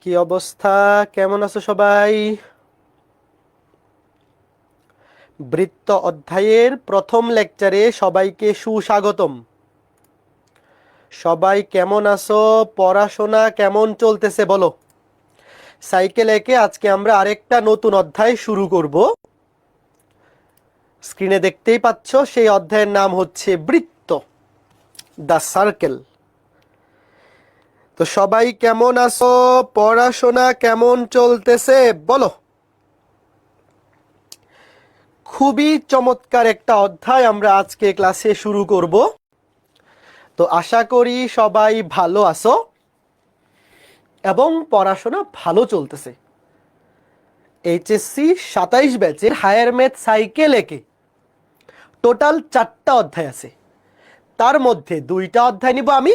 কি অবস্থা? কেমন আছো সবাই? বৃত্ত অধ্যায়ের প্রথম লেকচারে সবাইকে সুস্বাগতম। সবাই কেমন আছো? পড়াশোনা কেমন চলতেছে বলো? সাইকেল একে আজকে আমরা আরেকটা নতুন অধ্যায় শুরু করব। স্ক্রিনে দেখতেই পাচ্ছ, সেই অধ্যায়ের নাম হচ্ছে বৃত্ত, দ্য সার্কেল। তো সবাই কেমন আছো? পড়াশোনা কেমন চলতেছে বলো? খুবই চমৎকার একটা অধ্যায় আমরা আজকে ক্লাসে শুরু করব। তো আশা করি সবাই ভালো আছো এবং পড়াশোনা ভালো চলতেছে। এইচএসসি 27 ব্যাচের হায়ার ম্যাথ সাইকেল একে টোটাল 4টা অধ্যায় আছে। তার মধ্যে 2টা অধ্যায় নিব আমি,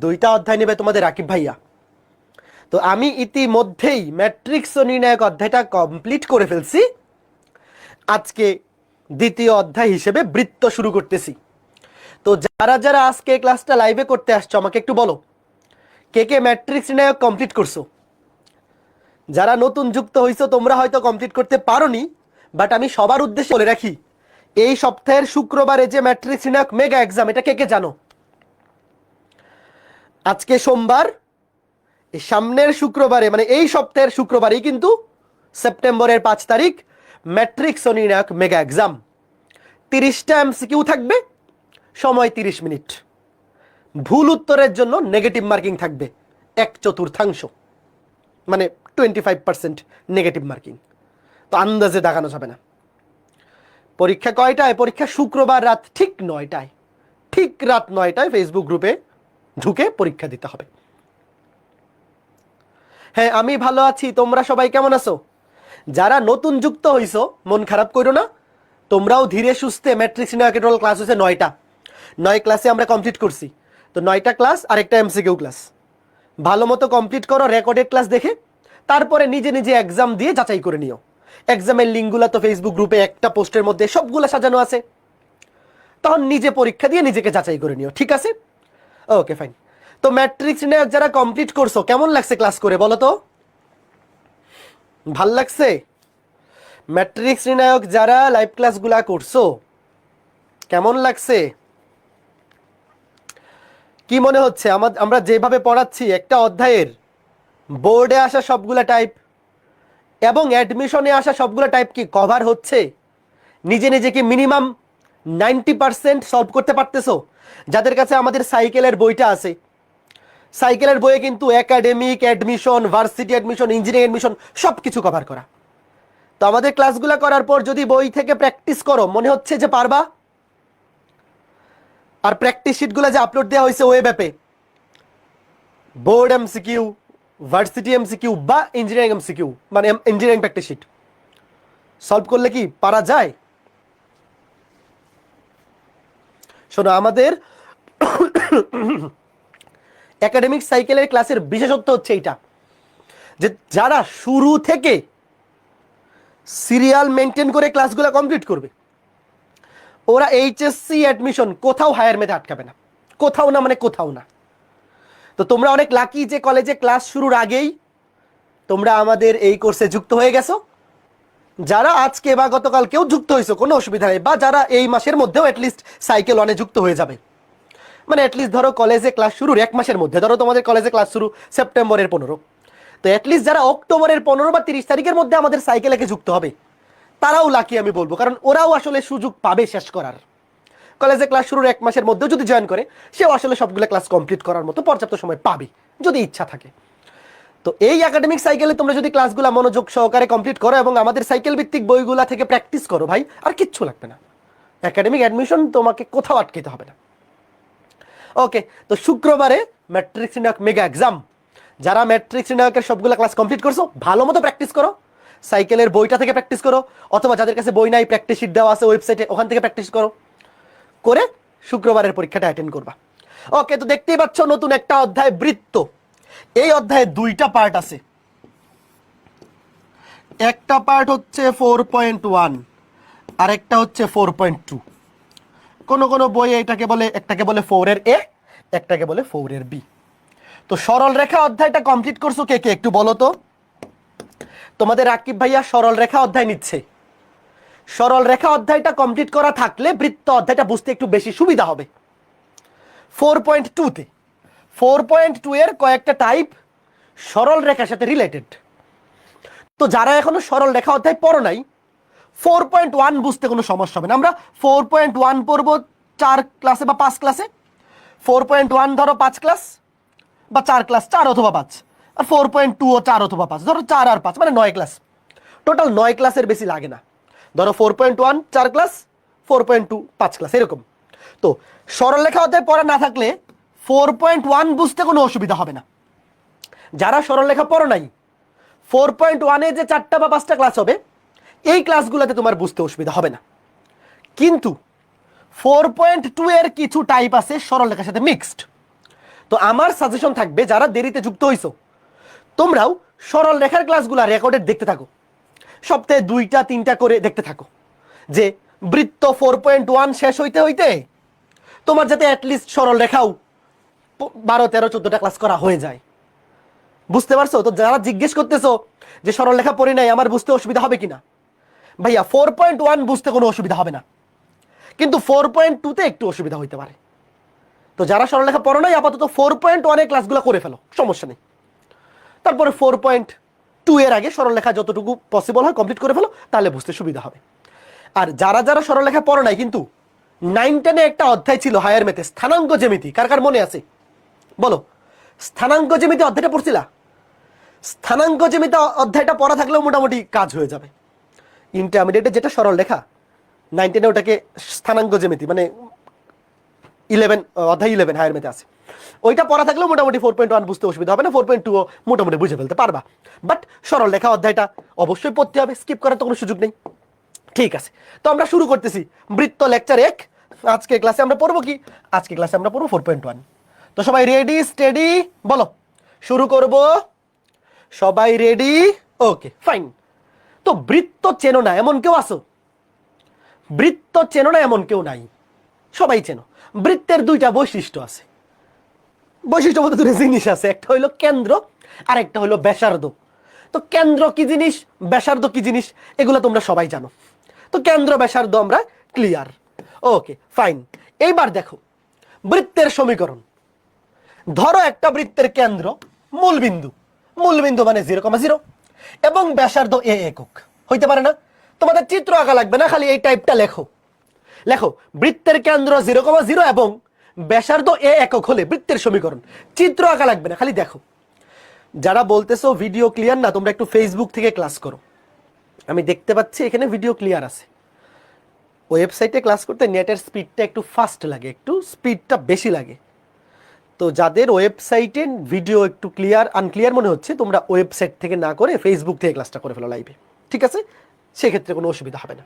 2টা অধ্যায় নেবে তোমাদের রাকিব ভাইয়া। তো আমি ইতিমধ্যেই ম্যাট্রিক্স ও নির্ণায়ক অধ্যায়টা কমপ্লিট করে ফেলছি। আজকে দ্বিতীয় অধ্যায় হিসেবে বৃত্ত শুরু করতেছি। তো যারা যারা আজকে ক্লাসটা লাইভে করতে আসছো আমাকে একটু বলো, কে কে ম্যাট্রিক্স নির্ণায়ক কমপ্লিট করছো? যারা নতুন যুক্ত হইছো তোমরা হয়তো কমপ্লিট করতে পারোনি, বাট আমি সবার উদ্দেশ্যে বলে রাখি, এই সপ্তাহের শুক্রবারে যে ম্যাট্রিক্স নির্ণায়ক মেগা এক্সাম, এটা কে কে জানো? আজকে সোমবার, এই সামনের শুক্রবারে মানে এই সপ্তাহের শুক্রবারেই কিন্তু সেপ্টেম্বরের 5 তারিখ ম্যাট্রিক্স ও নির্ণায়ক মেগা এক্সাম। 30টা এমসিকিউ থাকবে, সময় 30 মিনিট। ভুল উত্তরের জন্য নেগেটিভ মার্কিং থাকবে 1/4, মানে 25% নেগেটিভ মার্কিং। তো আন্দাজে দেখানো যাবে না। পরীক্ষা কয়টায়? পরীক্ষা শুক্রবার রাত ঠিক 9টায়, ঠিক রাত 9টায় ফেসবুক গ্রুপে ঢুকে পরীক্ষা দিতে হবে। হ্যাঁ, আমি ভালো আছি। তোমরা সবাই কেমন আছো? যারা নতুন যুক্ত হইছো মন খারাপ করো না, তোমরাও ধীরে সুস্থে ম্যাট্রিক্স নির্ণায়কের টোটাল ক্লাস হচ্ছে 9টা। 9 ক্লাসে আমরা কমপ্লিট করছি। তো 9টা ক্লাস আর একটা এমসিকিউ ক্লাস ভালো মতো কমপ্লিট করো রেকর্ডেড ক্লাস দেখে। তারপরে নিজে নিজে এক্সাম দিয়ে যাচাই করে নিও। এক্সামের লিঙ্কগুলো তো ফেসবুক গ্রুপে একটা পোস্টের মধ্যে সবগুলো সাজানো আছে। তখন নিজে পরীক্ষা দিয়ে নিজেকে যাচাই করে নিও, ঠিক আছে? ওকে, ফাইন। তো ম্যাট্রিক্স নির্ণায়ক যারা কমপ্লিট করছো, কেমন লাগছে ক্লাস করে বলো তো? ভাল লাগছে? ম্যাট্রিক্স নির্ণায়ক যারা লাইভ ক্লাসগুলা করছো, কেমন লাগছে? কি মনে হচ্ছে আমরা যেভাবে পড়াচ্ছি একটা অধ্যায়ের বোর্ডে আসা সবগুলা টাইপ এবং অ্যাডমিশনে আসা সবগুলো টাইপ কি কভার হচ্ছে? নিজে নিজে কি মিনিমাম 90% সলভ করতে পারতেছো? যাদের কাছে আমাদের সাইকেলের বইটা আছে, সাইকেলের বইয়ে কিন্তু academic admission, varsity admission, engineering admission সব কিছু কভার করা। তো আমাদের ক্লাসগুলো করার পর যদি বই থেকে প্র্যাকটিস করো, মনে হচ্ছে যে পারবা? আর প্র্যাকটিস শিটগুলো যে আপলোড দেওয়া হয়েছে ওয়েব অ্যাপে, বোর্ড এমসিকিউ, ভার্সিটি এমসিকিউ বা ইঞ্জিনিয়ারিং এমসিকিউ, মানে ইঞ্জিনিয়ারিং প্র্যাকটিস শিট সলভ করলে কি পারা যায়? শোনো, আমাদের একাডেমিক সাইকেলের ক্লাসের বিশেষত্ব হচ্ছে এইটা, যে যারা শুরু থেকে সিরিয়াল মেনটেন করে ক্লাসগুলো কমপ্লিট করবে, ওরা এইচএসসি অ্যাডমিশন কোথাও হায়ার ম্যাথে আটকাবে না। কোথাও না মানে কোথাও না। তো তোমরা অনেক লাকি যে কলেজে ক্লাস শুরুর আগেই তোমরা আমাদের এই কোর্সে যুক্ত হয়ে গেছো। যারা আজকে বা গতকাল কেউ যুক্ত হয়েছো, কোনো অসুবিধা নেই, বা যারা এই মাসের মধ্যেও অ্যাটলিস্ট সাইকেল ওয়ানে যুক্ত হয়ে যাবে, মানে অ্যাটলিস্ট ধরো কলেজে ক্লাস শুরুর 1 মাসের মধ্যে, ধরো তোমাদের কলেজে ক্লাস শুরু সেপ্টেম্বরের 15, তো অ্যাটলিস্ট যারা অক্টোবরের 15 বা 30 তারিখের মধ্যে আমাদের সাইকেলেকে যুক্ত হবে, তারাও লাকি আমি বলবো, কারণ ওরাও আসলে সুযোগ পাবে শেষ করার। কলেজে ক্লাস শুরুর 1 মাসের মধ্যেও যদি জয়েন করে, সেও আসলে সবগুলো ক্লাস কমপ্লিট করার মতো পর্যাপ্ত সময় পাবে যদি ইচ্ছা থাকে। তো এই একাডেমিক সাইকেলে তোমরা যদি ক্লাসগুলো মনোযোগ সহকারে কমপ্লিট করো এবং আমাদের সাইকেল ভিত্তিক বইগুলা থেকে প্র্যাকটিস করো, ভাই আর কিচ্ছু লাগবে না। একাডেমিক অ্যাডমিশন তোমাকে কোথাও আটকাতে হবে না। ওকে, তো শুক্রবারে ম্যাট্রিক্স নির্ণায়ক মেগা এক্সাম। যারা ম্যাট্রিক্স নির্ণায়কের সবগুলো ক্লাস কমপ্লিট করছো, ভালো মতো প্র্যাকটিস করো। সাইকেলের বইটা থেকে প্র্যাকটিস করো, অথবা যাদের কাছে বই নাই প্র্যাকটিস শিট দেওয়া আছে ওয়েবসাইটে, ওখান থেকে প্র্যাকটিস করো, করে শুক্রবারের পরীক্ষাটা অ্যাটেন্ড করবা। ওকে, তো দেখতেই পাচ্ছ নতুন একটা অধ্যায় বৃত্ত। এই অধ্যায়ে 2টা পার্ট আছে। একটা পার্ট হচ্ছে 4.1 আর একটা হচ্ছে 4.2। কোন কোন বইয়ে এটাকে বলে, একটাকে বলে 4 এর এ, একটাকে বলে 4 এর বি। তো সরল রেখা অধ্যায়টা কমপ্লিট করছো কে কে একটু বলো তো। তোমাদের রাকিব ভাইয়া সরল রেখা অধ্যায় নিচ্ছে। সরল রেখা অধ্যায়টা কমপ্লিট করা থাকলে বৃত্ত অধ্যায়টা বুঝতে একটু বেশি সুবিধা হবে। 4.2 তে 4.2 এর কয়েকটা টাইপ সরল রেখার সাথে রিলেটেড। তো যারা এখনো সরল রেখা অধ্যায় পড়ো নাই, 4.1 বুঝতে কোনো সমস্যা হবে না। আমরা 4.1 পড়বো 4 ক্লাসে বা 5 ক্লাসে। 4.1 ধরো 5 ক্লাস বা 4 ক্লাস, 4 অথবা 5। আর 4.2 ও 4 অথবা 5, ধরো 4 আর 5 মানে 9 ক্লাস। টোটাল 9 ক্লাসের বেশি লাগে না। ধরো 4.1 4 ক্লাস, 4.2 5 ক্লাস, এরকম। তো সরলরেখা অধ্যায় পড়া না থাকলে 4.1 বুঝতে কোনো অসুবিধা হবে না। যারা সরলরেখা পড়ো নাই, 4.1 এ যে 4টা বা 5টা ক্লাস হবে, এই ক্লাসগুলোতে তোমার বুঝতে অসুবিধা হবে না। কিন্তু 4.2 এর কিছু টাইপ আছে সরলরেখার সাথে মিক্সড। তো আমার সাজেশন থাকবে, যারা দেরিতে যুক্ত হইছো তোমরাও সরল রেখার ক্লাসগুলো রেকর্ডেড দেখতে থাকো, সপ্তাহে 2টা 3টা করে দেখতে থাকো, যে বৃত্ত 4.1 শেষ হইতে হইতে তোমার যাতে অ্যাটলিস্ট সরল রেখাও 12 13 14টা ক্লাস করা হয়ে যায়। বুঝতে পারছো তো? যারা জিজ্ঞেস করতেছো যে সরল রেখা পড়ি নাই, আমার বুঝতে অসুবিধা হবে কিনা, ভাইয়া 4.1 বুঝতে কোনো অসুবিধা হবে না, কিন্তু 4.2 তে একটু অসুবিধা হইতে পারে। তো যারা সরলরেখা পড়ো নাই, আপাতত 4.1 এর ক্লাসগুলো করে ফেলো, সমস্যা নেই। তারপরে 4.2 এর আগে সরলরেখা যতটুকু পসিবল হয় কমপ্লিট করে ফেলো, তাহলে বুঝতে সুবিধা হবে। আর যারা যারা সরলরেখা পড়ো নাই, কিন্তু 9 10 এ একটা অধ্যায় ছিল হায়ার ম্যাথে, স্থানাঙ্ক জ্যামিতি, কার কার মনে আছে বলো? স্থানাঙ্ক জ্যামিতি অধ্যায়টা পড়ছিলা? স্থানাঙ্ক জ্যামিতি অধ্যায়টা পড়া থাকলেও মোটামুটি কাজ হয়ে যাবে। ইন্টারমিডিয়েটে যেটা সরল রেখা, 9 10 এ ওটাকে স্থানাঙ্ক জ্যামিতি মানে 11 অধ্যায় 11 হায়ার ম্যাথে আছে, ওইটা পড়া থাকলেও মোটামুটি 4.1 বুঝতে অসুবিধা হবে না, 4.2 মোটামুটি বুঝে ফেলতে পারবা। বাট সরল রেখা অধ্যায়টা অবশ্যই পড়তে হবে, স্কিপ করার তো কোনো সুযোগ নেই। ঠিক আছে, তো আমরা শুরু করতেছি বৃত্ত লেকচার 1। আজকে ক্লাসে আমরা পড়বো কি? আজকে ক্লাসে আমরা পড়বো 4.1। তো সবাই রেডি স্টেডি বলো, শুরু করব। সবাই রেডি? Okay fine. তো বৃত্ত চেনো না এমন কেউ আসো? বৃত্ত চেনো না এমন কেউ নাই, সবাই চেনো। বৃত্তের 2টা বৈশিষ্ট্য আছে। বৈশিষ্ট্য বলতে 2টা জিনিস আছে, একটা হইলো কেন্দ্র আর একটা হইলো ব্যাসার্ধ। তো কেন্দ্র কি জিনিস, ব্যাসার্ধ কি জিনিস, এগুলো তোমরা সবাই জানো। তো কেন্দ্র ব্যাসার্ধ আমরা ক্লিয়ার। ওকে ফাইন। এইবার দেখো বৃত্তের সমীকরণ। ধরো একটা বৃত্তের কেন্দ্র মূলবিন্দু, মূলবিন্দু মানে 0,0 এবং ব্যাসার্ধ a একক। হইতে পারে না? তোমাদের চিত্র আঁকা লাগবে না, খালি এই টাইপটা লেখো। লেখো বৃত্তের কেন্দ্র 0,0 এবং ব্যাসার্ধ a একক হলে বৃত্তের সমীকরণ। চিত্র আঁকা লাগবে না, খালি দেখো। যারা বলতেছো ভিডিও ক্লিয়ার না, তোমরা একটু ফেসবুক থেকে ক্লাস করো। আমি দেখতে পাচ্ছি এখানে ভিডিও ক্লিয়ার আছে। ওয়েবসাইটে ক্লাস করতে নেটের স্পিডটা একটু ফাস্ট লাগে, একটু স্পিডটা বেশি লাগে। তো যাদের ওয়েবসাইটে ভিডিও একটু ক্লিয়ার আনক্লিয়ার মনে হচ্ছে, তোমরা ওয়েবসাইট থেকে না করে ফেসবুক থেকে ক্লাসটা করে ফেলো লাইভে, ঠিক আছে? সেক্ষেত্রে কোনো অসুবিধা হবে না।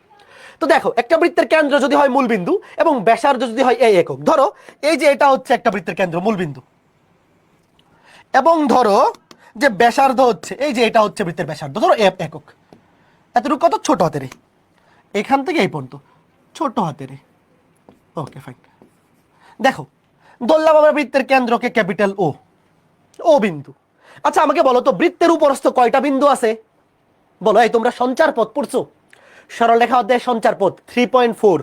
তো দেখো একটা বৃত্তের কেন্দ্র যদি হয় মূলবিন্দু এবং ব্যাসার্ধ যদি হয় a একক, ধরো এই যে এটা হচ্ছে একটা বৃত্তের কেন্দ্র মূলবিন্দু, এবং ধরো যে ব্যাসার্ধ হচ্ছে এই যে এটা হচ্ছে বৃত্তের ব্যাসার্ধ, ধরো a একক। এতটুকু কত? ছোট হাতের এ, এখান থেকে এই পর্যন্ত ছোট হাতের এ। Okay fine. দেখো ধরলাম আমরা বৃত্তের কেন্দ্রকে ক্যাপিটাল ও, ও বিন্দু। আচ্ছা আমাকে বলো তো বৃত্তের উপরস্থ কয়টা বিন্দু আছে বলো? এই তোমরা সঞ্চার পথ পড়ছো? সরলরেখা অধ্যায় সঞ্চার পথ 3.4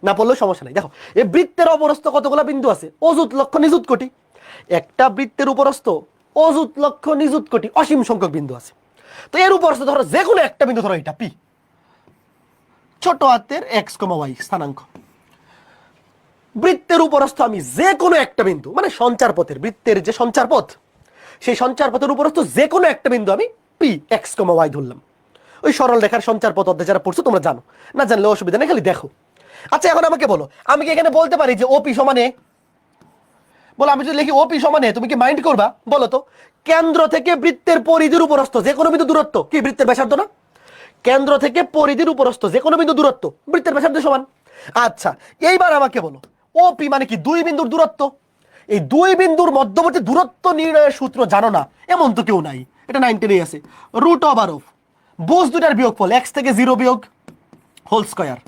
না পড়লেও সমস্যা নাই। দেখো এই বৃত্তের অপরস্থ কতগুলো বিন্দু আছে? অযুত লক্ষ নিযুত কোটি। একটা বৃত্তের উপরস্থ অযুত লক্ষ নিযুত কোটি অসীম সংখ্যক বিন্দু আছে। তো এর উপরস্থ ধরো যে কোনো একটা বিন্দু, ধরো এটা পি, ছোট হাতের x, y স্থানাঙ্ক। বৃত্তের উপরস্থ আমি যে কোনো একটা বিন্দু, মানে সঞ্চার পথের, বৃত্তের যে সঞ্চার পথ, সেই সঞ্চার পথের উপরস্থ যে কোনো একটা বিন্দু আমি পি x, y ধরলাম। ওই সরল রেখার সঞ্চার পথ অধ্যায় যারা পড়ছো তোমরা জানো, না জানলে অসুবিধা নেই, খালি দেখো। আচ্ছা এখন আমাকে বলো, আমি কি এখানে বলতে পারি যে ওপি সমানে, বলো আমি যদি লিখি ওপি সমানে, তুমি কি মাইন্ড করবা বলো তো? কেন্দ্র থেকে বৃত্তের পরিধির উপরস্থ যে কোনো বিন্দু দূরত্ব কি বৃত্তের ব্যাসার্ধ না? কেন্দ্র থেকে পরিধির উপরস্থ যে কোনো বিন্দু দূরত্ব বৃত্তের ব্যাসার্ধ সমান। আচ্ছা এইবার আমাকে বলো ওপি মানে কি? 2 বিন্দুর দূরত্ব। এই 2 বিন্দুর মধ্যবর্তী দূরত্ব নির্ণয়ের সূত্র জানো না এমন তো কেউ নাই, এটা 9 10 আছে। রুট ওভার অফ বোস দুটার বিয়োগফল, x থেকে 0 বিয়োগ হোল স্কয়ার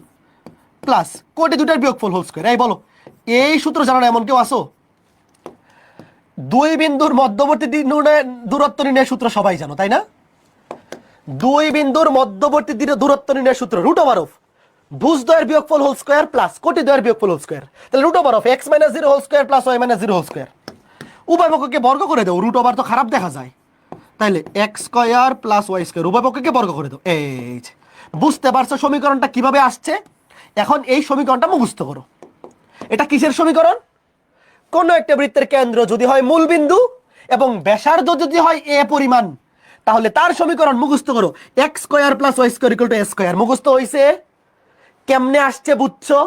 প্লাস কোটি দুটার বিয়োগফল হোল স্কয়ার। এই বলো এই সূত্র জানো না এমন কেউ আসো? দুই বিন্দুর মধ্যবর্তী দূরত্ব নির্ণয়ের সূত্র সবাই জানো তাই না? দুই বিন্দুর মধ্যবর্তী দূরত্ব নির্ণয়ের সূত্র রুট ওভার অফ ভুজদ্বয়ের বিয়োগফল হোল স্কয়ার প্লাস কোটিদ্বয়ের বিয়োগফল হোল স্কয়ার। তাহলে root over of x minus 0 whole square plus y minus 0 whole square. উভয় পক্ষকে বর্গ করে দাও, রুট ওভার তো খারাপ দেখা যায়, তাইলে x square plus y square উভয় পক্ষকে বর্গ করে দাও। এই যে বুঝতে পারছো সমীকরণটা কিভাবে আসছে? এখন এই সমীকরণটা মুখস্থ করো। এটা কিসের সমীকরণ? কোন একটা বৃত্তের কেন্দ্র যদি হয় মূল বিন্দু এবং ব্যাসার্ধ যদি হয় a পরিমাণ, তাহলে তার সমীকরণ মুখস্থ করো x square plus y square equal two a square. মুখস্থ হইছে? কেমনে আসছে বুঝছো?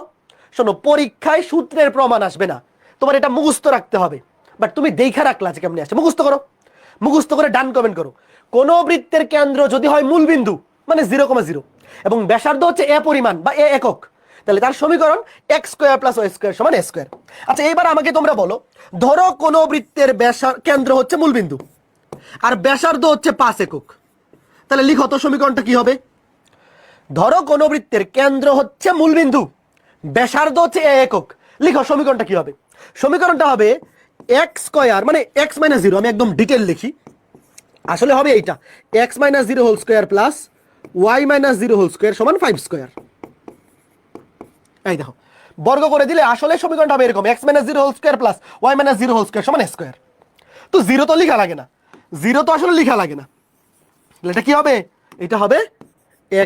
শোনো, পরীক্ষায় সূত্রের প্রমাণ আসবে না, তোমার এটা মুখস্থ রাখতে হবে, বাট তুমি দেখা রাখলা যে কেমনে আসছে। মুখস্থ করো, মুখস্থ করে ডান কমেন্ট করো। কোন বৃত্তের কেন্দ্র যদি হয় মূল বিন্দু মানে 0,0 এবং ব্যাসার্ধ হচ্ছে a পরিমাণ বা a একক, তাহলে তার সমীকরণ x square plus y square সমান a স্কয়ার। আচ্ছা এবার আমাকে তোমরা বলো, ধরো কোন বৃত্তের কেন্দ্র হচ্ছে মূল বিন্দু আর ব্যাসার্ধ হচ্ছে 5 একক, তাহলে লিখো তো সমীকরণটা কি হবে? ধরো কোন বৃত্তের কেন্দ্র হচ্ছে মূলবিন্দু, ব্যাসার্ধ হচ্ছে a একক, লিখো সমীকরণটা কি হবে? সমীকরণটা হবে x স্কয়ার মানে x মাইনাস 0, আমি একদম ডিটেল লিখি, আসলে হবে এইটা x minus 0 whole square plus y minus 0 whole square সমান 5 স্কয়ার। এই দেখো বর্গ করে দিলে আসলে সমীকরণটা হবে এরকম x minus 0 whole square plus y minus 0 whole square সমান a স্কয়ার। তো 0 তো লেখা লাগে না, 0 তো আসলে লেখা লাগে না, তাহলে এটা কি হবে? এটা হবে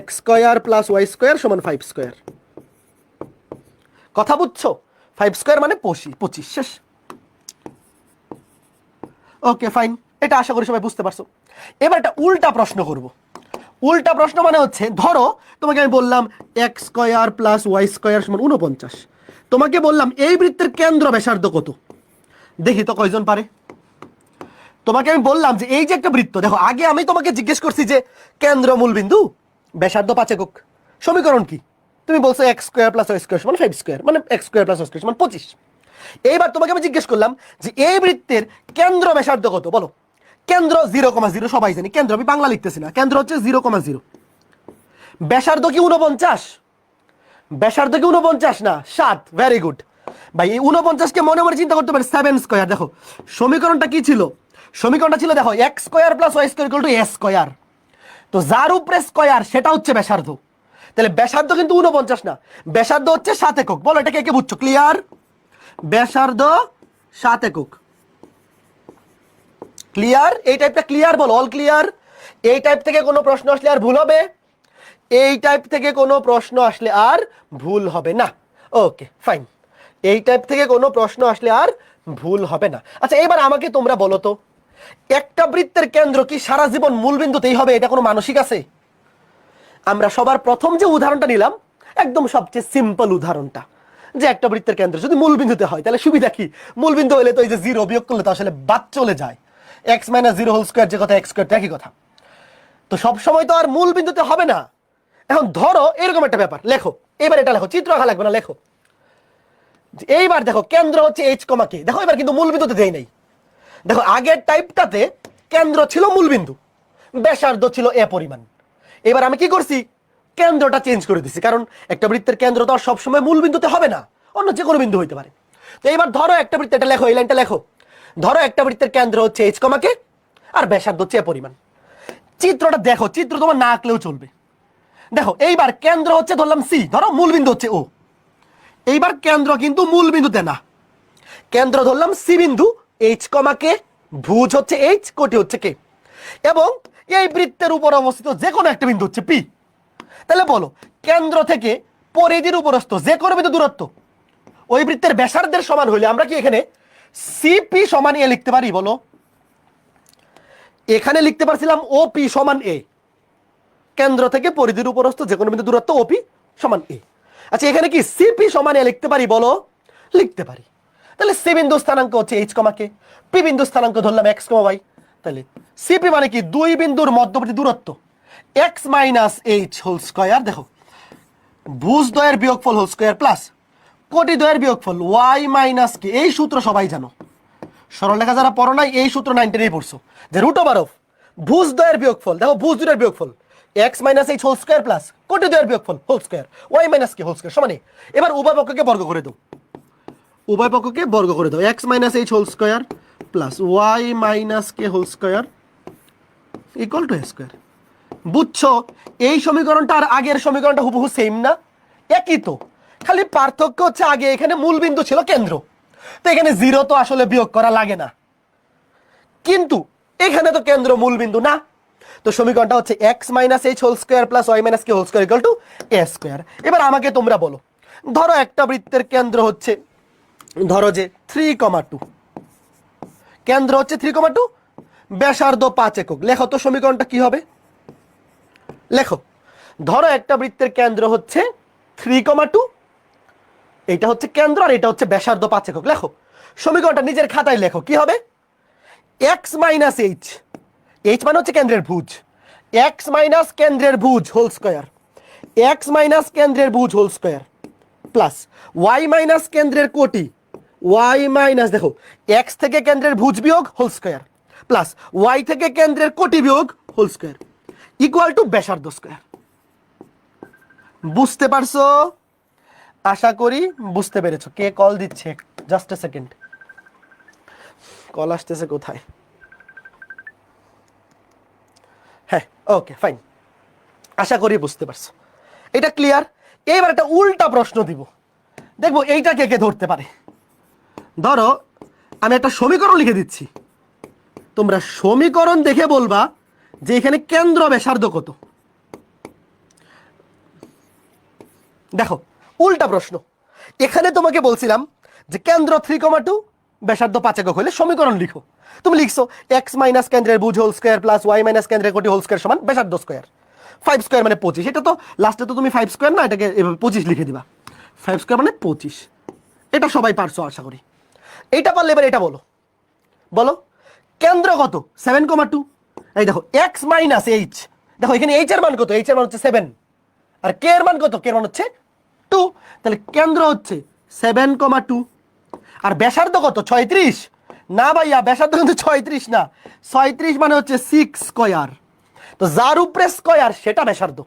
x square plus y square সমান 5 স্কয়ার। কথা বুঝছো? 5 স্কয়ার মানে 25 শেষ। ওকে ফাইন, এটা আশা করি সবাই বুঝতে পারছো। এবার একটা উল্টা প্রশ্ন করব। উল্টা প্রশ্ন মানে হচ্ছে, ধরো তোমাকে আমি বললাম x square plus y square সমান 49, তোমাকে বললাম এই বৃত্তের কেন্দ্র ব্যাসার্ধ কত, দেখি তো কয়জন পারে। তোমাকে আমি বললাম যে এই যে একটা বৃত্ত, দেখো আগে আমি তোমাকে জিজ্ঞেস করছি যে কেন্দ্র মূল বিন্দু ব্যাসার্ধ 5 একক, সমীকরণ কি? তুমি বলছো x square plus y square সমান 5 স্কয়ার, মানে x square plus y square সমান 25। এইবার তোমাকে আমি জিজ্ঞেস করলাম যে এই বৃত্তের কেন্দ্র ব্যাসার্ধ কত, বলো। কেন্দ্র 0,0 সবাই জানি, কেন্দ্র আমি বাংলা লিখতেছি না, কেন্দ্র হচ্ছে 0,0। ব্যাসার্ধ কি 49? ব্যাসার্ধ কি 49 না 7? ভেরি গুড ভাই, এই 49 কে মনে মনে চিন্তা করতে পারি 7 স্কয়ার। দেখো সমীকরণটা কি ছিল? সমীকরণটা ছিল দেখো x square plus y square equal two a square. তো যার উপরে স্কয়ার সেটা হচ্ছে ব্যাসার্ধ, তাহলে ব্যাসার্ধ কিন্তু 49 না, ব্যাসার্ধ হচ্ছে 7 একক। বলো এটা কে কে বুঝছো? ক্লিয়ার? ব্যাসার্ধ 7 একক। ক্লিয়ার? এই টাইপটা ক্লিয়ার? বলো অল ক্লিয়ার। এই টাইপ থেকে কোনো প্রশ্ন আসলে আর ভুল হবে? এই টাইপ থেকে কোনো প্রশ্ন আসলে আর ভুল হবে না। ওকে ফাইন, এই টাইপ থেকে কোনো প্রশ্ন আসলে আর ভুল হবে না। আচ্ছা এবার আমাকে তোমরা বলো তো, একটা বৃত্তের কেন্দ্র কি সারা জীবন মূল বিন্দুতেই হবে? এটা কোনো মানসিক আছে? আমরা সবার প্রথম যে উদাহরণটা নিলাম একদম সবচেয়ে সিম্পল উদাহরণটা, যে একটা বৃত্তের কেন্দ্র যদি মূল বিন্দুতে হয় তাহলে সুবিধা কি? মূল বিন্দু হলে তো এই যে 0 বিয়োগ করলে তো আসলে বাদ চলে যায়, x মাইনাস 0 হোল স্কয়ার যে কথা x স্কয়ার একই কথা। তো সব সময় তো আর মূল বিন্দুতে হবে না। এখন ধরো এরকম একটা ব্যাপার, লেখো এবার, এটা লেখো, চিত্র আঁকা লাগবে না, লেখো। এইবার দেখো কেন্দ্র হচ্ছে h, k, দেখো এবার কিন্তু মূল বিন্দুতে দেই নাই। দেখো আগের টাইপটাতে কেন্দ্র ছিল মূল বিন্দু, ব্যাসার্ধ ছিল a পরিমাণ। এবার আমি কি করছি? কেন্দ্রটা চেঞ্জ করে দিছি, কারণ একটা বৃত্তের কেন্দ্র তো আর সবসময় মূল বিন্দুতে হবে না, অন্য যে কোনো বিন্দু হইতে পারে। তো এবার ধরো একটা বৃত্ত, এটা লেখো, এই লাইনটা লেখো। ধরো একটা বৃত্তের কেন্দ্র হচ্ছে h, k আর ব্যাসার্ধ হচ্ছে a পরিমাণ। চিত্রটা দেখো, চিত্র তোমার না আঁকলেও চলবে। দেখো এইবার কেন্দ্র হচ্ছে ধরলাম c, ধরো মূল বিন্দু হচ্ছে o। এইবার কেন্দ্র কিন্তু মূল বিন্দুতে না, কেন্দ্র ধরলাম c বিন্দু, h, k, ভুজ হচ্ছে h, কোটি হচ্ছে k, এবং এই বৃত্তের উপর অবস্থিত যে কোনো একটা বিন্দু হচ্ছে p। তাহলে বলো কেন্দ্র থেকে পরিধির উপরস্থ যে কোনো বিন্দু দূরত্ব ওই বৃত্তের ব্যাসার্ধের সমান হইলে আমরা কি এখানে CP সমান a লিখতে পারি? বলো, এখানে লিখতে পারছিলাম OP সমান a, কেন্দ্র থেকে পরিধির উপরস্থ যে কোনো বিন্দু দূরত্ব OP সমান a। আচ্ছা এখানে কি CP সমান a লিখতে পারি? বলো, লিখতে পারি। তাহলে C বিন্দু স্থানাঙ্ক হচ্ছে h, k, P বিন্দু স্থানাঙ্ক ধরলাম x, y, তাহলে CP মানে কি দুই বিন্দুর মধ্যবর্তী দূরত্ব x minus h whole square, দেখো ভুজদ্বয়ের বিয়োগফল হোল স্কয়ার প্লাস কোটিদ্বয়ের বিয়োগফল y মাইনাস k। এই সূত্র সবাই জানো, সরলরেখা যারা পড়ো নাই এই সূত্র 9 টেনেই পড়ছো, যে রুট ওভার অফ ভুজদ্বয়ের বিয়োগফল, দেখো ভুজ দুইয়ের বিয়োগফল x minus h whole square plus কোটিদ্বয়ের বিয়োগফল whole square y minus k whole square সমান। এবার উভয় পক্ষকে বর্গ করে দাও, উভয় পক্ষকে বর্গ করে দাও। x minus h whole square plus y minus k whole square equal to a square. বুঝছো? এই সমীকরণটা আর আগের সমীকরণটা হুবহু সেম না, একই তো, খালি পার্থক্য হচ্ছে আগে এখানে মূল বিন্দু ছিল কেন্দ্র, তো এখানে জিরো তো আসলে বিয়োগ করা লাগে না, কিন্তু এখানে তো কেন্দ্র মূল বিন্দু না, তো সমীকরণটা হচ্ছে x minus h whole square plus y minus k whole square equal to a square. এবার আমাকে তোমরা বলো, ধরো একটা বৃত্তের কেন্দ্র হচ্ছে, ধরো যে 3,2, কেন্দ্র হচ্ছে 3,2, ব্যাসার্ধ 5 একক। লেখো তো সমীকরণটা কি হবে, লেখো। ধরো একটা বৃত্তের কেন্দ্র হচ্ছে 3,2, এটা হচ্ছে কেন্দ্র আর এটা হচ্ছে ব্যাসার্ধ 5 একক। লেখো সমীকরণটা নিজের খাতায় লেখো, কি হবে? এক্স মাইনাস এইচ, এইচ মানে হচ্ছে কেন্দ্রের ভুজ, এক্স মাইনাস কেন্দ্রের ভুজ হোল স্কোয়ার, এক্স মাইনাস কেন্দ্রের ভুজ whole square plus y minus কেন্দ্রের কোটি, ওয়াই মাইনাস দেখো এক্স থেকে কেন্দ্রের ভুজ বিয়োগ হোল স্কোয়ার প্লাস ওয়াই থেকে কেন্দ্রের কোটি বিয়োগ হোল স্কোয়ার ইকুয়াল টু ব্যাসার্ধ স্কোয়ার। বুঝতে পারছো? আশা করি বুঝতে পেরেছো। কে কল দিচ্ছে? জাস্ট এ সেকেন্ড, কল আসতেছে কোথায়? হ্যাঁ, ওকে ফাইন, আশা করি বুঝতে পারছো। এটা ক্লিয়ার। এইবার একটা উল্টা প্রশ্ন দিব, দেখবো এইটা কে কে ধরতে পারে। ধরো আমি একটা সমীকরণ লিখে দিচ্ছি, তোমরা সমীকরণ দেখে বলবা যে এখানে কেন্দ্র ব্যাসার্ধ কত। দেখো উল্টা প্রশ্ন, এখানে তোমাকে বলছিলাম যে কেন্দ্র 3,2, ব্যাসার্ধ 5 একক হলে সমীকরণ লিখো। তুমি লিখছো এক্স মাইনাস কেন্দ্রের ভুজ whole square plus y minus কেন্দ্রের কোটি হোল স্কোয়ার সমান ব্যাসার্ধ স্কোয়ার। 5 স্কোয়ার মানে 25, এটা তো লাস্টে তো তুমি 5 স্কোয়ার না, এটাকে এভাবে 25 লিখে দিবা। 5 স্কোয়ার মানে 25, এটা সবাই পারছো আশা করি। এইটা পারলে এবার এটা বলো, বলো কেন্দ্র কত? 7,2। এই দেখো এক্স মাইনাস এইচ, দেখো এখানে এইচ এর মান কত? এইচ এর মান হচ্ছে 7, আর কে এর মান কত? কে এর মান হচ্ছে 2, তাহলে কেন্দ্র হচ্ছে 7,2 আর ব্যাসার্ধ কত? 36। না ভাইয়া, ব্যাসার্ধ কিন্তু 36 না, 36 মানে হচ্ছে 6 স্কয়ার, তো যার উপরে স্কয়ার সেটা ব্যাসার্ধ,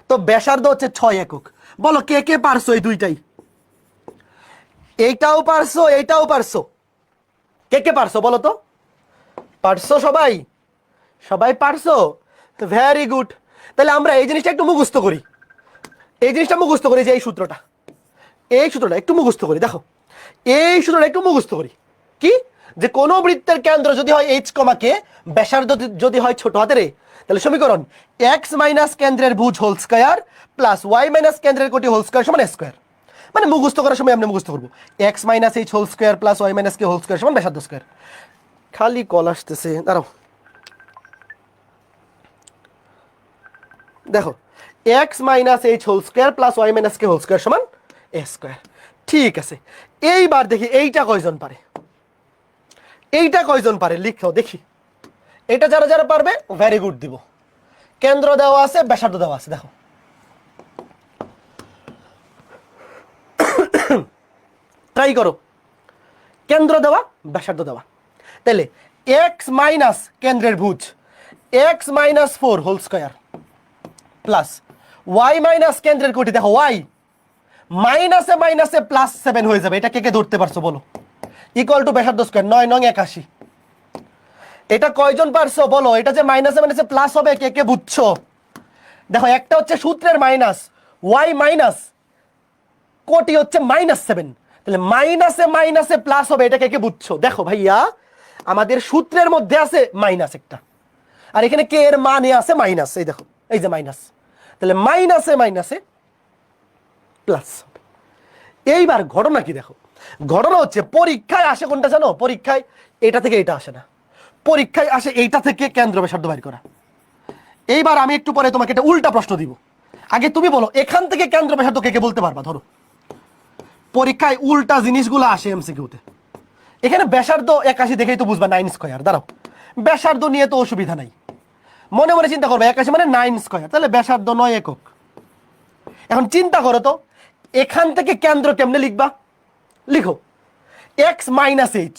তো ব্যাসার্ধ হচ্ছে 6 একক। বলো কে কে পারছো এই দুইটাই? এইটাও পারছো, এইটাও পারছো, কে কে পারছো বলো তো? পারছো সবাই? সবাই পারছো, ভেরি গুড। তাহলে আমরা এই জিনিসটা একটু মুখস্থ করি, এই জিনিসটা মুখস্থ করি, যে এই সূত্রটা, এই সূত্রটা একটু মুখস্থ করি। দেখো এই সূত্রটা একটু মুখস্থ করি, কি যে কোন বৃত্তের কেন্দ্র যদি হয় এইচ কমা কে, ব্যাসার্ধ যদি হয় ছোট হাতের এ, তাহলে সমীকরণ এক্স মাইনাস কেন্দ্রের ভুজ whole square plus y minus কেন্দ্রের কোটি হোল স্কয়ার সমান স্কয়ার। মানে মুখস্থ করার সময় আমরা মুখস্থ করবো x minus h whole square plus y minus k whole square সমান ব্যাসার্ধ স্কয়ার। খালি কল আসতেছে, দাঁড়াও। দেখো x minus h whole square plus y minus k whole square সমান এ স্কয়ার। ঠিক আছে, এইবার দেখি এইটা কয়জন পারে, এইটা কয়জন পারে লিখো দেখি। এটা যারা যারা পারবে ভেরি গুড দিব। কেন্দ্র দেওয়া আছে, ব্যাসার্ধ দেওয়া আছে, দেখো ট্রাই করো। কেন্দ্র দেওয়া, ব্যাসার্ধ দেওয়া, তাহলে এক্স মাইনাস কেন্দ্রের ভুজ x minus 4 whole square plus y minus কেন্দ্রের কোটি, দেখো ওয়াই মাইনাসে মাইনাসে প্লাস 7 হয়ে যাবে, এটা কে কে ধরতে পারছো বলো? ইকুয়াল টু ব্যাসার্ধ স্কয়ার, 9 9 81। এটা কয়জন পারছো বলো? এটা যে মাইনাসে মাইনাসে প্লাস হবে, কে কে বুঝছো? দেখো একটা হচ্ছে সূত্রের মাইনাস, ওয়াই মাইনাস কোটি হচ্ছে -7, তাহলে মাইনাসে মাইনাসে প্লাস হবে, এটা কে কে বুঝছো? দেখো ভাইয়া আমাদের সূত্রের মধ্যে আছে মাইনাস একটা, আর এখানে কে এর মানে আছে মাইনাস, এই দেখো এই যে মাইনাস, তাহলে মাইনাসে মাইনাসে প্লাস। এইবার ঘটনা কি দেখো, ঘটনা হচ্ছে পরীক্ষায় আসে কোনটা জানো? পরীক্ষায় এটা থেকে এটা আসে না, পরীক্ষায় আসে এইটা থেকে কেন্দ্র ব্যাসার্ধ বাইর করা। এইবার আমি একটু পরে তোমাকে একটা উল্টা প্রশ্ন দিব, আগে তুমি বলো এখান থেকে কেন্দ্র ব্যাসার্ধ কে কে বলতে পারবা? ধরো পরীক্ষায় উল্টা জিনিসগুলো আসে এমসিকিউতে। এখানে ব্যাসার্ধ 81 দেখেই তো বুঝবা 9 স্কয়ার। দাঁড়াও, ব্যাসার্ধ নিয়ে তো অসুবিধা নাই, মনে মনে চিন্তা করবে 81 মানে 9 স্কয়ার, তাহলে ব্যাসার্ধ 9 একক। এখন চিন্তা করো তো এখান থেকে কেন্দ্র কেমনে লিখবা? লিখো এক্স মাইনাস এইচ,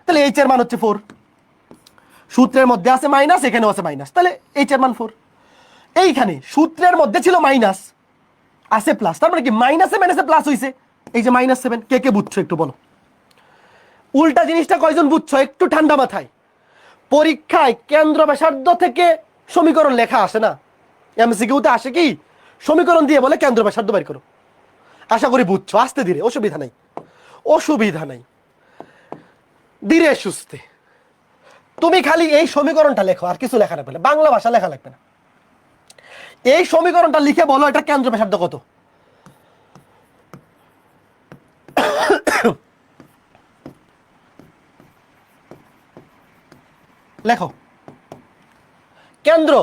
তাহলে এইচ এর মান হচ্ছে 4, সূত্রের মধ্যে আছে মাইনাস, এখানেও আছে মাইনাস, তাহলে এইচ এর মান 4। এইখানে সূত্রের মধ্যে ছিল মাইনাস, আছে প্লাস, তার মানে কি মাইনাসে মাইনাসে প্লাস হইছে, এই যে -7। কে কে বুঝছো একটু বলো? উল্টা জিনিসটা কয়জন বুঝছো একটু ঠান্ডা মাথায়? পরীক্ষায় কেন্দ্র ব্যাসার্ধ থেকে সমীকরণ লেখা আসে না, এমসিকিউতে আসে কি সমীকরণ দিয়ে বলে কেন্দ্র ব্যাসার্ধ বের করো। আশা করি বুঝছো, আস্তে ধীরে, অসুবিধা নাই, অসুবিধা নাই, ধীরে সুস্থে। তুমি খালি এই সমীকরণটা লেখো, আর কিছু লেখা লাগবে না, বাংলা ভাষা লেখা লাগবে না। এই সমীকরণটা লিখে বলো এটা কেন্দ্র ব্যাসার্ধ কত। লেখো কেন্দ্র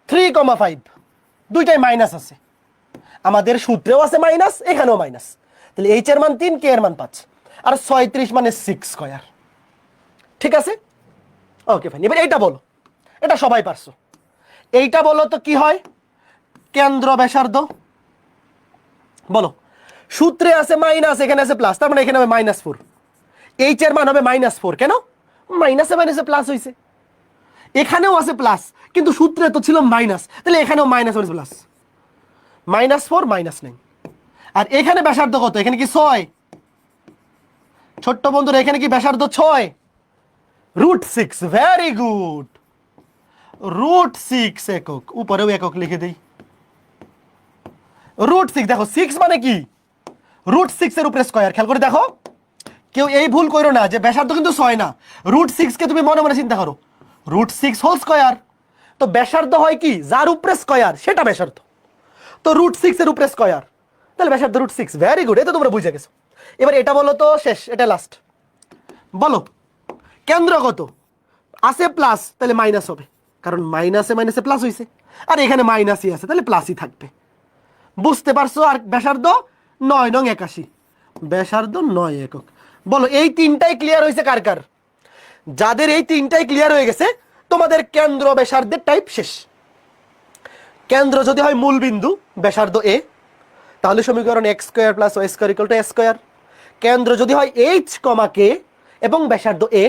3,5, দুইটাই মাইনাস আছে, আমাদের সূত্রেও আছে মাইনাস, এখানেও মাইনাস, তাহলে এইচ এর মান 3, কে এর মান 5, আর 36 মানে 6 স্কয়ার। ঠিক আছে, ওকে ফাইন। এবার এইটা বলো, এটা সবাই পারছো, এইটা বলো তো কি হয় কেন্দ্র ব্যাসার্ধ বলো। সূত্রে আছে মাইনাস, এখানে আছে প্লাস, তার মানে এখানে হবে -4, এইচ এর মান হবে -4, কেন মাইনাসে মাইনাসে প্লাস হইছে, এখানেও আছে প্লাস কিন্তু সূত্রে তো ছিল মাইনাস, তাহলে এখানেও মাইনাস প্লাস, -4 -9। আর এখানে ব্যাসার্ধ কত, এখানে কি 6, ছোট্ট বন্ধুরা এখানে কি ব্যাসার্ধ 6, √6, ভেরি গুড, √6 একক, উপরেও একক লিখে দেই, √6, দেখো 6 মানে কি √6 এর উপরে স্কয়ার। খেয়াল করে দেখো, কেউ এই ভুল করো না যে ব্যাসার্ধ কিন্তু 6 না, √6 কে তুমি মনে মনে চিন্তা করো, √6 হোল স্কয়ার। তো ব্যাসার্ধ হয় কি যার উপরে স্কয়ার সেটা ব্যাসার্ধ, তো √6 এর উপরে স্কয়ার, তাহলে ব্যাসার্ধ √6, ভেরি গুড, এটা তোমরা বুঝে গেছো। এবার এটা বলো তো, শেষ, এটা লাস্ট বলো, কেন্দ্র কত আছে প্লাস, তাহলে মাইনাস হবে, কারণ মাইনাসে মাইনাসে প্লাস হইছে, আর এখানে মাইনাসই আছে তাহলে প্লাসই থাকবে, বুঝতে পারছো। আর ব্যাসার্ধ 9 নং 81, ব্যাসার্ধ 9 একক। বলো এই তিনটাই ক্লিয়ার হয়েছে কার কার? যাদের এই তিনটাই ক্লিয়ার হয়ে গেছে তোমাদের কেন্দ্র ব্যাসার্ধের টাইপ শেষ। কেন্দ্র যদি হয় মূল বিন্দু ব্যাসার্ধ a, তাহলে সমীকরণ x² + y² = a স্কয়ার। কেন্দ্র যদি হয় h, k এবং ব্যাসার্ধ a,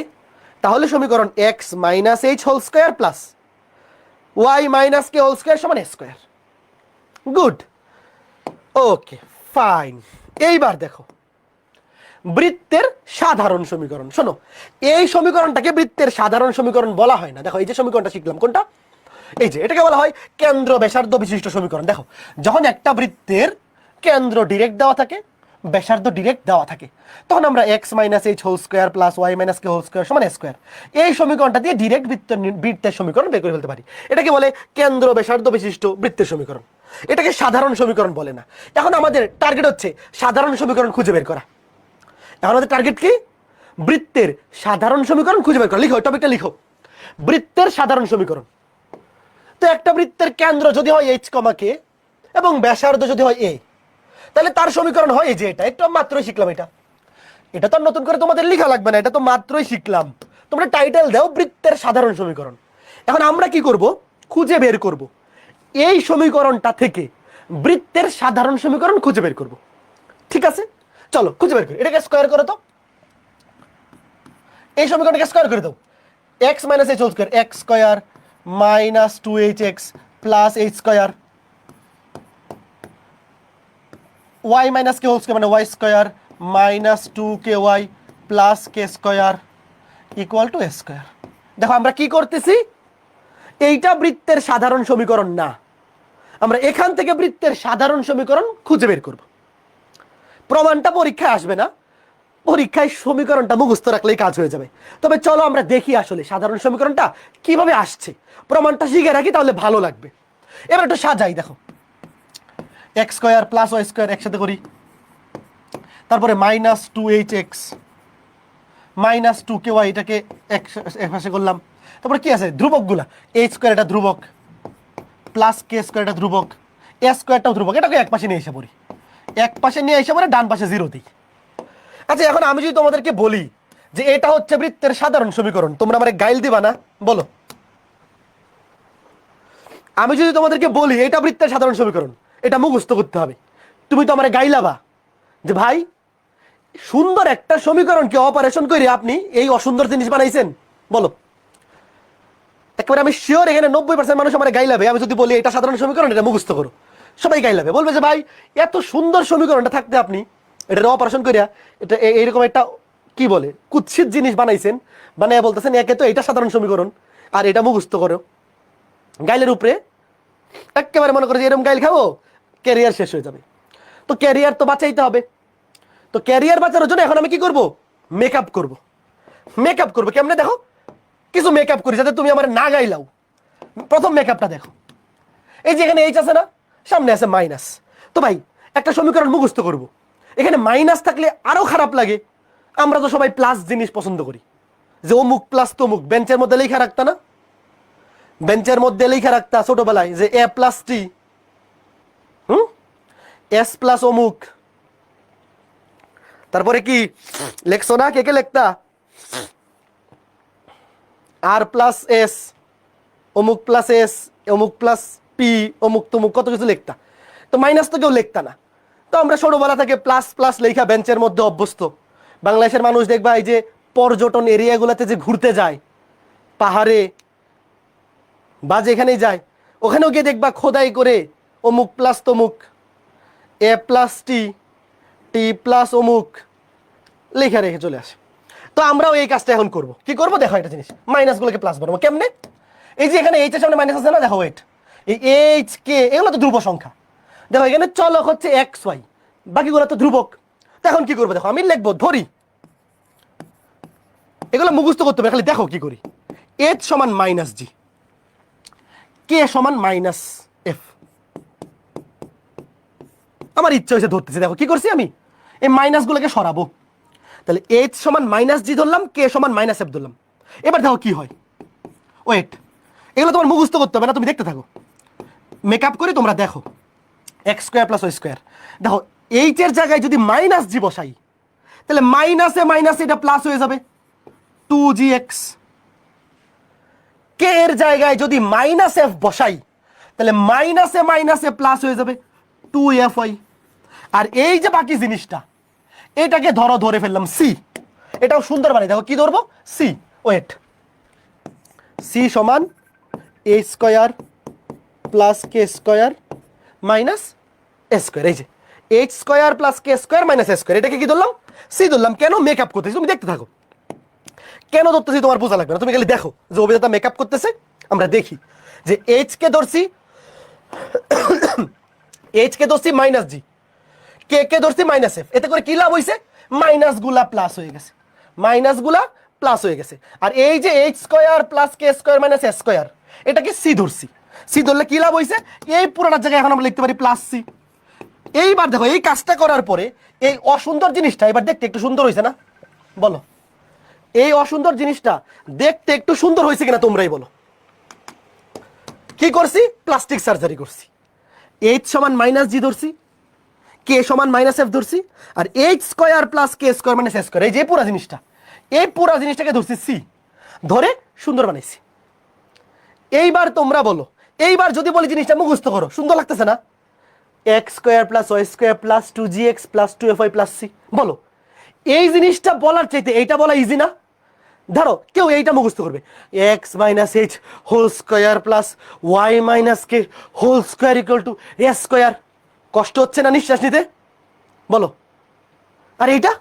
তাহলে সমীকরণ x - h² + y - k² = a square. Good, okay fine. এইবার দেখো বৃত্তের সাধারণ সমীকরণ। শোনো, এই সমীকরণটাকে বৃত্তের সাধারণ সমীকরণ বলা হয় না। দেখো এই যে সমীকরণটা শিখলাম, কোনটা, এই যে, এটাকে বলা হয় কেন্দ্র ব্যাসার্ধ বিশিষ্ট সমীকরণ। দেখো যখন একটা বৃত্তের কেন্দ্র ডিরেক্ট দেওয়া থাকে, ব্যাসার্ধ ডিরেক্ট দেওয়া থাকে, তখন আমরা x - h² + y - k² = a square, এই সমীকরণটা দিয়ে ডিরেক্ট বৃত্তের সমীকরণ বের করে ফেলতে পারি। এটাকে বলে কেন্দ্র ব্যাসার্ধ বিশিষ্ট বৃত্তের সমীকরণ, এটাকে সাধারণ সমীকরণ বলে না। এখন আমাদের টার্গেট হচ্ছে সাধারণ সমীকরণ খুঁজে বের করা। এখন আমাদের টার্গেট কি, বৃত্তের সাধারণ সমীকরণ খুঁজে বের করা। লিখো টপিকটা, লিখো বৃত্তের সাধারণ সমীকরণ। তো একটা বৃত্তের কেন্দ্র যদি হয় h, k এবং ব্যাসার্ধ যদি হয় a, তাহলে তার সমীকরণ হয় এই যে, এটা একটু মাত্রই শিখলাম, এটা তো নতুন করে তোমাদের লেখা লাগবে না, এটা তো মাত্রই শিখলাম। তোমরা টাইটেল দাও বৃত্তের সাধারণ সমীকরণ। এখন আমরা কি করব, খুঁজে বের করব এই সমীকরণটা থেকে বৃত্তের সাধারণ সমীকরণ খুঁজে বের করব। ঠিক আছে, চলো খুঁজে বের করি। এটাকে স্কয়ার করো তো, এই সমীকরণটাকে স্কয়ার করে দাও। x - h² x² - 2hx + h², y - k² মানে y² - 2ky + k² = a square. দেখো আমরা কি করতেছি, এইটা বৃত্তের সাধারণ সমীকরণ না, আমরা এখান থেকে বৃত্তের সাধারণ সমীকরণ খুঁজে বের করব। প্রমাণটা পরীক্ষায় আসবে না, পরীক্ষায় সমীকরণটা মুখস্থ রাখলেই কাজ হয়ে যাবে। তবে চলো আমরা দেখি আসলে সাধারণ সমীকরণটা কিভাবে আসছে, প্রমাণটা শিখে রাখি তাহলে ভালো লাগবে। এবার একটু সাজাই, দেখো x² + y² একসাথে করি, তারপরে -2hx - 2ky, এটাকে এক পাশে করলাম। তারপরে কি আছে, ধ্রুবকগুলা, h² এটা ধ্রুবক, +k² এটা ধ্রুবক, a²টাও ধ্রুবক, এটাকে এক পাশে নিয়ে এসে পড়ি, এক পাশে নিয়ে এসে পরে ডান পাশে 0 দিই। আচ্ছা এখন আমি যদি তোমাদেরকে বলি যে এটা হচ্ছে বৃত্তের সাধারণ সমীকরণ, তোমরা আমারে গাইল দিবা না? বলো, আমি যদি তোমাদেরকে বলি এটা বৃত্তের সাধারণ সমীকরণ, এটা মুখস্থ করতে হবে, তুমি তো আমারে গাইলাবা যে ভাই সুন্দর একটা সমীকরণকে অপারেশন করে আপনি এই অসুন্দর জিনিস বানাইছেন। বলো, একেবারে আমি শিওর এখানে 90% মানুষ আমার গাইলাবে আমি যদি বলি এটা সাধারণ সমীকরণ, এটা মুখস্থ করো, সবাই গাইলাবে, বলবে যে ভাই এত সুন্দর সমীকরণটা থাকতে আপনি এটা অপারেশন করিয়া এটা এইরকম একটা কি বলে কুৎসিত জিনিস বানাইছেন, বানায় বলতেছেন একে তো এটা সাধারণ সমীকরণ আর এটা মুখস্থ করো গাইলের উপরে, একেবারে মনে করো যে এরকম গাইল খাবো ক্যারিয়ার শেষ হয়ে যাবে। তো ক্যারিয়ার তো বাঁচাইতে হবে, তো ক্যারিয়ার বাঁচানোর জন্য এখন আমি কি করব, মেকআপ করব। মেকআপ করবো কেমনে দেখো, কিছু মেকআপ করি যাতে তুমি আমার না গাইলাও। প্রথম মেকআপটা দেখো, এই যে এখানে এইচ আছে না, সামনে আছে মাইনাস। তো ভাই একটা সমীকরণ মুখস্থ করব, এখানে মাইনাস থাকলে আরো খারাপ লাগে। আমরা তো সবাই প্লাস জিনিস পছন্দ করি, যে অমুক প্লাস তমুক। বেঞ্চের মধ্যে লেখা রাখতা না, বেঞ্চের মধ্যে লেখা রাখতা ছোটবেলায় যে এ প্লাস টি, এস প্লাস অমুক। তারপরে কি লেখছো না, কে কে লেখতা আর প্লাস এস, অমুক প্লাস এস, অমুক প্লাস পি, অমুক তমুক কত কিছু লিখতা। তো মাইনাস তো কেউ লিখতা না। তো আমরা ছোটবেলা থেকে প্লাস প্লাস লেখা বেঞ্চের মধ্যে অভ্যস্ত। বাংলাদেশের মানুষ দেখবা এই যে পর্যটন এরিয়াগুলোতে যে ঘুরতে যায়, পাহাড়ে বা যেখানেই যায়, ওখানেও গিয়ে দেখবা খোদাই করে অমুক প্লাস তমুক, এ প্লাস টি, টি প্লাস অমুক লেখা রেখে চলে আসে। তো আমরাও এই কাজটা এখন করব। কি করব দেখো, একটা জিনিস মাইনাসগুলোকে প্লাস বানাবো কেমনে। এই যে এখানে এইচ এর সামনে মাইনাস আছে না, দেখো ওয়েট, এই এইচ কে এগুলো তো ধ্রুব সংখ্যা। দেখো এখানে চলক হচ্ছে এক্স ওয়াই, বাকিগুলো তো ধ্রুবক। তো এখন কি করবো দেখো, আমি লিখবো ধরি, এগুলো মুখস্থ করতে হবে, খালি দেখো কি করি। এইচ সমান মাইনাস জি, কে সমান মাইনাস এফ। আমার ইচ্ছা হয়েছে ধরতেছি, দেখো কি করছি আমি, এই মাইনাসগুলোকে সরাবো। তাহলে এইচ সমান মাইনাস জি ধরলাম, কে সমান মাইনাস এফ ধরলাম। এবার দেখো কি হয়, ওয়েট, এগুলো তোমার মুখস্থ করতে হবে না, তুমি দেখতে থাকো, মেকআপ করে তোমরা দেখো। X square plus y square, দেখো এইচ এর জায়গায় যদি মাইনাস জি বসাই, তাহলে মাইনাসে মাইনাসে এটা প্লাস হয়ে যাবে 2gx। কে এর জায়গায় যদি মাইনাস এফ বসাই, তাহলে মাইনাসে মাইনাসে প্লাস হয়ে যাবে 2fy। আর এই যে বাকি জিনিসটা, এটাকে ধরে ফেললাম সি। এটাও সুন্দর বানিয়ে দেখো, কি ধরবো, সি। ওয়েট, সি সমান a square plus K square minus A square. এই যে এইচ স্কোয়ার প্লাস কে স্কোয়ার মাইনাস এ স্কোয়ার, এটাকে কি ধরলাম, সি ধরলাম। কেন, মেকআপ করতেছি, তুমি দেখতে থাকো। কেন ধরতেছি তোমার বোঝা লাগবে না, তুমি খালি দেখো যে অভিনেতা মেকআপ করতেছে। আমরা দেখি যে এইচ কে ধরছি, এইচ কে ধরছি মাইনাস জি, কে কে ধরছি মাইনাস এফ। এতে করে কি লাভ হয়েছে, মাইনাস গুলা প্লাস হয়ে গেছে, মাইনাস গুলা প্লাস হয়ে গেছে। আর এই যে এইচ স্কোয়ার প্লাস কে স্কোয়ার মাইনাস এ স্কোয়ার, এটাকে সি ধরছি। সি ধরলে কি লাভ হয়েছে, এই পুরোটার জায়গায় এখন আমরা লিখতে পারি প্লাস সি। এইবার দেখো এই কাজটা করার পরে এই অসুন্দর জিনিসটা এবার দেখতে একটু সুন্দর হয়েছে না, বলো। এই অসুন্দর জিনিসটা দেখতে একটু সুন্দর হয়েছে কিনা তোমরাই বলো। কি করছি, প্লাস্টিক সার্জারি করছি। এইচ সমান মাইনাস জি ধরছি, কে সমান মাইনাস এফ ধরছি, আর এইচ স্কোয়ার প্লাস কে স্কোয়ার মাইনাস এফ স্কোয়ার, এই যে পুরো জিনিসটা, এই পুরো জিনিসটাকে ধরছি সি, ধরে সুন্দর বানাইছি। এইবার তোমরা বলো, এইবার যদি বলি জিনিসটা মুখস্থ করো, সুন্দর লাগতেছে না, x square plus y square plus 2gx plus 2fy plus c. বলো এই জিনিসটা বলার চাইতে এইটা বলা ইজি না। ধরো কেউ এইটা মুখস্থ করবে, x minus h whole square plus y minus k whole square equal to a square. কষ্ট হচ্ছে না নিঃশ্বাস নিতে, বলো। আর এইটা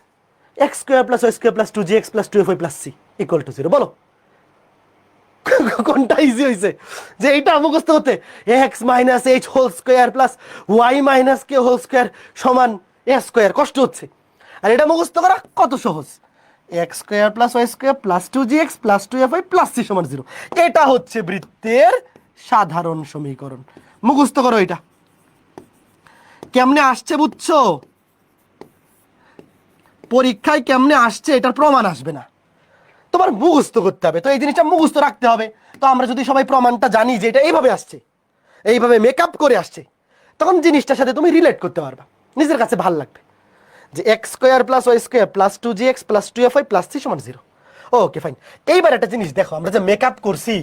x square plus y square plus 2gx plus 2fy plus c equal to 0। বলো কোনটা ইজি হয়েছে, যে এইটা মুখস্থ করতে x minus h whole square plus y minus k whole square সমান এ স্কোয়ার, কষ্ট হচ্ছে। আর এটা মুখস্থ করা কত সহজ, x square plus y square plus 2gx plus 2fy plus c সমান 0। এটা হচ্ছে বৃত্তের সাধারণ সমীকরণ, মুখস্থ করো। এটা কেমনে আসছে বুঝছো, পরীক্ষায় কেমনে আসছে এটার প্রমাণ আসবে না, তোমার মুখস্থ করতে হবে। তো এই জিনিসটা মুখস্থ রাখতে হবে। তো আমরা যদি সবাই প্রমাণটা জানি যে এটা এইভাবে আসছে, এইভাবে মেকআপ করে আসছে, তখন জিনিসটার সাথে তুমি রিলেট করতে পারবা, নিজের কাছে ভালো লাগবে যে x square plus y square plus 2gx plus 2fy plus c সমান 0। Okay fine. এইবার একটা জিনিস দেখো, আমরা যে মেকআপ করছি,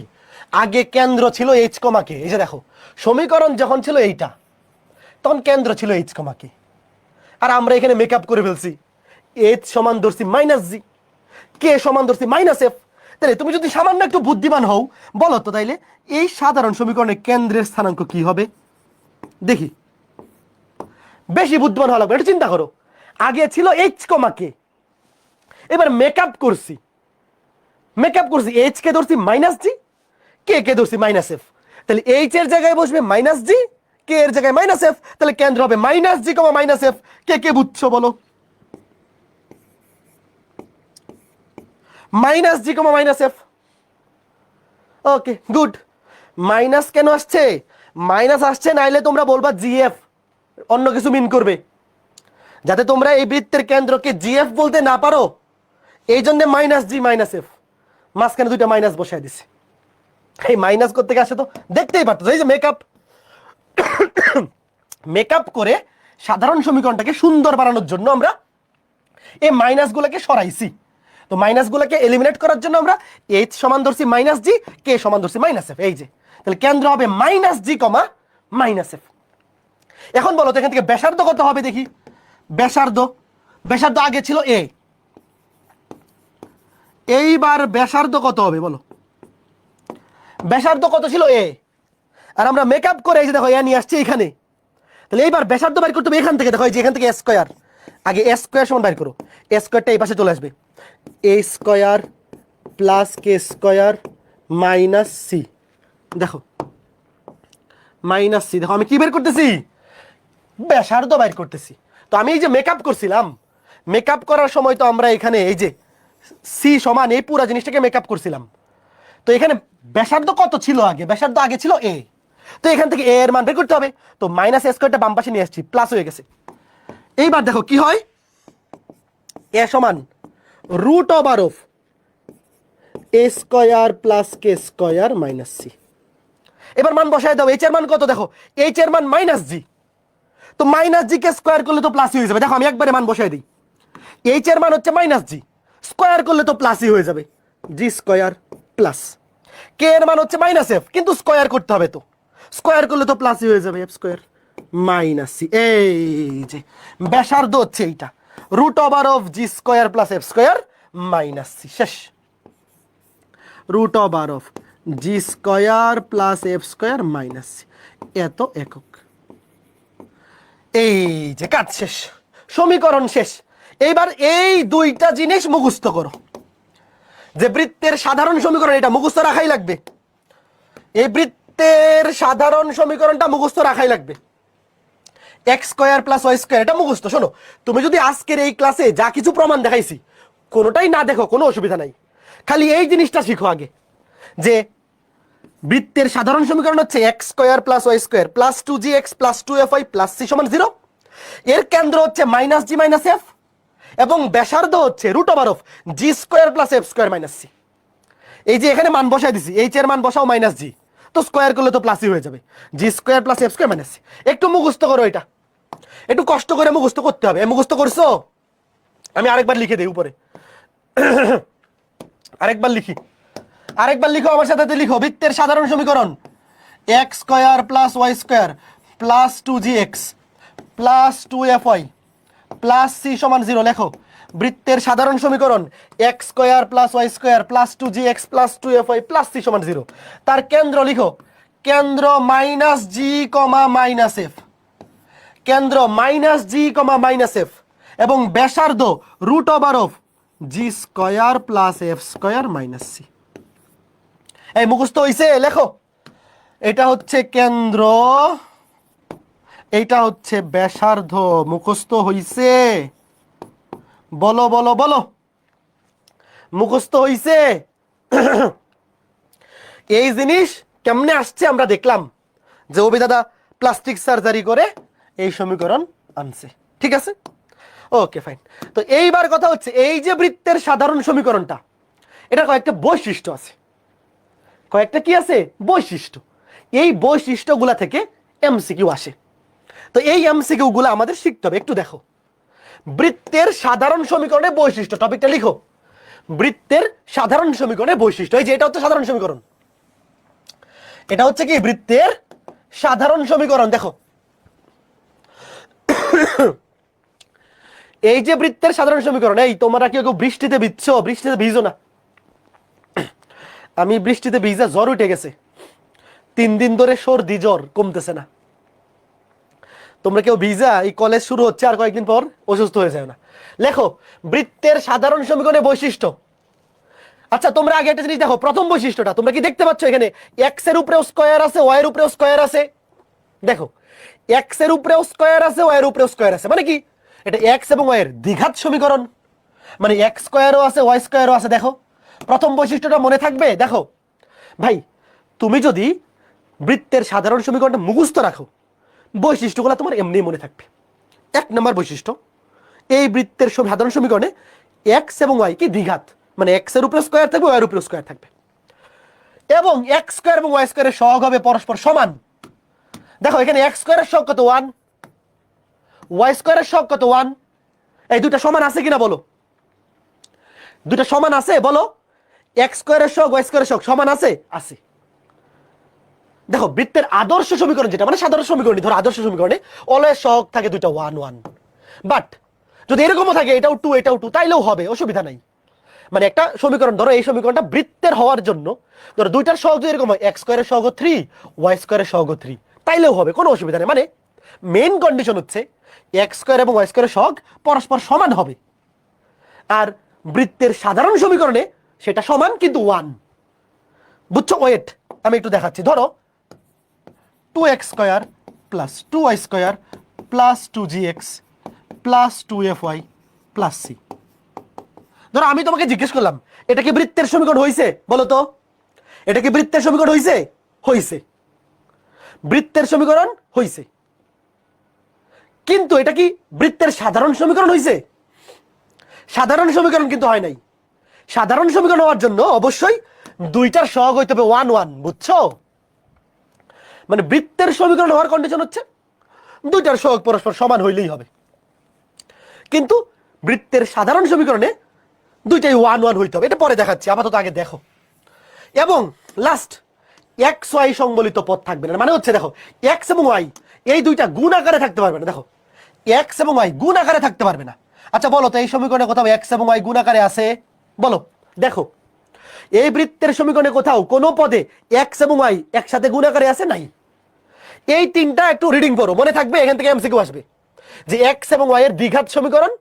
আগে কেন্দ্র ছিল এইচ কমা কে। এই যে দেখো সমীকরণ যখন ছিল এইটা, তখন কেন্দ্র ছিল এইচ কমা কে, আর আমরা এখানে মেকআপ করে ফেলছি। এইচ সমান ধরছি মাইনাস জি, কে সমান ধরছি মাইনাস এফ। তাহলে তুমি যদি সামান্য একটু বুদ্ধিমান হও, বলো তো তাইলে এই সাধারণ সমীকরণের কেন্দ্রের স্থানাঙ্ক কি হবে দেখি। বেশি বুদ্ধিমান হওয়া লাগবে, একটু চিন্তা করো। আগে ছিল এইচ কমা কে, এবার মেকআপ করছি এইচ কে ধরছি মাইনাস জি, কে ধরছি মাইনাস এফ, তাহলে এইচ এর জায়গায় বসবে মাইনাস জি, কে এর জায়গায় মাইনাস এফ, তাহলে কেন্দ্র হবে minus g comma minus f. কে বুঝছো বলো? Minus g comma minus f. Okay good. Minus কেন আসছে? মাইনাস আসছে নাইলে তোমরা বলবা জিএফ, অন্য কিছু মিন করবে, যাতে তোমরা এই বৃত্তের কেন্দ্রকে জিএফ বলতে না পারো, এই জন্য মাইনাস জি মাইনাস এফ, মাঝখানে দুইটা মাইনাস বসায় দিছে। এই মাইনাস করতে আসে তো দেখতেই পারতো, এই যে মেকআপ করে সাধারণ সমীকরণটাকে সুন্দর বানানোর জন্য আমরা এই মাইনাসগুলোকে সরাইছি। তো মাইনাসগুলোকে এলিমিনেট করার জন্য আমরা এইচ সমান ধরছি মাইনাস জি, কে সমান ধরছি মাইনাস এফ। এই যে তাহলে কেন্দ্র হবে minus g comma minus F. এখন বলো তো এখান থেকে ব্যাসার্ধ কত হবে দেখি? ব্যাসার্ধ আগে ছিল এ, এইবার ব্যাসার্ধ কত হবে বলো? ব্যাসার্ধ কত ছিল এ, আর আমরা মেকআপ করে এই যে দেখো এ নিয়ে আসছি এখানে, তাহলে এইবার ব্যাসার্ধ বাইর করতে হবে এখান থেকে। দেখো এই যে এখান থেকে স্কয়ার, আগে এ স্কয়ার সমান বাইর করো, এ স্কয়ারটা এই পাশে চলে আসবে, এ square plus k square minus C. দেখো মাইনাস সি, দেখো আমি কি বের করতেছি? ব্যাসার্ধ বাইর করতেছি। তো আমি এই যে মেকআপ করছিলাম, মেকআপ করার সময় তো আমরা এখানে এই যে সি সমান এই পুরো জিনিসটাকে মেকআপ করছিলাম। তো এখানে ব্যাসার্ধ কত ছিল আগে? ব্যাসার্ধ আগে ছিল এ, তো এখান থেকে এ এর মান বের করতে হবে। তো মাইনাস এ স্কয়ারটা বাম পাশে নিয়ে আসছি, প্লাস হয়ে গেছে। এইবার দেখো কি হয়, এ সমান root over of a square plus k square minus c. এবার মান বসায় দাও, এইচ এর মান কত? দেখো এইচ এর মান মাইনাস জি, তো মাইনাস জি কে স্কয়ার করলে তো প্লাসই হয়ে যাবে। দেখো আমি একবারে মান বসায় দিই, এইচ এর মান হচ্ছে মাইনাস জি, স্কয়ার করলে তো প্লাসই হয়ে যাবে, জি স্কয়ার প্লাস। কে এর মান হচ্ছে মাইনাস এফ, কিন্তু স্কয়ার করতে হবে, তো স্কয়ার করলে তো প্লাসই হয়ে যাবে, এফ স্কয়ার মাইনাস সি। এই যে ব্যাসার্ধ হচ্ছে এইটা, root over of g square plus f square minus c. শেষ। Root over of g square plus f square minus c, এত একক। এই যে কাজ শেষ, সমীকরণ শেষ। এইবার এই দুইটা জিনিস মুখস্থ করো, যে বৃত্তের সাধারণ সমীকরণ, এটা মুখস্থ রাখাই লাগবে। এই বৃত্তের সাধারণ সমীকরণটা মুখস্থ রাখাই লাগবে, x square plus y square, এটা মুখস্থ। শোনো, তুমি যদি আজকের এই ক্লাসে যা কিছু প্রমাণ দেখাইছি কোনোটাই না দেখো কোনো অসুবিধা নাই, খালি এই জিনিসটা শিখো আগে, যে বৃত্তের সাধারণ সমীকরণ হচ্ছে x square plus y square plus 2gx plus 2fy plus c সমান 0। এর কেন্দ্র হচ্ছে মাইনাস জি মাইনাস এফ, এবং ব্যাসার্ধ হচ্ছে root over of g square plus f square minus c. এই যে এখানে মান বসাই দিছি, এইচ এর মান বসাও মাইনাস জি, তো স্কয়ার করলে তো প্লাসই হয়ে যাবে, g square plus f square minus c. একটু মুখস্থ করো, এটা একটু কষ্ট করে মুখস্থ করতে হবে। মুখস্থ করছো? আমি আরেকবার লিখে দিই উপরে, আরেকবার লিখো আমার সাথে লিখো। বৃত্তের সাধারণ সমীকরণ x square plus y square plus 2gx plus 2fy plus c সমান 0। লেখো, বৃত্তের সাধারণ সমীকরণ x square plus y square plus 2gx plus 2fy plus c সমান 0। তার কেন্দ্র লিখো, কেন্দ্র minus g comma minus f, কেন্দ্র minus g comma minus f, এবং ব্যাসার্ধ root over of g square plus f square minus c. এই মুখস্থ হইছে? লেখো, এটা হচ্ছে কেন্দ্র, এইটা হচ্ছে ব্যাসার্ধ। মুখস্থ হইছে? বলো বলো বলো, মুখস্থ হইছে? এই জিনিস কেমনে আসছে আমরা দেখলাম, যে ওবি দাদা প্লাস্টিক সার্জারি করে এই সমীকরণ আনছে। ঠিক আছে, ওকে ফাইন। তো এইবার কথা হচ্ছে, এই যে বৃত্তের সাধারণ সমীকরণটা, এটা কয়েকটা বৈশিষ্ট্য আছে। কয়েকটা কি আছে? বৈশিষ্ট্য। এই বৈশিষ্ট্যগুলা থেকে এমসিকিউ আসে। তো এই এমসিকিউ গুলো আমাদের শিখতে হবে। একটু দেখো, বৃত্তের সাধারণ সমীকরণের বৈশিষ্ট্য, টপিকটা লিখো, বৃত্তের সাধারণ সমীকরণের বৈশিষ্ট্য। এই যে এটা হচ্ছে সাধারণ সমীকরণ, এটা হচ্ছে কি বৃত্তের সাধারণ সমীকরণ। দেখো, এই যে বৃত্তের সাধারণ সমীকরণ, এই তোমরা কি কেউ বৃষ্টিতে ভিজছো? বৃষ্টিতে ভিজো না। আমি বৃষ্টিতে ভিজা জ্বর উঠে গেছে, 3 দিন ধরে সর্দি জ্বর কমতেছে না। তোমরা কেউ ভিজা এই কলেজ শুরু হচ্ছে আর কয়েকদিন পর অসুস্থ হয়ে যায় না। লেখো বৃত্তের সাধারণ সমীকরণের বৈশিষ্ট্য। আচ্ছা তোমরা আগে একটা জিনিস দেখো, প্রথম বৈশিষ্ট্যটা তোমরা কি দেখতে পাচ্ছ? এখানে এক্স এর উপরেও স্কয়ার আছে, ওয়াই এর উপরেও স্কয়ার আছে। দেখো এক্স এর উপরেও স্কয়ার আছে, ওয়াই এর উপরেও স্কয়ার আছে, মানে কি এটা এক্স এবং ওয়াই এর দ্বিঘাত সমীকরণ, মানে এক্স স্কয়ারও আছে ওয়াই স্কয়ারও আছে। দেখো প্রথম বৈশিষ্ট্যটা মনে থাকবে। দেখো ভাই তুমি যদি বৃত্তের সাধারণ সমীকরণটা মুখস্থ রাখো, বৈশিষ্ট্যগুলো তোমার এমনি মনে থাকবে। এক নম্বর বৈশিষ্ট্য, এই বৃত্তের সাধারণ সমীকরণে এক্স এবং ওয়াই কি দ্বিঘাত, মানে এক্স এর উপরে স্কয়ার থাকবে, ওয়াই এর উপরে স্কয়ার থাকবে, এবং এক্স স্কয়ার এবং ওয়াই স্কয়ারের সহগ হবে পরস্পর সমান। দেখো এখানে এক্স স্কয়ারের সহগ কত 1, ওয়াই স্কয়ারের সহগ কত 1, এই দুটো সমান আছে কিনা বলো? দুটো সমান আছে বলো? এক্স স্কয়ারের সহগ ওয়াই স্কয়ারের সহগ সমান আছে? আছে। দেখো বৃত্তের আদর্শ সমীকরণ যেটা, মানে সাধারণ সমীকরণ, ধরো আদর্শ সমীকরণে অলওয়েজ সহগ থাকে দুটো 1 1, বাট যদি এরকমও থাকে এটাও 2 এটাও 2 তাইলেও হবে, অসুবিধা নাই। মানে একটা সমীকরণ ধরো, এই সমীকরণটা বৃত্তের হওয়ার জন্য ধরো দুইটার সহগ যদি এরকম হয়, এক্স স্কয়ারের সহগ 3 ওয়াই স্কয়ারের সহগ 3 তাইলেও হবে, কোনো অসুবিধা নেই। মানে মেইন কন্ডিশন হচ্ছে এক্স স্কয়ার এবং ওয়াই স্কয়ারের সহগ পরস্পর সমান হবে, আর বৃত্তের সাধারণ সমীকরণে সেটা সমান কিন্তু 1। বুঝছো? ওয়েট আমি একটু দেখাচ্ছি। ধরো 2x square plus 2y square plus 2gx plus 2fy plus c। ধরো আমি তোমাকে জিজ্ঞেস করলাম এটা কি বৃত্তের সমীকরণ হইছে বলো তো? এটা কি বৃত্তের সমীকরণ হইছে? হইছে, বৃত্তের সমীকরণ হইছে। কিন্তু এটা কি বৃত্তের সাধারণ সমীকরণ হইছে? সাধারণ সমীকরণ কিন্তু হয় নাই। সাধারণ সমীকরণ হওয়ার জন্য অবশ্যই দুইটার সহগ হইতে হবে 1 1, বুঝছো? মানে বৃত্তের সমীকরণ হওয়ার কন্ডিশন হচ্ছে দুইটার সহগ পরস্পর সমান হইলেই হবে, কিন্তু বৃত্তের সাধারণ সমীকরণে দুইটাই 1 1 হইতে হবে। এটা পরে দেখাচ্ছি, আপাতত আগে দেখো। এবং লাস্ট এক্স ওয়াই সংবলিত পদ থাকবে না, মানে হচ্ছে দেখো এক্স এবং ওয়াই এই দুইটা গুণ আকারে থাকতে পারবে না। দেখো এক্স এবং ওয়াই গুণ আকারে থাকতে পারবে না। আচ্ছা বলো তো এই সমীকরণে কোথাও এক্স এবং ওয়াই গুণ আকারে আছে? বলো। দেখো এই বৃত্তের সমীকরণে কোথাও কোনো পদে এক্স এবং ওয়াই একসাথে গুণ আকারে আছে? নাই। এই তিনটা একটু রিডিং করো, মনে থাকবে, এখান থেকে এমসিকিউ আসবে যে এক্স এবং ওয়াই এর দ্বিঘাত সমীকরণ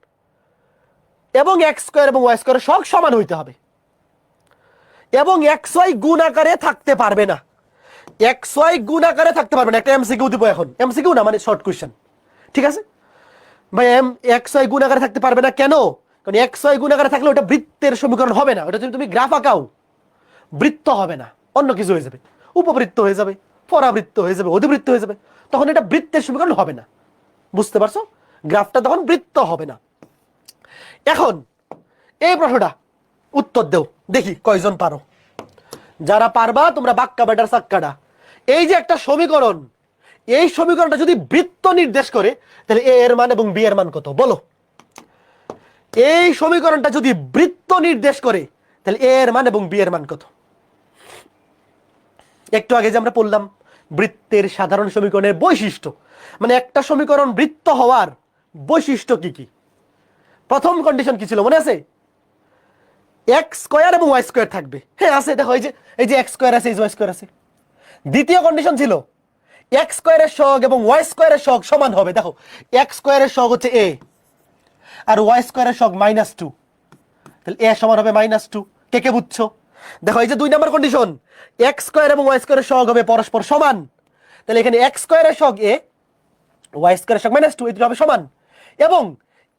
এবং এক্স স্কয়ার এবং ওয়াই স্কয়ারের সহগ সমান হইতে হবে, এবং এক্স ওয়াই গুণ আকারে থাকতে পারবে না। এক্স ওয়াই গুণ আকারে থাকতে পারবে না। একটা এমসিকিউ দিব এখন, এমসিকিউ না মানে শর্ট কোশ্চেন, ঠিক আছে ভাই? এক্স ওয়াই গুণ আকারে থাকতে পারবে না কেন? কারণ এক্স ওয়াই গুণ আকারে থাকলে ওটা বৃত্তের সমীকরণ হবে না। ওটা যদি তুমি গ্রাফ আঁকাও বৃত্ত হবে না, অন্য কিছু হয়ে যাবে, উপবৃত্ত হয়ে যাবে, পরাবৃত্ত হয়ে যাবে, অধিবৃত্ত হয়ে যাবে, তখন এটা বৃত্তের সমীকরণ হবে না। বুঝতে পারছো? গ্রাফটা তখন বৃত্ত হবে না। এখন এই প্রশ্নটা উত্তর দেও, দেখি কয়জন পারো। যারা পারবা তোমরা বাক্কা বেটার সাক্কাডা। এই যে একটা সমীকরণ, এই সমীকরণটা যদি বৃত্ত নির্দেশ করে তাহলে এ এর মান এবং বি এর মান কত বলো? এই সমীকরণটা যদি বৃত্ত নির্দেশ করে তাহলে এ এর মান এবং বি এর মান কত? একটু আগে যে আমরা পড়লাম বৃত্তের সাধারণ সমীকরণের বৈশিষ্ট্য, মানে একটা সমীকরণ বৃত্ত হওয়ার বৈশিষ্ট্য কি কি? প্রথম কন্ডিশন কি ছিল মনে আছে? এক্স স্কয়ার এবং ওয়াই স্কয়ার থাকবে। হ্যাঁ আছে, দেখো এই যে এক্স স্কয়ার আছে, এই যে ওয়াই স্কয়ার আছে। দ্বিতীয় কন্ডিশন ছিল এক্স স্কয়ারের সহগ এবং ওয়াই স্কয়ারের সহগ সমান হবে। দেখো এক্স স্কয়ারের সহগ হচ্ছে a আর ওয়াই স্কয়ারের সহগ -2, তাহলে a সমান হবে -2। কে কে বুঝছো? দেখো এই যে 2 নাম্বার কন্ডিশন, এক্স স্কয়ার এবং ওয়াই স্কয়ারের সহগ হবে পরস্পর সমান, তাহলে এখানে এক্স স্কয়ারের সহগ a, ওয়াই স্কয়ারের সহগ -2, এই দুটো হবে সমান। এবং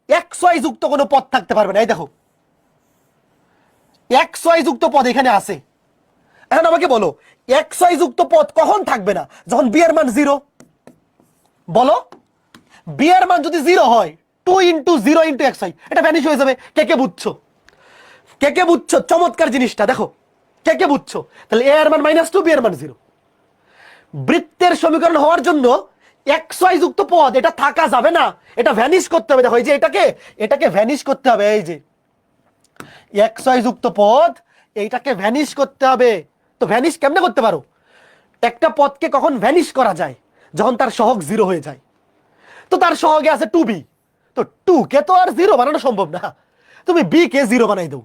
এক্স ওয়াই যুক্ত কোনো পদ থাকতে পারবে না। এই দেখো এক্স ওয়াই যুক্ত পদ এখানে আছে। এখন আমাকে বলো এক্স ওয়াই যুক্ত পদ কখন থাকবে না? যখন বি এর মান 0। বলো বি এর মান যদি 0 হয়, 2 × 0 × এক্স ওয়াই, এটা ভ্যানিশ হয়ে যাবে। কে কে বুঝছো? কে কে বুঝছো চমৎকার জিনিসটা? দেখো কে কে বুঝছো? তাহলে এ এর মান -2, বি এর মান 0। বৃত্তের সমীকরণ হওয়ার জন্য এক্স ওয়াই যুক্ত পদ এটা থাকা যাবে না, এটা ভ্যানিশ করতে হবে। দেখো এই যে এটাকে ভ্যানিশ করতে হবে। এই যে এক্স ওয়াই যুক্ত পদ এইটাকে ভ্যানিশ করতে হবে। তো ভ্যানিশ কেমনে করতে পারো? একটা পদকে কখন ভ্যানিশ করা যায়? যখন তার সহগ 0 হয়ে যায়। তো তার সহগে আছে 2b, তো 2 কে তো আর 0 বানানো সম্ভব না, তুমি b কে 0 বানাই দাও,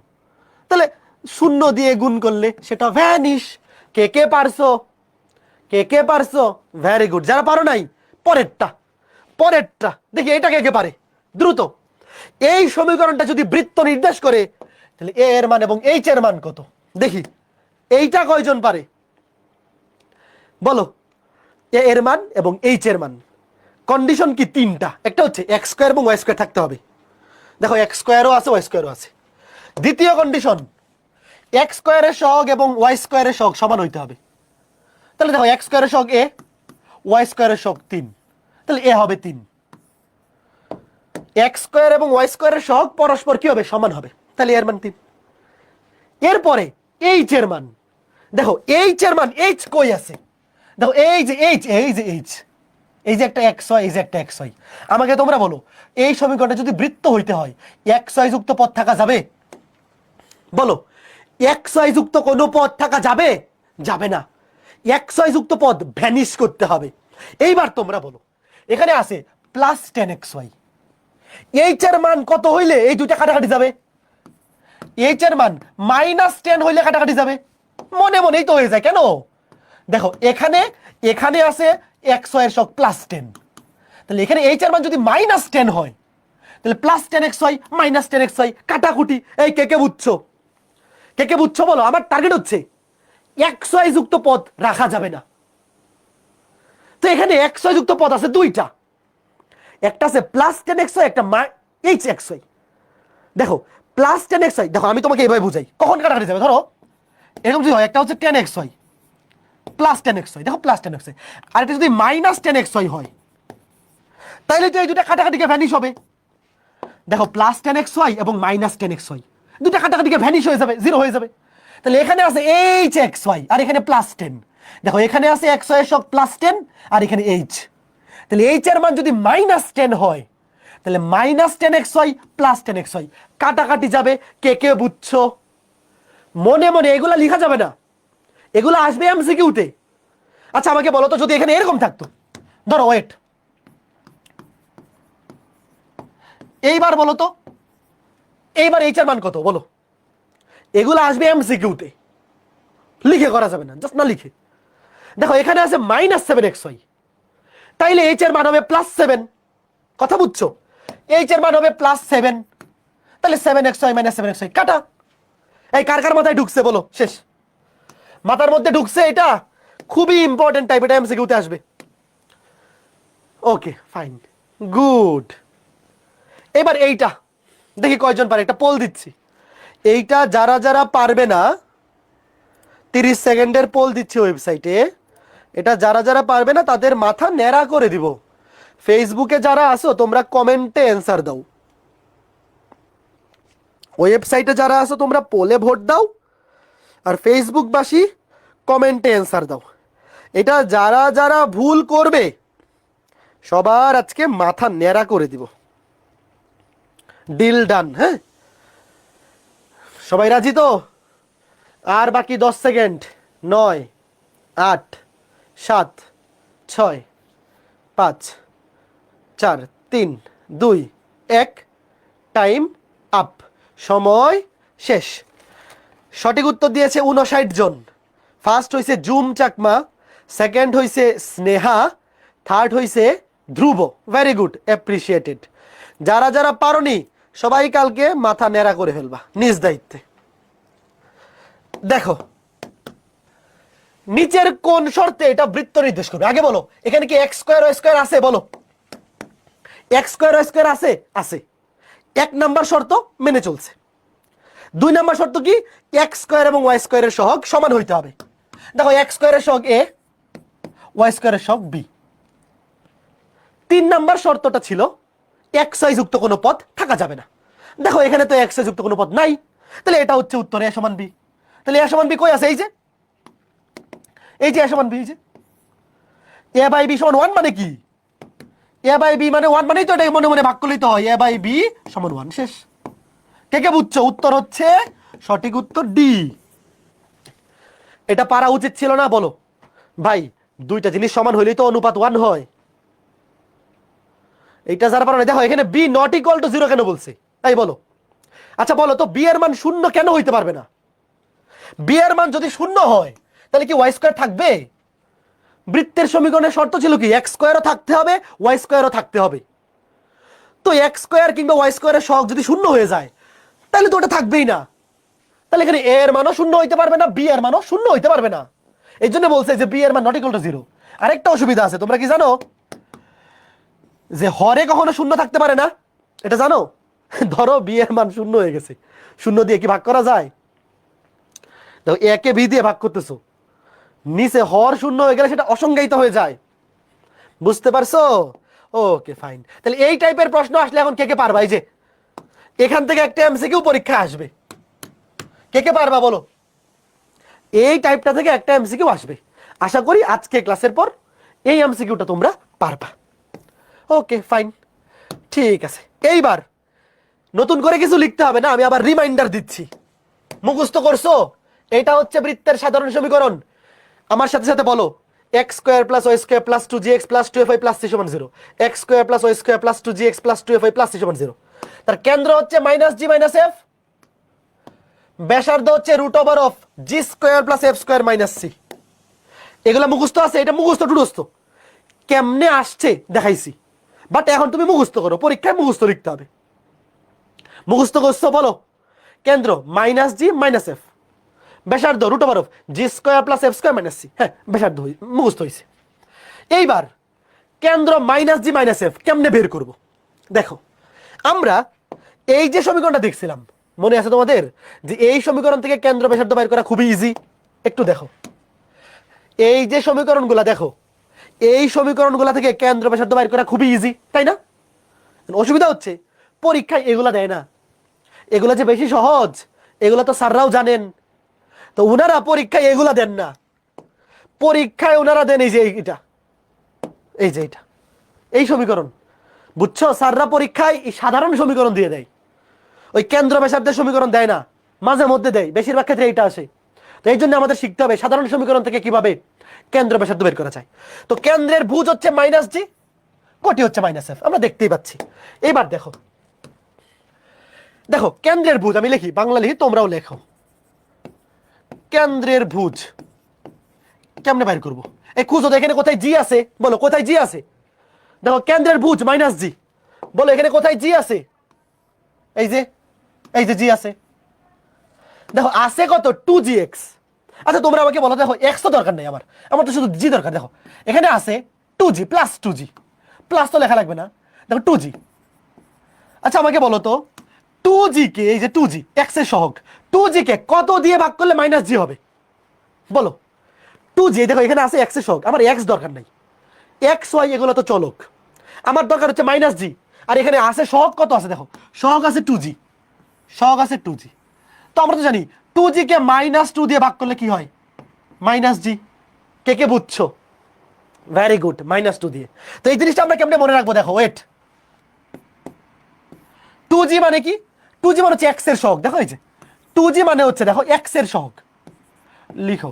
তাহলে 0 দিয়ে গুণ করলে সেটা ভ্যানিশ। কে কে পারছো? কে কে পারছো? Very good. যারা পারো নাই পরেরটা, পরেরটা দেখি, এটা কে কে পারে দ্রুত। এই সমীকরণটা যদি বৃত্ত নির্দেশ করে, তাহলে এ এর মান এবং এইচ এর মান কত দেখি। এইটা কয়জন পারে বলো? এ এর মান এবং এইচ এর মান। কন্ডিশন কি? তিনটা। একটা হচ্ছে এক্স স্কোয়ার এবং ওয়াই স্কোয়ার থাকতে হবে। দেখো এক্স স্কোয়ারও আছে, ওয়াই স্কোয়ারও আছে। দ্বিতীয় কন্ডিশন, এক্স স্কোয়ারের সহগ এবং ওয়াই স্কোয়ারের সহগ সমান হইতে হবে। তাহলে দেখো এক্স স্কোয়ারের সহগ এ, ওয়াই স্কোয়ারের সহগ 3, তাহলে এ হবে 3। এক্স স্কোয়ার এবং ওয়াই স্কোয়ারের সহগ পরস্পর কি হবে? সমান হবে, তাহলে এর মান 3। এরপরে এইচ এর মান, দেখো এইচ এর মান, এইচ কই আছে? দেখো এই যে এইচ, এই যে এইচ, এই যে একটা এক্স হয়, এই যে একটা এক্স হয়। আমাকে তোমরা বলো, এই সমীকরণটা যদি বৃত্ত হইতে হয়, এক্স ওয়াই যুক্ত পদ থাকা যাবে? বলো, এক্স ওয়াই যুক্ত কোনো পদ থাকা যাবে? যাবে না। এক্স ওয়াই যুক্ত পদ ভ্যানিশ করতে হবে। এইবার তোমরা বলো, এখানে আছে প্লাস 10xy, এইচ এর মান কত হইলে এই দুইটা কাটাকাটি যাবে? এইচ এর মান -10 হইলে কাটাকাটি যাবে। মনে মনেই তো হয়ে যায়। কেন? দেখো এখানে এখানে আছে এক্স ওয়াই এর সহগ +10, তাহলে এখানে এইচ এর মান যদি -10 হয়, তাহলে +10xy -10xy কাটাকুটি। এই কে কে বুঝছো? কে কে বুঝছো বলো? আমার টার্গেট হচ্ছে এক্স ওয়াই যুক্ত পদ রাখা যাবে না। তো এখানে এক্স ওয়াই যুক্ত পদ আছে দুইটা, একটা আছে +10xy, একটা hxy। দেখো +10xy, দেখো আমি তোমাকে এইভাবে বুঝাই, কখন কাটাকাটি যাবে। ধরো এরকম যদি হয়, একটা হচ্ছে 10xy +10xy, দেখো +10xy, আর এটা যদি -10xy হয়, তাইলে তো এই দুটা কাটাকাটিকে ভ্যানিশ হবে। দেখো +10xy এবং -10xy দুটা কাটাকাটিকে ভ্যানিশ হয়ে যাবে, 0 হয়ে যাবে। তাহলে এখানে আছে hxy আর এখানে +10। দেখো এখানে আছে xy এর সহগ +10 আর এখানে h, তাহলে h এর মান যদি -10 হয়, তাহলে -10xy +10xy কাটাকাটি যাবে। কে কে বুঝছো? মনে মনে এগুলা লেখা যাবে না, এগুলো আসবে এমসিকিউতে। আচ্ছা আমাকে বলো তো, যদি এখানে এরকম থাকতো, ধরো ওয়েট, এইবার বলো তো, এইবার এইচ এর মান কত বলো? এগুলো আসবে এমসিকিউতে, লিখে করা যাবে না, জাস্ট না লিখে। দেখো এখানে আছে -7xy, তাইলে এইচ এর মান হবে +7। কথা বুঝছো? এইচ এর মান হবে +7, তাহলে 7xy -7xy কাটা। এই কার কার মাথায় ঢুকছে বলো? শেষ মাথার মধ্যে ঢুকছে? এটা খুবই ইম্পর্টেন্ট টাইপ, এটা এমসিকিউতে আসবে। Okay fine, good. এবার এইটা দেখি কয়জন পারে, একটা পোল দিচ্ছি। এইটা যারা যারা পারবে না, 30 সেকেন্ডের পোল দিচ্ছি ওয়েবসাইটে, এটা যারা যারা পারবে না তাদের মাথা ন্যাড়া করে দিব। ফেসবুকে যারা আসো তোমরা কমেন্টে অ্যান্সার দাও, ওয়েবসাইটে যারা আসো তোমরা পোলে ভোট দাও, আর ফেসবুকবাসী কমেন্টে অ্যান্সার দাও। এটা যারা যারা ভুল করবে সবার আজকে মাথা ন্যাড়া করে দিব। Deal done. হ্যাঁ, সবাই রাজি তো? আর বাকি 10 সেকেন্ড। 9, 8, 7, 6, 5, 4, 3, 2, 1, টাইম আপ, সময় শেষ। সঠিক উত্তর দিয়েছে 59 জন। ফার্স্ট হইছে জুম চাকমা, সেকেন্ড হইছে স্নেহা, থার্ড হইছে ধ্রুব। Very good, appreciated. যারা যারা পারোনি সবাই কালকে মাথা ন্যাড়া করে ফেলবা নিজ দায়িত্বে। দেখো নিচের কোন শর্তে এটা বৃত্ত নির্দেশ করবে? আগে বলো, এখানে কি এক্স স্কোয়ার ওয়াই স্কোয়ার আছে? বলো, এক্স স্কোয়ার ওয়াই স্কোয়ার আছে? আছে। 1 নাম্বার শর্ত মেনে চলছে। 2 নাম্বার শর্ত কি? এক্স স্কোয়ার এবং ওয়াই স্কোয়ারের সহগ সমান হইতে হবে। দেখো এক্স স্কোয়ারের সহগ এ, ওয়াই স্কোয়ারের সহগ বি। 3 নাম্বার শর্তটা ছিল এক্স ওয়াই যুক্ত কোনো পদ থাকা যাবে না। দেখো এখানে তো এক্স ওয়াই যুক্ত কোনো পদ নাই, তাহলে এটা হচ্ছে উত্তর এ সমান বি। তাহলে এ সমান বি কই আছে? এই যে এ সমান বি, এই যে এ বাই বি সমান 1 মানে কি? এ বাই বি মানে 1 মানেই তো এটা মনে মনে ভাগ করলেই তো হয়, এ বাই বি সমান 1। শেষ। কে কে বুঝছো? উত্তর হচ্ছে সঠিক উত্তর ডি। এটা পারা উচিত ছিল না? বলো ভাই, দুইটা জিনিস সমান হইলেই তো অনুপাত 1 হয়। এইটা যারা পারো না, দেখো এখানে বি নট ইকুয়াল টু 0 কেন বলছে তাই বলো। আচ্ছা বলো তো, বি এর মান 0 কেন হইতে পারবে না? বি এর মান যদি 0 হয় তাহলে কি ওয়াই স্কোয়ার থাকবে? বৃত্তের সমীকরণের শর্ত ছিল কি এক্স স্কোয়ারও থাকতে হবে ওয়াই স্কোয়ারও থাকতে হবে। তো এক্স স্কোয়ার কিংবা ওয়াই স্কোয়ারের সহগ যদি শূন্য হয়ে যায় তাহলে তো ওটা থাকবেই না। তাহলে এখানে এ এর মানও শূন্য হইতে পারবে না, বি এর মানও শূন্য হইতে পারবে না। এই জন্য বলছে যে বি এর মান নট ইকুয়াল টু 0। আরেকটা অসুবিধা আছে, তোমরা কি জানো যে হরে কখনো শূন্য থাকতে পারে না? এটা জানো? ধরো বি এর মান শূন্য হয়ে গেছে, শূন্য দিয়ে কি ভাগ করা যায়? দেখো এ কে বি দিয়ে ভাগ করতেছো, নিচে হর শূন্য হয়ে গেলে সেটা অসংজ্ঞায়িত হয়ে যায়। বুঝতে পারছো? Okay fine. তাহলে এই টাইপের প্রশ্ন আসলে এখন কে কে পারবা? এই যে এখান থেকে একটা এমসিকিউ পরীক্ষা আসবে, কে কে পারবা বলো? এই টাইপটা থেকে একটা এমসিকিউ আসবে। আশা করি আজকে ক্লাসের পর এই এমসিকিউটা তোমরা পারবা। ওকে ফাইন, ঠিক আছে। এইবার নতুন করে কিছু লিখতে হবে না, আমি আবার রিমাইন্ডার দিচ্ছি। মুখস্থ করছো? এটা হচ্ছে বৃত্তের সাধারণ সমীকরণ। আমার সাথে সাথে বলো, x square plus y square plus 2gx plus 2fy plus c সমান 0। X square plus y square plus 2gx plus 2fy plus c সমান 0। তার কেন্দ্র হচ্ছে মাইনাস জি মাইনাস এফ, ব্যাসার্ধ হচ্ছে root over of g square plus f square minus c. এগুলো মুখস্থ আছে, এটা মুখস্থ টুডস্থ কেমনে আসছে দেখাইছি, বাট এখন তুমি মুখস্থ করো, পরীক্ষায় মুখস্থ লিখতে হবে। মুখস্থ করছো? বলো। কেন্দ্র মাইনাস জি মাইনাস এফ, ব্যাসার্ধ root over of g square plus f square minus c. হ্যাঁ, ব্যাসার্ধ মুখস্থ হয়েছে। এইবার কেন্দ্র মাইনাস জি মাইনাস এফ কেমনে বের করব? দেখো, আমরা এই যে সমীকরণটা দেখছিলাম, মনে আছে তোমাদের যে এই সমীকরণ থেকে কেন্দ্র ব্যাসার্ধ বের করা খুবই ইজি। একটু দেখো এই যে সমীকরণগুলা, দেখো এই সমীকরণগুলা থেকে কেন্দ্র ব্যাসার্ধ বের করা খুবই ইজি, তাই না? অসুবিধা হচ্ছে পরীক্ষায় এগুলা দেয় না। এগুলা যে বেশি সহজ এগুলা তো স্যাররাও জানেন, তো উনারা পরীক্ষায় এগুলা দেন না। পরীক্ষায় ওনারা দেন এই যে এটা, এই যে এটা, এই সমীকরণ। বুঝছো? স্যাররা পরীক্ষায় এই সাধারণ সমীকরণ দিয়ে দেয়, ওই কেন্দ্র ব্যাসার্ধের সমীকরণ দেয় না, মাঝে মধ্যে দেয়, বেশিরভাগ ক্ষেত্রে এটা আসে। তো এই জন্য আমাদের শিখতে হবে সাধারণ সমীকরণ থেকে কিভাবে কেন্দ্র ব্যাসার্ধ বের করা যায়। তো কেন্দ্রের ভুজ হচ্ছে মাইনাস জি, কোটি হচ্ছে মাইনাস এফ, আমরা দেখতেই পাচ্ছি। এবার দেখো, দেখো কেন্দ্রের ভুজ আমি লিখি, বাংলা লিখি, তোমরাও লেখো। কেন্দ্রের ভুজ কেমনে বাইর করবো? এই খুঁজো তো, এখানে কোথায় জি আছে? বলো কোথায় জি আছে? দেখো কেন্দ্রের ভুজ মাইনাস জি, বলো এখানে কোথায় জি আছে? এই যে, এই যে জি আছে। দেখো আছে কত? 2gx। আচ্ছা তোমরা আমাকে বলো, দেখো এক্স তো দরকার নেই, আমার তো শুধু জি দরকার। দেখো এখানে আছে 2g প্লাস 2g, প্লাস তো লেখা লাগবে না, দেখো 2g। আচ্ছা আমাকে বলো তো 2g কে, এই যে 2g এক্স এর সহগ, 2g কে কত দিয়ে ভাগ করলে মাইনাস জি হবে? বলো। 2g, দেখো এখানে আছে এক্স এর সহগ, আমার এক্স দরকার নাই, এক্স ওয়াই এগুলো তো চলক, আমার দরকার হচ্ছে মাইনাস জি। আর এখানে আছে সহগ কত আছে? দেখো সহগ আছে 2g, সহগ আছে 2g। তো আমরা তো জানি 2g কে মাইনাস 2 দিয়ে ভাগ করলে কি হয়? মাইনাস জি। কে কে বুঝছো? ভেরি গুড, মাইনাস 2 দিয়ে। তো এই জিনিসটা আমরা কেমনে মনে রাখবো? দেখো ওয়েট, 2g মানে কি? 2g মানে হচ্ছে এক্স এর সহগ। দেখো এই যে 2g মানে হচ্ছে, দেখো এক্স এর সহগ, লিখো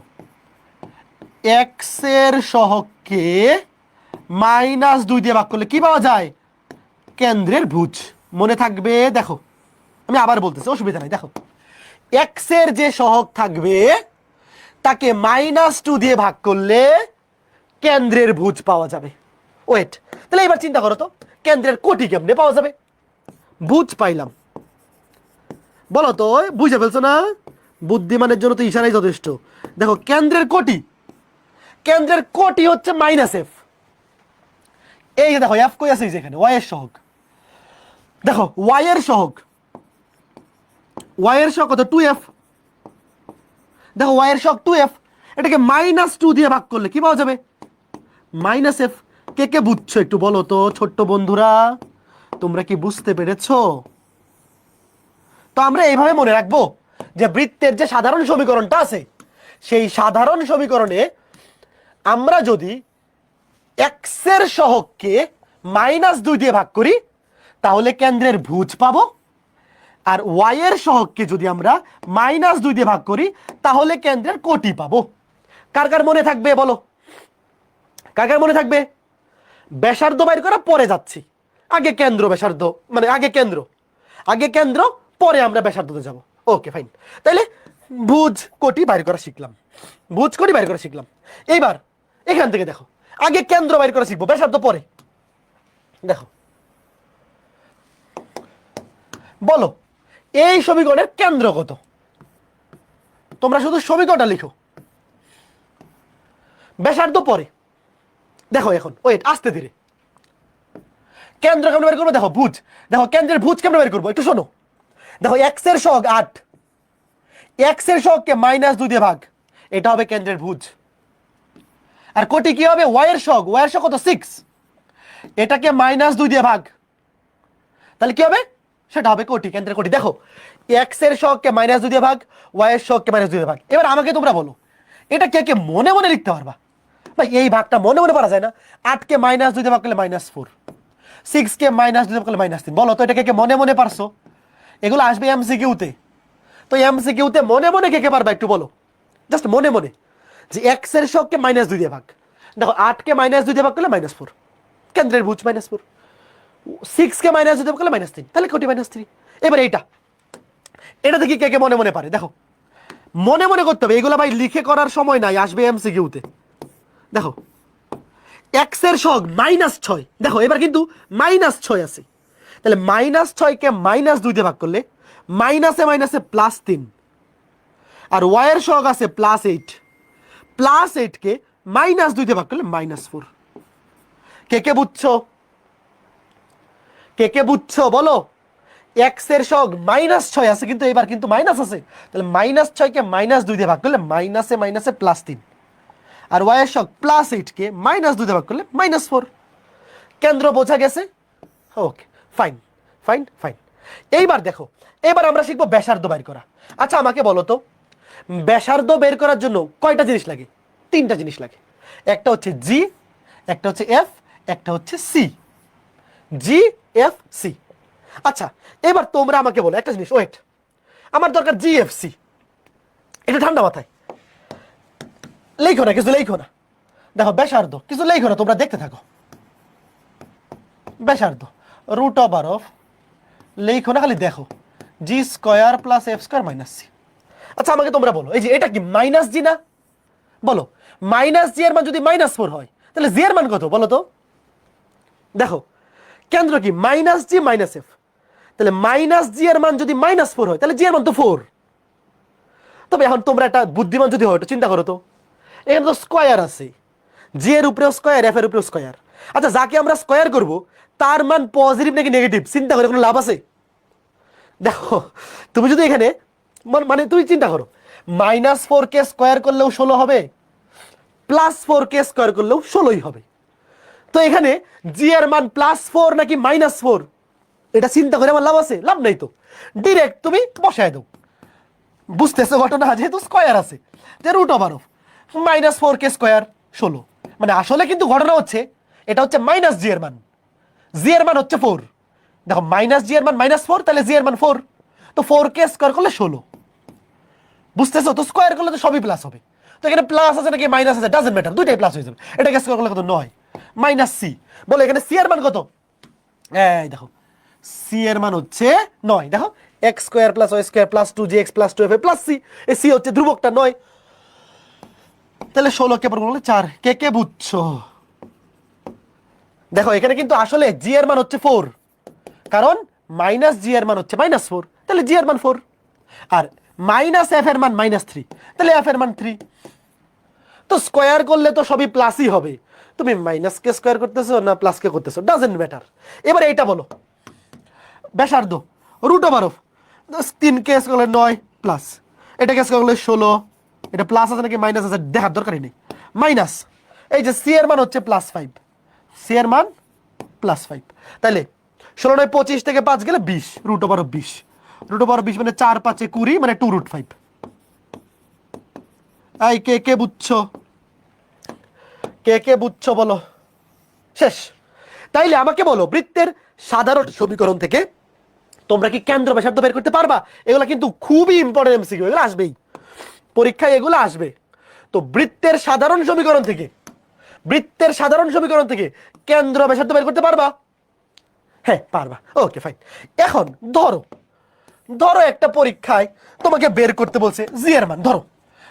এক্স এর সহগকে মাইনাস 2 দিয়ে ভাগ করলে কি পাওয়া যায়? কেন্দ্রের ভুজ। মনে থাকবে? দেখো আমি আবার বলতেছি, অসুবিধা নাই। দেখো এক্স এর যে সহগ থাকবে তাকে মাইনাস 2 দিয়ে ভাগ করলে কেন্দ্রের ভুজ পাওয়া যাবে। ওয়েট, তাহলে এবার চিন্তা করো তো কেন্দ্রের কোটি কেমনে পাওয়া যাবে? ভুজ পাইলাম, বলো তো, বুঝে ফেলছো না? বুদ্ধিমানের জন্য তো ইশারাই যথেষ্ট। দেখো কেন্দ্রের কোটি, কেন্দ্রের কোটি হচ্ছে মাইনাস এফ। এই যে দেখো এফ কই আছে? যেখানে ওয়াই এর সহগ, দেখো ওয়াই এর সহগ, ওয়াই এর সহগ কত? 2f। দেখো ওয়াই এর সহগ 2f, এটাকে মাইনাস 2 দিয়ে ভাগ করলে কি পাওয়া যাবে? Minus f. কে কে বুঝছো একটু বলো তো ছোট্ট বন্ধুরা, তোমরা কি বুঝতে পেরেছো? তো আমরা এইভাবে মনে রাখবো যে বৃত্তের যে সাধারণ সমীকরণটা আছে সেই সাধারণ সমীকরণে আমরা যদি এক্স এর সহগকে মাইনাস 2 দিয়ে ভাগ করি তাহলে কেন্দ্রের ভুজ পাবো, আর ওয়াই এর সহগকে যদি আমরা মাইনাস 2 দিয়ে ভাগ করি তাহলে কেন্দ্রের কোটি পাবো। কার কার মনে থাকবে বলো? কার কার মনে থাকবে? ব্যাসার্ধ বাইর করা পরে যাচ্ছি, আগে কেন্দ্র ব্যাসার্ধ, মানে আগে কেন্দ্র পরে আমরা ব্যাসার্ধতে যাব। Okay fine. তাইলে ভুজ কোটি বাইর করা শিখলাম, ভুজ কোটি বাইর করা শিখলাম। এইবার এখান থেকে দেখো, আগে কেন্দ্র বাইর করে শিখবো, ব্যাসার্ধ পরে। দেখো বলো এই সমীকরণের কেন্দ্র কত? তোমরা শুধু সমীকরণটা লিখো, ব্যাসার্ধ পরে। দেখো এখন ওয়েট, আস্তে ধীরে। কেন্দ্র কেমন বের করবো? দেখো ভুজ, দেখো কেন্দ্রের ভুজ কেমন বের করবো একটু শোনো। দেখো এক্স এর সহগ 8, এক্স এর সহগকে -2 দিয়ে ভাগ, এটা হবে কেন্দ্রের ভুজ। আর কোটি কি হবে? ওয়াই এর সহগ, ওয়াই এর সহগ কত? 6, এটাকে -2 দিয়ে ভাগ, তাহলে কি হবে? সেটা হবে কোটি, কেন্দ্রের কোটি। দেখো এক্স এর সহগকে -2 দিয়ে ভাগ, ওয়াই এর সহগকে -2 দিয়ে ভাগ। এবার আমাকে তোমরা বলো এটা কে কে মনে মনে লিখতে পারবা? ভাই এই ভাগটা মনে মনে পারা যায় না? 8 কে -2 দিয়ে ভাগ করলে -4, 6 কে -2 দিয়ে ভাগ করলে -3। বলো তো এটা কে কে মনে মনে পারছো? এগুলো আসবে এমসিকিউতে। তো এমসিকিউতে মনে মনে কে কে পারবা একটু বলো, জাস্ট মনে মনে, যে এক্স এর সহগকে -2 দিয়ে ভাগ। দেখো 8 কে -2 দিয়ে ভাগ করলে -4, কেন্দ্রের ভুজ -4, 6 কে -2 দিয়ে ভাগ করলে -3, তাহলে কোটি -3। এবার এটা দেখি কে কে মনে মনে পারে। দেখো মনে মনে করতে হবে, এগুলো ভাই লিখে করার সময় নাই, আসবে এমসিকিউতে। দেখো এক্স এর সহগ -6, দেখো এবার কিন্তু -6 আছে, তাহলে -6 কে -2 দিয়ে ভাগ করলে মাইনাসে মাইনাসে +3, আর ওয়াই এর সহগ আছে +8, +8 কে -2 দিয়ে ভাগ করলে -4। কে কে বুঝছো? কে কে বুঝছো বলো? এক্স এর সহগ -6 আছে, কিন্তু এবার কিন্তু মাইনাস আছে, তাহলে -6 কে -2 দিয়ে ভাগ করলে মাইনাসে মাইনাসে +3, আর ওয়াই এর সহগ +8 কে -2 দিয়ে ভাগ করলে -4। কেন্দ্র বোঝা গেছে? Okay fine fine fine. এইবার দেখো, এবার আমরা শিখবো ব্যাসার্ধ বের করা। আচ্ছা আমাকে বলো তো, ব্যাসার্ধ বের করার জন্য কয়টা জিনিস লাগে? 3টা জিনিস লাগে। একটা হচ্ছে জি, একটা হচ্ছে এফ, একটা হচ্ছে সি। জি এফ সি। আচ্ছা এবার তোমরা আমাকে বলো একটা জিনিস, ওয়েট, আমার দরকার জি এফ সি। এটা ঠান্ডা মাথায় লেখো না, কিছু লেখো না। দেখো ব্যাসার্ধ, কিছু লেখো না, তোমরা দেখতে থাকো। ব্যাসার্ধ √/, লেখো না, খালি দেখো, g square plus f square minus c. আচ্ছা আমাকে তোমরা বলো, এই যে এটা কি মাইনাস জি না? বলো মাইনাস জি এর মান যদি -4 হয়, তাহলে জি এর মান কত বলো তো? দেখো কেন্দ্র কি -জি -এফ, তাহলে জি এর মান যদি -4 হয়, তাহলে জি এর মান তো 4। তবে এখন তোমরা একটা বুদ্ধিমান যদি হয়, চিন্তা করো তো, এখানে তো স্কয়ার আছে, জি এর উপরেও স্কয়ার, এফ এর উপরেও স্কয়ার। আচ্ছা যাকে আমরা স্কয়ার করব তার মান পজিটিভ নাকি নেগেটিভ চিন্তা করে কোনো লাভ আছে? দেখো তুমি যদি এখানে মানে তুমি চিন্তা করো, -4 কে স্কয়ার করলেও 16 হবে, +4 কে স্কয়ার করলেও 16ই হবে। তো এখানে জি এর মান +4 নাকি -4, এটা চিন্তা করে আমার লাভ আছে? লাভ নাই তো, ডিরেক্ট তুমি বসায় দাও। বুঝতেছো ঘটনা? যেহেতু স্কয়ার আছে, √/, -4 কে স্কয়ার 16, মানে আসলে কিন্তু ঘটনা হচ্ছে এটা হচ্ছে মাইনাস জি এর মান, জি এর মান হচ্ছে 4। দেখো জি এর মান -4, তাহলে জি এর মান 4, তো 4 কে স্কয়ার করলে 16। বুঝতেছো তো? স্কয়ার করলে তো সবই প্লাস হবে। তো এখানে প্লাস আছে নাকি মাইনাস আছে ডাজন্ট ম্যাটার, দুইটাই প্লাস হয়ে যাবে। এটাকে স্কয়ার করলে কত? 9 -c। বলে এখানে সি এর মান কত? এই দেখো সি এর মান হচ্ছে 9। দেখো x square plus y square plus 2gx plus 2f plus c, এই সি হচ্ছে ধ্রুবকটা 9। তাহলে 16 কে পড়বো 4। কে কে বুঝছো? দেখো এখানে কিন্তু আসলে জি এর মান হচ্ছে 4, কারণ জি এর মান হচ্ছে -4, তাহলে জি এর মান 4, আর -f এর মান -3, তাহলে f এর মান 3। তো স্কয়ার করলে তো সবই প্লাসই হবে, তুমি মাইনাস কে স্কয়ার করতেছো না প্লাস কে করতেছো ডাজন্ট ম্যাটার। এবার এইটা বলো, ব্যাসার্ধ √/, 3 কে স্কয়ার করলে 9 প্লাস, এটাকে স্কয়ার করলে 16, এটা প্লাস আছে নাকি মাইনাস আছে দেখার দরকারই নেই, মাইনাস। এই যে সি এর মান হচ্ছে +5, সি এর মান +5, তাহলে 16 9 25 থেকে 5 গেলে 20, √/, 20, √/, মানে 4 5 20, মানে 2√5। এই কে কে বুঝছো? কে কে বুঝছো বলো? শেষ। তাইলে আমাকে বলো, বৃত্তের সাধারণ সমীকরণ থেকে তোমরা কি কেন্দ্র ব্যাসার্ধ বের করতে পারবা? এগুলো কিন্তু খুবই ইম্পর্টেন্ট এমসিকিউ, এগুলো আসবেই পরীক্ষায়, এগুলো আসবে। তো বৃত্তের সাধারণ সমীকরণ থেকে, বৃত্তের সাধারণ সমীকরণ থেকে কেন্দ্র ব্যাসার্ধ বের করতে পারবা? হ্যাঁ পারবা। Okay fine. এখন ধরো, ধরো একটা পরীক্ষায় তোমাকে বের করতে বলছে জি এর মান, ধরো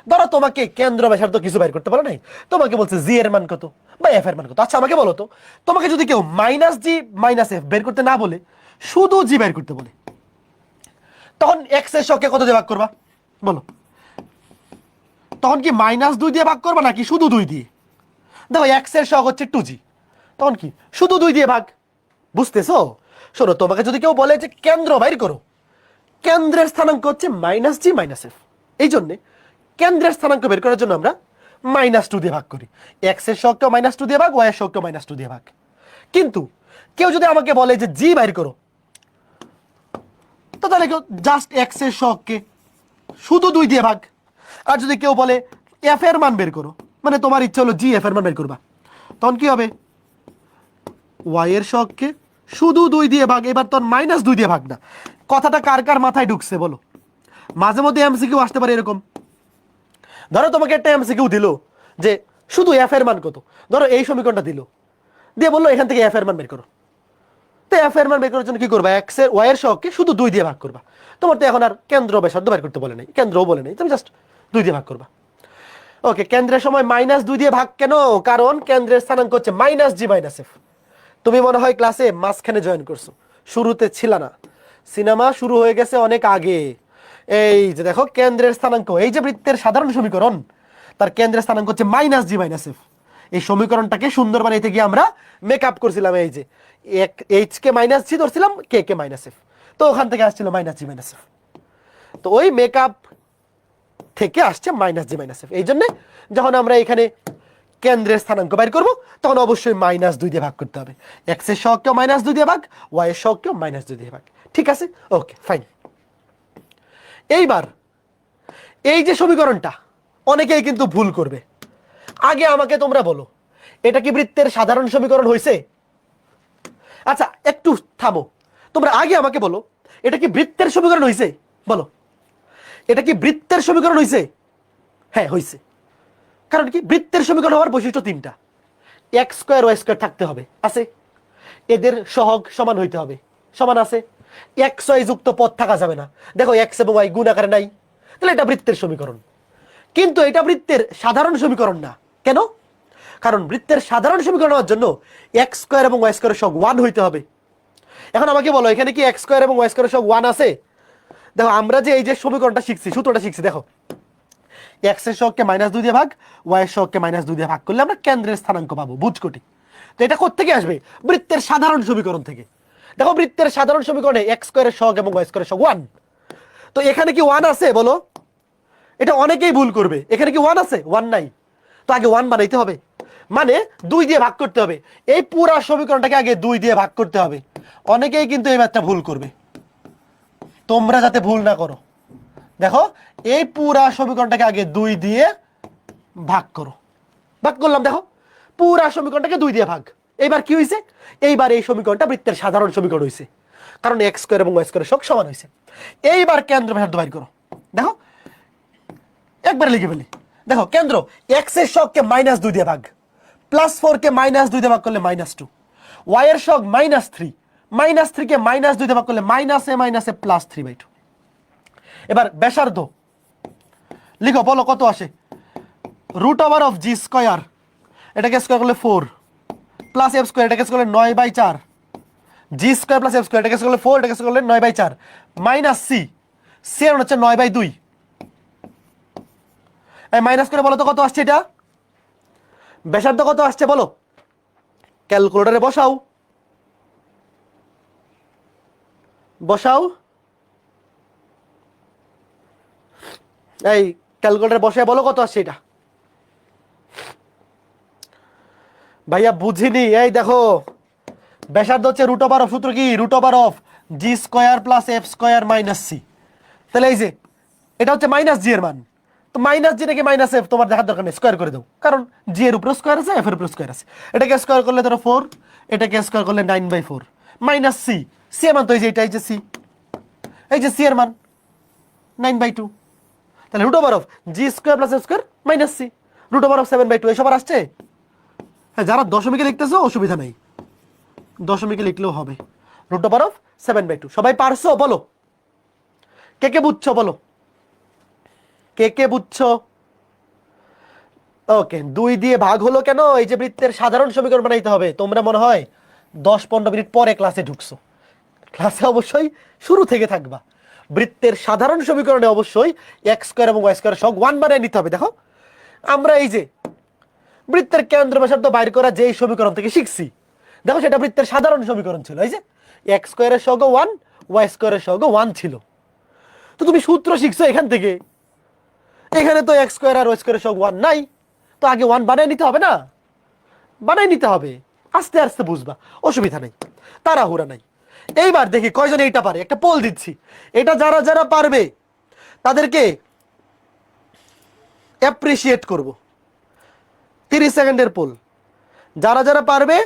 ধরো তোমাকে কেন্দ্র ব্যাসার্ধ কিছু বের করতে পারো নাই, তোমাকে বলছে জি এর মান কত বা এফ এর মান কত। আচ্ছা আমাকে বলো তো, তোমাকে যদি কেউ মাইনাস জি মাইনাস এফ বের করতে না বলে, শুধু জি বের করতে বলে, তখন এক্স এর শখকে কত দিয়ে ভাগ করবা বলো? তখন কি -2 দিয়ে ভাগ করবা নাকি শুধু 2 দিয়ে? দেখো এক্স এর শখ হচ্ছে 2g, তখন কি শুধু 2 দিয়ে ভাগ। বুঝতেছো? শোনো, তোমাকে যদি কেউ বলে যে কেন্দ্র বাইর করো, কেন্দ্রের স্থানাঙ্ক হচ্ছে -g - f, এই জন্যে কেন্দ্রের স্থানাঙ্ক বের করার জন্য আমরা -2 দিয়ে ভাগ করি। এক্স এর শখকেও -2 দিয়ে ভাগ, ওয়াই এর শখকেও -2 দিয়ে ভাগ। কিন্তু কেউ যদি আমাকে বলে যে জি বাইর করো, তো তাহলে কেউ জাস্ট এক্স এর শখকে শুধু 2 দিয়ে ভাগ। আর যদি কেউ বলে এফ এর মান বের করো, মানে তোমার ইচ্ছা হলো জি এফ এর মান বের করবা, তখন কি হবে? ওয়াই এর শখকে শুধু 2 দিয়ে ভাগ। এবার তোর -2 দিয়ে ভাগ না। কথাটা কার কার মাথায় ঢুকছে বলো? মাঝে মধ্যে এমসিকিউ আসতে পারে এরকম। ধরো তোমাকে একটা এমসিকিউ দিল যে শুধু এফ এর মান কত, ধরো এই সমীকরণটা দিল, দিয়ে বললো এখান থেকে এফ এর মান বের করো। তো এফ এর মান বের করার জন্য কি করবা? এক্স এর ওয়াই এর শখকে শুধু 2 দিয়ে ভাগ করবা। তোমার তো এখন আর কেন্দ্র ব্যাসার্ধ বের করতে বলে নাই, কেন্দ্রও বলে নাই, তুমি জাস্ট 2 দিয়ে ভাগ করবা। ওকে, কেন্দ্রের সময় -2 দিয়ে ভাগ কেন? কারণ কেন্দ্রের স্থানাঙ্ক হচ্ছে -g - f। তুমি মনে হয় ক্লাসে মাঝখানে জয়েন করছো, শুরুতে ছিল না। সিনেমা শুরু হয়ে গেছে অনেক আগে। এই যে দেখো কেন্দ্রের স্থানাঙ্ক, এই যে বৃত্তের সাধারণ সমীকরণ, তার কেন্দ্রের স্থানাঙ্ক হচ্ছে -g - f। এই সমীকরণটাকে সুন্দর বানাইতে গিয়ে আমরা মেকআপ করছিলাম। এই যে এইচ কে -g ধরছিলাম, কে কে -f, তো ওখান থেকে আসছিল -g - f। তো ওই মেকআপ থেকে আসছে -g - f। এই জন্য যখন আমরা এখানে কেন্দ্রের স্থানাঙ্ক বের করব, তখন অবশ্যই -2 দিয়ে ভাগ করতে হবে। এক্স এর শখকেও -2 দিয়ে ভাগ, ওয়াই এর শখকেও -2 দিয়ে ভাগ। ঠিক আছে, ওকে ফাইন। এইবার এই যে সমীকরণটা অনেকেই কিন্তু ভুল করবে। আগে আমাকে তোমরা বলো, এটা কি বৃত্তের সাধারণ সমীকরণ হয়েছে? আচ্ছা একটু থামো, তোমরা আগে আমাকে বলো, এটা কি বৃত্তের সমীকরণ হয়েছে? বলো, এটা কি বৃত্তের সমীকরণ হয়েছে? হ্যাঁ হয়েছে। কারণ কি? বৃত্তের সমীকরণ হওয়ার বৈশিষ্ট্য 3টা। এক্স স্কোয়ার ওয়াই স্কোয়ার থাকতে হবে, আছে। এদের সহগ সমান হইতে হবে, সমান আছে। এক্স ওয়াই যুক্ত পদ থাকা যাবে না। দেখো এক্স এবং ওয়াই গুণ আকারে নাই, তাহলে এটা বৃত্তের সমীকরণ। কিন্তু এটা বৃত্তের সাধারণ সমীকরণ না। কেন? কারণ বৃত্তের সাধারণ সমীকরণ হওয়ার জন্য এক্স স্কোয়ার এবং ওয়াই স্কোয়ারের সহগ 1 হইতে হবে। এখন আমাকে বলো, এখানে কি এক্স স্কোয়ার এবং ওয়াই স্কোয়ারের সহগ 1 আছে? দেখো আমরা যে এই যে সমীকরণটা শিখছি, সূত্রটা শিখছি, দেখো এক্স এর সহগকে -2 দিয়ে ভাগ, ওয়াই এর সহগকে -2 দিয়ে ভাগ করলে আমরা কেন্দ্রের স্থানাঙ্ক পাবো, বুঝকটি। তো এটা কোত্থেকে আসবে? বৃত্তের সাধারণ সমীকরণ থেকে। দেখো বৃত্তের সাধারণ সমীকরণে এক্স স্কোয়ারের সহগ এবং ওয়াই স্কোয়ারের সহগ 1। তো এখানে কি 1 আছে বলো? এটা অনেকেই ভুল করবে, এখানে কি 1 আছে? 1 নাই। তো আগে 1 বানাইতে হবে, মানে 2 দিয়ে ভাগ করতে হবে। এই পুরা সমীকরণটাকে আগে 2 দিয়ে ভাগ করতে হবে। অনেকেই কিন্তু এই ম্যাথটা ভুল করবে, তোমরা যাতে ভুল না করো। দেখো এই পুরা সমীকরণটাকে আগে 2 দিয়ে ভাগ করো। ভাগ করলাম, দেখো পুরা সমীকরণটাকে 2 দিয়ে ভাগ। এইবার কি হয়েছে? এইবার এই সমীকরণটা বৃত্তের সাধারণ সমীকরণ হয়েছে, কারণ এক্স স্কোয়ার এবং ওয়াই স্কোয়ারের সহগ সমান হয়েছে। এইবার কেন্দ্র ব্যাসার্ধ বাইর করো। দেখো একবার লিখে ফেলি। দেখো কেন্দ্র এক্স এর সহগকে -2 দিয়ে ভাগ, +4 কে -2 দিয়ে ভাগ করলে -2, ওয়াই এর সহগ -3, -3 কে -2 দিয়ে ভাগ করলে -a +3/2। এবার ব্যাসার্ধ লিখো, বলো কত আসে? √g স্কয়ার, এটাকে স্কয়ার করলে 4, প্লাস f স্কয়ার, এটাকে স্কয়ার করলে 9/4, g square plus f square, এটাকে স্কয়ার করলে 4, এটাকে স্কয়ার করলে 9/4, মাইনাস c, c এর হচ্ছে 9/2। এই মাইনাস করে বলো তো কত আসছে এটা? ব্যাসার্ধ কত আসছে বলো? ক্যালকুলেটরে বসাও, বসাও। এই ক্যালকুলেটরে বসে বলো কত আসছে এটা। ভাইয়া বুঝিনি। এই দেখো ব্যাসার্ধ হচ্ছে √, সূত্র কি? √g square plus f square minus c। তাহলে এই যে এটা হচ্ছে -g এর মান, তো -g নাকি -f তোমার দেখার দরকার নেই, স্কয়ার করে দাও, কারণ g এর উপরে স্কয়ার আছে, f এর উপরে স্কয়ার আছে। এটাকে স্কয়ার করলে ধরো 4, এটাকে স্কয়ার করলে 9/4, মাইনাস c, c এর মান তো এই যে এটা, এই যে c, এই যে c এর মান 9/2। তাহলে √g square plus f square minus c, √7/2। এই সবার আসছে? হ্যাঁ, যারা দশমিকে লিখতেছো অসুবিধা নেই, দশমিকে লিখলেও হবে। √7/2 সবাই পারছো? বলো কে কে বুঝছো, বলো কে কে বুঝছো। ওকে, 2 দিয়ে ভাগ হলো কেন? এই যে বৃত্তের সাধারণ সমীকরণ বানাইতে হবে। তোমরা মনে হয় 10-15 মিনিট পরে ক্লাসে ঢুকছো, ক্লাসে অবশ্যই শুরু থেকে থাকবা। বৃত্তের সাধারণ সমীকরণে অবশ্যই এক্স স্কোয়ার এবং ওয়াই স্কোয়ার সব 1 বানিয়ে নিতে হবে। দেখো আমরা এই যে বৃত্তের কেন্দ্র ব্যাসার্ধ বাইর করা যেই সমীকরণ থেকে শিখছি, দেখো সেটা বৃত্তের সাধারণ সমীকরণ ছিল। এই যে এক্স স্কোয়ারের সহগ 1, ওয়াই স্কোয়ারের সহগ 1 ছিল। তো তুমি সূত্র শিখছো এখান থেকে, এখানে তো এক্স স্কোয়ার আর ওয়াই স্কোয়ারের সহগ 1 নাই, তো আগে 1 বানিয়ে নিতে হবে না? বানিয়ে নিতে হবে, আস্তে আস্তে বুঝবা, অসুবিধা নেই, তাড়াহুড়া নাই। এইবার দেখি কয়জন এইটা পারে, একটা পোল দিচ্ছি। এটা যারা যারা পারবে তাদেরকে অ্যাপ্রিসিয়েট করব। 30 সেকেন্ডের পোল। যারা যারা পারবে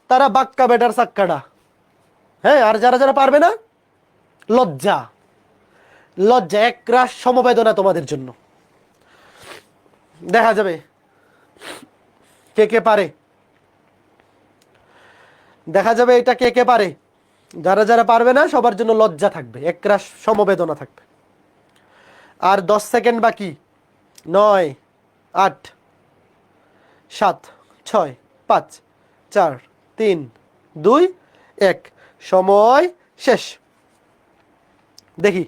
তারা বাক্কা বেটার সাক্কাডা, হ্যাঁ। আর যারা যারা পারবে না, লজ্জা, লজ্জা, একরাশ সমবেদনা তোমাদের জন্য। দেখা যাবে কে কে পারে, দেখা যাবে এটা কে কে পারে। যারা যারা পারবে না সবার জন্য লজ্জা থাকবে, একরাশ সমবেদনা থাকবে। আর 10 সেকেন্ড বাকি। 9, 8, 7, 6, 5, 4, 3, 2, 1, সময় শেষ। দেখি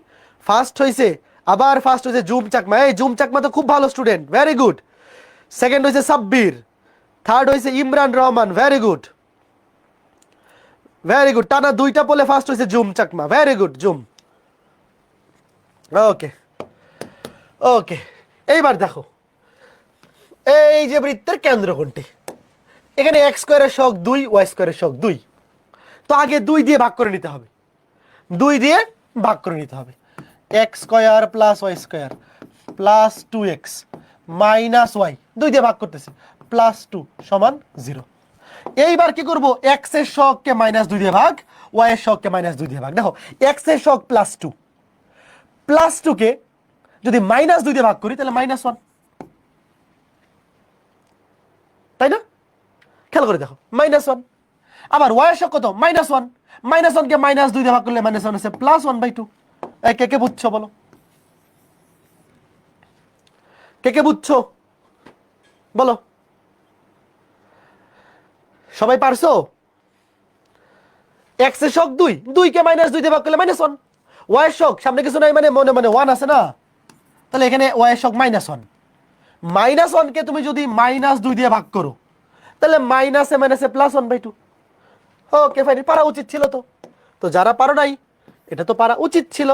ফার্স্ট হয়েছে, আবার ফার্স্ট হয়েছে জুম চাকমা। এই জুম চাকমা তো খুব ভালো স্টুডেন্ট, ভেরি গুড। সেকেন্ড হয়েছে সাব্বির, থার্ড হয়েছে Imran Rahman, very good, very good. টানা 2টা পোলে ফার্স্ট হয়েছে Jum Chakma, very good Jum. Okay okay, এইবার দেখো এই যে বৃত্তের কেন্দ্র কোনটি। এখানে এক্স স্কোয়ারের সহগ 2, ওয়াই স্কোয়ারের সহগ 2। তো আগে 2 দিয়ে ভাগ করে নিতে হবে, 2 দিয়ে ভাগ করে নিতে হবে। X square plus y square plus 2x minus y, 2 দিয়ে ভাগ করতেছি, প্লাস 2 সমান 0। এইবার কি করব, এক্স এর সহগকে -2 দিয়ে ভাগ, ওয়াই এর সহগকে -2 দিয়ে ভাগ। দেখো এক্স এর সহগ +2, +2 কে যদি -2 দিয়ে ভাগ করি তাহলে -1, তাই না? খেয়াল করে দেখো, -1। আবার ওয়াই এর সহগ কত? -1, -1 কে -2 দিয়ে ভাগ করলে -1 আছে, +1/2। কে কে বুঝছো বলো, কে কে বুঝছো বলো, সবাই পারছো? এক্স এর সহগ 2, 2 কে -2 দিয়ে ভাগ করলে -1, ওয়াই এর সহগ সামনে কিছু নাই মানে মনে মনে 1 আছে না, তাহলে এখানে ওয়াই এর সহগ -1। -1 কে তুমি যদি -2 দিয়ে ভাগ করো তাহলে মাইনাসে মাইনাসে +1/2। ওকে ফাইন, পারা উচিত ছিল তো। তো যারা পারো নাই, এটা তো পারা উচিত ছিল,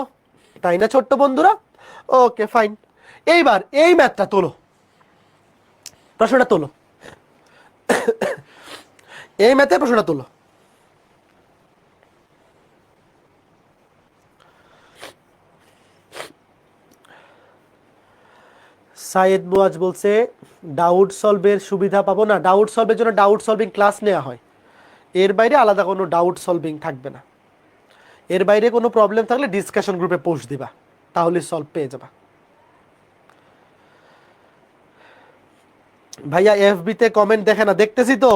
তাই না ছোট্ট বন্ধুরা? ওকে ফাইন, এইবার এই ম্যাথটা তোলো, প্রশ্নটা তোলো, এই ম্যাথের প্রশ্নটা তোলো। সাইদ মুয়াজ বলছে ডাউট সলভের সুবিধা পাবো না। ডাউট সলভের জন্য ডাউট সলভিং ক্লাস নেওয়া হয়, এর বাইরে আলাদা কোনো ডাউট সলভিং থাকবে না। এর বাইরে কোনো প্রবলেম থাকলে ডিসকাশন গ্রুপে পোস্ট দিবা, তাহলে সলভ পেয়ে যাবা। ভাইয়া এফবিতে কমেন্ট দেখে না? দেখতেছি তো,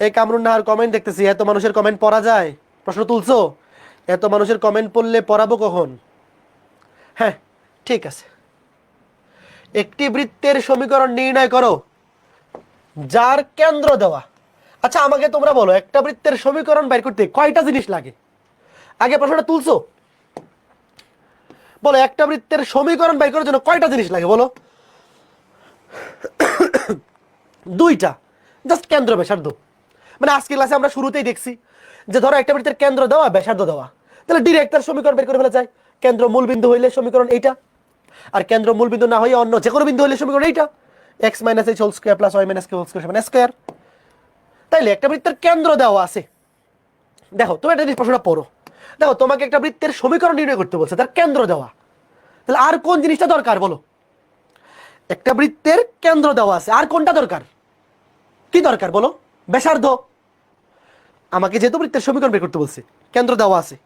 এই কামরুন নাহার কমেন্ট দেখতেছি। এত মানুষের কমেন্ট পড়া যায়? প্রশ্ন তুলছো, এত মানুষের কমেন্ট পড়লে পড়াবো কখন? হ্যাঁ ঠিক আছে। একটি বৃত্তের সমীকরণ নির্ণয় করো যার কেন্দ্র দেওয়া। আচ্ছা আমাকে তোমরা বলো, একটা বৃত্তের সমীকরণ বের করতে কয়টা জিনিস লাগে? আগে প্রশ্নটা তুলছো, বলো একটা বৃত্তের সমীকরণ বের করার জন্য কয়টা জিনিস লাগে বলো? 2টা, জাস্ট কেন্দ্র ব্যাসার্ধ। মানে আজকে ক্লাসে আমরা শুরুতেই দেখছি যে ধরো একটা বৃত্তের কেন্দ্র দেওয়া, ব্যাসার্ধ দেওয়া, তাহলে ডিরেক্ট তার সমীকরণ বের করে ফেলা যায়। কেন্দ্র মূল বিন্দু হইলে সমীকরণ এইটা, আর কেন্দ্র মূল বিন্দু না হয়ে অন্য যে কোনো বিন্দু হইলে সমীকরণ এইটা, x - h whole square plus y - k whole square সমান স্কয়ার। তাইলে একটা বৃত্তের কেন্দ্র দেওয়া আছে। দেখো তুমি একটা জিনিস প্রশ্নটা পড়ো, দেখো তোমাকে একটা বৃত্তের সমীকরণ নির্ণয় করতে বলছে, তার কেন্দ্র দেওয়া, তাহলে আর কোন জিনিসটা দরকার বলো? একটা বৃত্তের কেন্দ্র দেওয়া আছে, আর কোনটা দরকার? কি দরকার বলো? ব্যাসার্ধ। আমাকে যেহেতু বৃত্তের সমীকরণ বের করতে বলছে, কেন্দ্র দেওয়া আছে,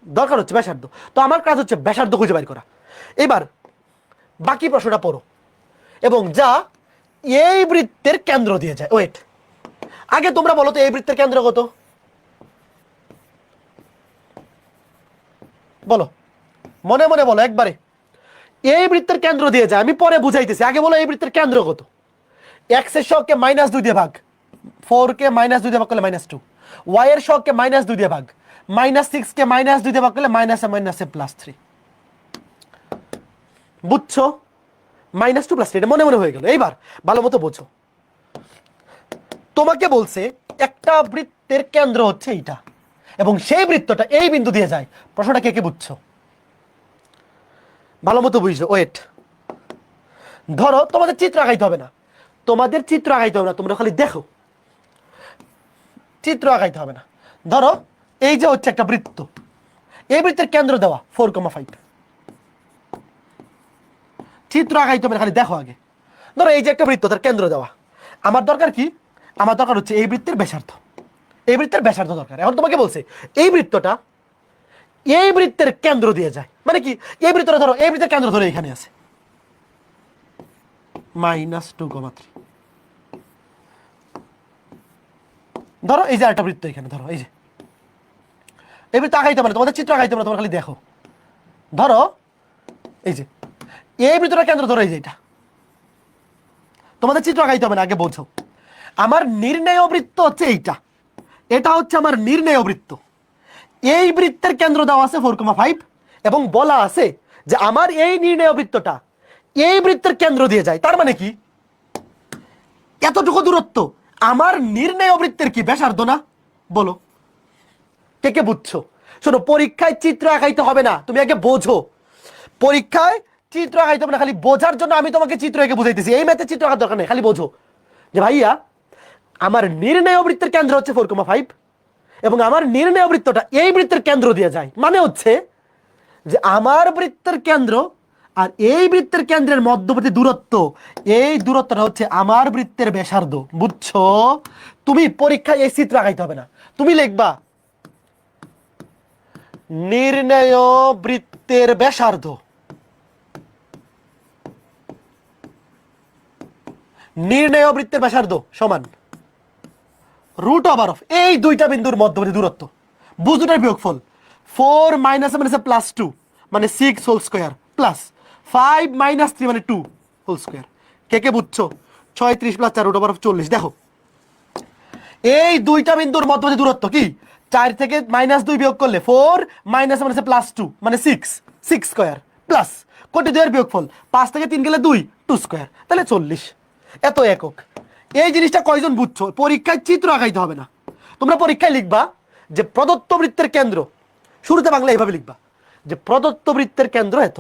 দরকার হচ্ছে ব্যাসার্ধ, তো আমার কাজ হচ্ছে ব্যাসার্ধ খুঁজে বের করা। এবার বাকি প্রশ্নটা পড়ো এবং যা এই বৃত্তের কেন্দ্র দিয়ে যায়। ওয়েট, আগে তোমরা বলো তো এই বৃত্তের কেন্দ্র কত? বলো, মনে মনে বলো একবারে। এই বৃত্তের কেন্দ্র দিয়ে যায়, আমি পরে বুঝাইতেছি, আগে বলো এই বৃত্তের কেন্দ্র কত? এক্স এর সহগকে -2 দিয়ে ভাগ, 4 কে -2 দিয়ে ভাগ করলে -2, ওয়াই এর সহগকে -2 দিয়ে ভাগ, -6 কে -2 দিয়ে ভাগ করলে -+3। বুঝছো? -2+3, এটা মনে মনে হয়ে গেল। এইবার ভালো মতো বোঝো। তোমাকে বলছে একটা বৃত্তের কেন্দ্র হচ্ছে এইটা এবং সেই বৃত্তটা এই বিন্দু দিয়ে যায়। প্রশ্নটা কে কে বুঝছো? ভালো মতো বুঝছো। ওয়েট, ধরো তোমাদের চিত্র আঁকাইতে হবে না, তোমাদের চিত্র আঁকাইতে হবে না, তোমরা খালি দেখো, চিত্র আঁকাইতে হবে না। ধরো এই যে হচ্ছে একটা বৃত্ত, এই বৃত্তের কেন্দ্র দেওয়া 4,5। চিত্র আঁকাইতে হবে না, খালি দেখো আগে। ধরো এই যে একটা বৃত্ত, তার কেন্দ্র দেওয়া। আমার দরকার কি? আমার দরকার হচ্ছে এই বৃত্তের ব্যাসার্ধ, এই বৃত্তের ব্যাসার্ধ দরকার। এখন তোমাকে বলছে এই বৃত্তটা এই বৃত্তের কেন্দ্র দিয়ে যায়, মানে কি? এই বৃত্তটা ধরো, এই বৃত্তের কেন্দ্র ধরে এখানে আছে -2,3। ধরো এই যে একটা বৃত্ত এখানে, ধরো এই যে এই বৃত্ত আঁকাইতে হবে না, তোমাদের চিত্র আঁকাইতে হবে না, তোমরা খালি দেখো। ধরো এই যে এই বৃত্তটা কেন্দ্র ধরো, এই যে এটা, তোমাদের চিত্র আঁকাইতে হবে না, আগে বোঝো। আমার নির্ণেয় বৃত্ত হচ্ছে এইটা, এটা হচ্ছে আমার নির্ণেয় বৃত্ত। এই বৃত্তের কেন্দ্র দেওয়া আছে 4,5 এবং বলা আছে যে আমার এই নির্ণেয় বৃত্তটা এই বৃত্তের কেন্দ্র দিয়ে যায়। তার মানে কি? এতটুকু দূরত্ব আমার নির্ণেয় বৃত্তের কি ব্যাসার্ধ না? বলো কে কে বুঝছো? শোনো, পরীক্ষায় চিত্র আঁকাইতে হবে না, তুমি আগে বোঝো। পরীক্ষায় চিত্র আঁকাইতে হবে না, খালি বোঝার জন্য আমি তোমাকে চিত্র এঁকে বুঝাইতেছি। এই ম্যাথে চিত্র আঁকার দরকার নেই, খালি বোঝো যে ভাইয়া আমার নির্ণেয় বৃত্তের কেন্দ্র হচ্ছে 4,5 এবং আমার নির্ণেয় বৃত্তটা এই বৃত্তের কেন্দ্র দিয়ে যায়। মানে হচ্ছে যে আমার বৃত্তের কেন্দ্র আর এই বৃত্তের কেন্দ্রের মধ্যবর্তী দূরত্ব, এই দূরত্বটা হচ্ছে আমার বৃত্তের ব্যাসার্ধ। বুঝছো? তুমি পরীক্ষায় এই চিত্র আঁকাইতে হবে না, তুমি লিখবা নির্ণেয় বৃত্তের ব্যাসার্ধ, নির্ণেয় বৃত্তের ব্যাসার্ধ সমান √ওভার এই দুইটা বিন্দুর মধ্যবর্তী দূরত্ব, বুঝুটার বিয়োগফল। 4 - 2 মানে 6 হোল স্কয়ার প্লাস 5 - 3 মানে 2 হোল স্কয়ার। কে কে বুঝছো? 36 + 4 √40। দেখো এই দুইটা বিন্দুর মধ্যবর্তী দূরত্ব কি? 4 থেকে -2 বিয়োগ করলে 4 - 2 মানে 6 স্কয়ার প্লাস কোটি 2 এর বিয়োগফল, 5 থেকে 3 গেলে 2 স্কয়ার, তাহলে 40। এত একক। এই জিনিসটা কয়জন বুঝছো? পরীক্ষায় চিত্র আঁকাইতে হবে না, তোমরা পরীক্ষায় লিখবা যে প্রদত্ত বৃত্তের কেন্দ্র, শুরুতে বাংলা এইভাবে লিখবা যে প্রদত্ত বৃত্তের কেন্দ্র এত,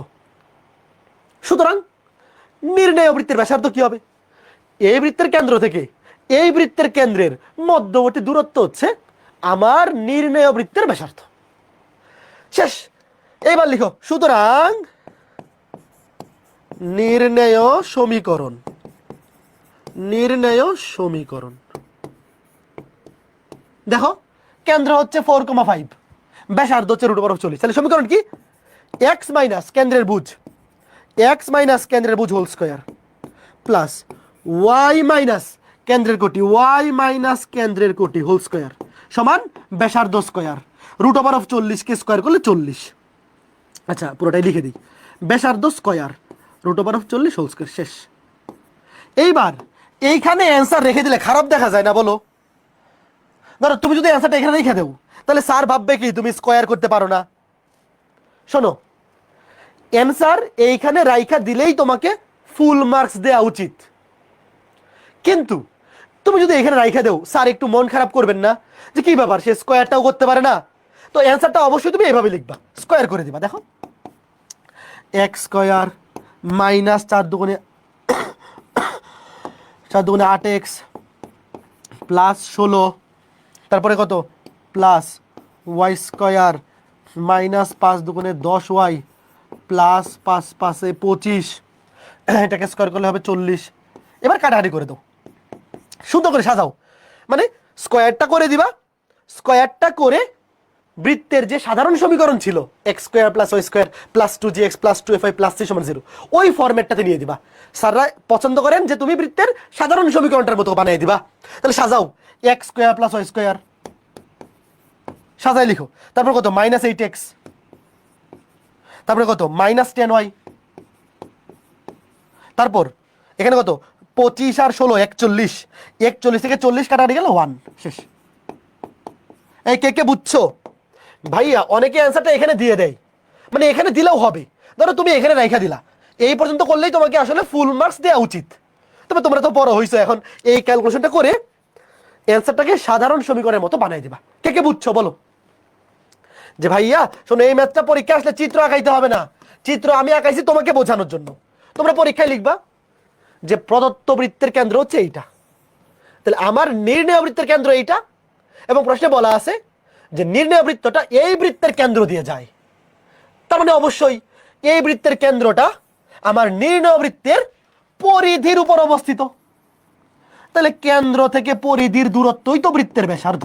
সুতরাং নির্ণেয় বৃত্তের ব্যাসার্ধ কি হবে? এই বৃত্তের কেন্দ্র থেকে এই বৃত্তের কেন্দ্রের মধ্যবর্তী দূরত্ব হচ্ছে আমার নির্ণেয় বৃত্তের ব্যাসার্ধ। শেষ। এইবার লিখো, সুতরাং নির্ণেয় সমীকরণ, নির্ণেয় সমীকরণ। দেখো কেন্দ্র হচ্ছে 4,5, ব্যাসার্ধ হচ্ছে √40। তাহলে সমীকরণ কি? এক্স মাইনাস কেন্দ্রের ভুজ, এক্স মাইনাস কেন্দ্রের ভুজ whole square plus y minus কেন্দ্রের কোটি, ওয়াই মাইনাস কেন্দ্রের কোটি হোল স্কয়ার সমান ব্যাসার্ধ স্কয়ার √40 কে স্কয়ার করলে 40। আচ্ছা পুরোটাই লিখে দিই, ব্যাসার্ধ স্কয়ার √40 হোল স্কয়ার। শেষ। এইবার এইখানে অ্যান্সার রেখে দিলে খারাপ দেখা যায় না বলো? ধরো তুমি যদি অ্যান্সারটা এখানে রেখে দেও তাহলে স্যার ভাববে কি তুমি স্কয়ার করতে পারো না। শোনো, অ্যান্সার এইখানে রাইখা দিলেই তোমাকে ফুল মার্কস দেওয়া উচিত, কিন্তু তুমি যদি এখানে রাইখা দেও স্যার একটু মন খারাপ করবেন না যে কি ব্যাপার সে স্কয়ারটাও করতে পারে না? তো অ্যান্সারটা অবশ্যই তুমি এইভাবে লিখবা, স্কয়ার করে দিবা। দেখো এক্স স্কয়ার মাইনাস 4 দুগুণে 8x প্লাস 16, তারপরে কত প্লাস ওয়াই স্কয়ার মাইনাস 5 দুগুণে 10y প্লাস 5 5 25, এটাকে স্কয়ার করলে হবে 40। এবার কাটাকাটি করে দাও, সুন্দর করে সাজাও, মানে স্কয়ারটা করে দিবা, স্কয়ারটা করে বৃত্তের যে সাধারণ সমীকরণ ছিল x square plus y square plus 2gx plus 2fy plus 3 = 0, ওই ফরম্যাটটাতে নিয়ে দিবা। স্যাররা পছন্দ করেন যে তুমি বৃত্তের সাধারণ সমীকরণটার মতো বানিয়ে দিবা। তাহলে সাজাও, x square plus y square সাজাই লিখো, তারপর কত -8x, তারপরে কত -10y, তারপর এখানে কত 25 আর 16 41, 41 থেকে 40 কাটাকাটি গেল 1, শেষ। এই কে কে বুঝছো ভাইয়া? অনেকে অ্যান্সারটা এখানে দিয়ে দেয়, মানে এখানে দিলেও হবে, ধরো তুমি এখানে রাইখা দিলা, এই পর্যন্ত করলেই তোমাকে আসলে ফুল মার্কস দেওয়া উচিত। তবে তোমরা তো বড় হইছো, এখন এই ক্যালকুলেশনটা করে অ্যান্সারটাকে সাধারণ সমীকরণের মতো বানাই দিবা। কে কে বুঝছো বলো? যে ভাইয়া শোনো, এই ম্যাথটা পরীক্ষা আসলে চিত্র আঁকাইতে হবে না, চিত্র আমি আঁকাইছি তোমাকে বোঝানোর জন্য। তোমরা পরীক্ষায় লিখবা যে প্রদত্ত বৃত্তের কেন্দ্র হচ্ছে এইটা, তাহলে আমার নির্ণয় বৃত্তের কেন্দ্র এইটা, এবং প্রশ্নে বলা আছে যে নির্ণয় বৃত্তটা এই বৃত্তের কেন্দ্র দিয়ে যায়। তার মানে অবশ্যই এই বৃত্তের কেন্দ্রটা আমার নির্ণয় বৃত্তের পরিধির উপর অবস্থিত। তাহলে কেন্দ্র থেকে পরিধির দূরত্বই তো বৃত্তের ব্যাসার্ধ,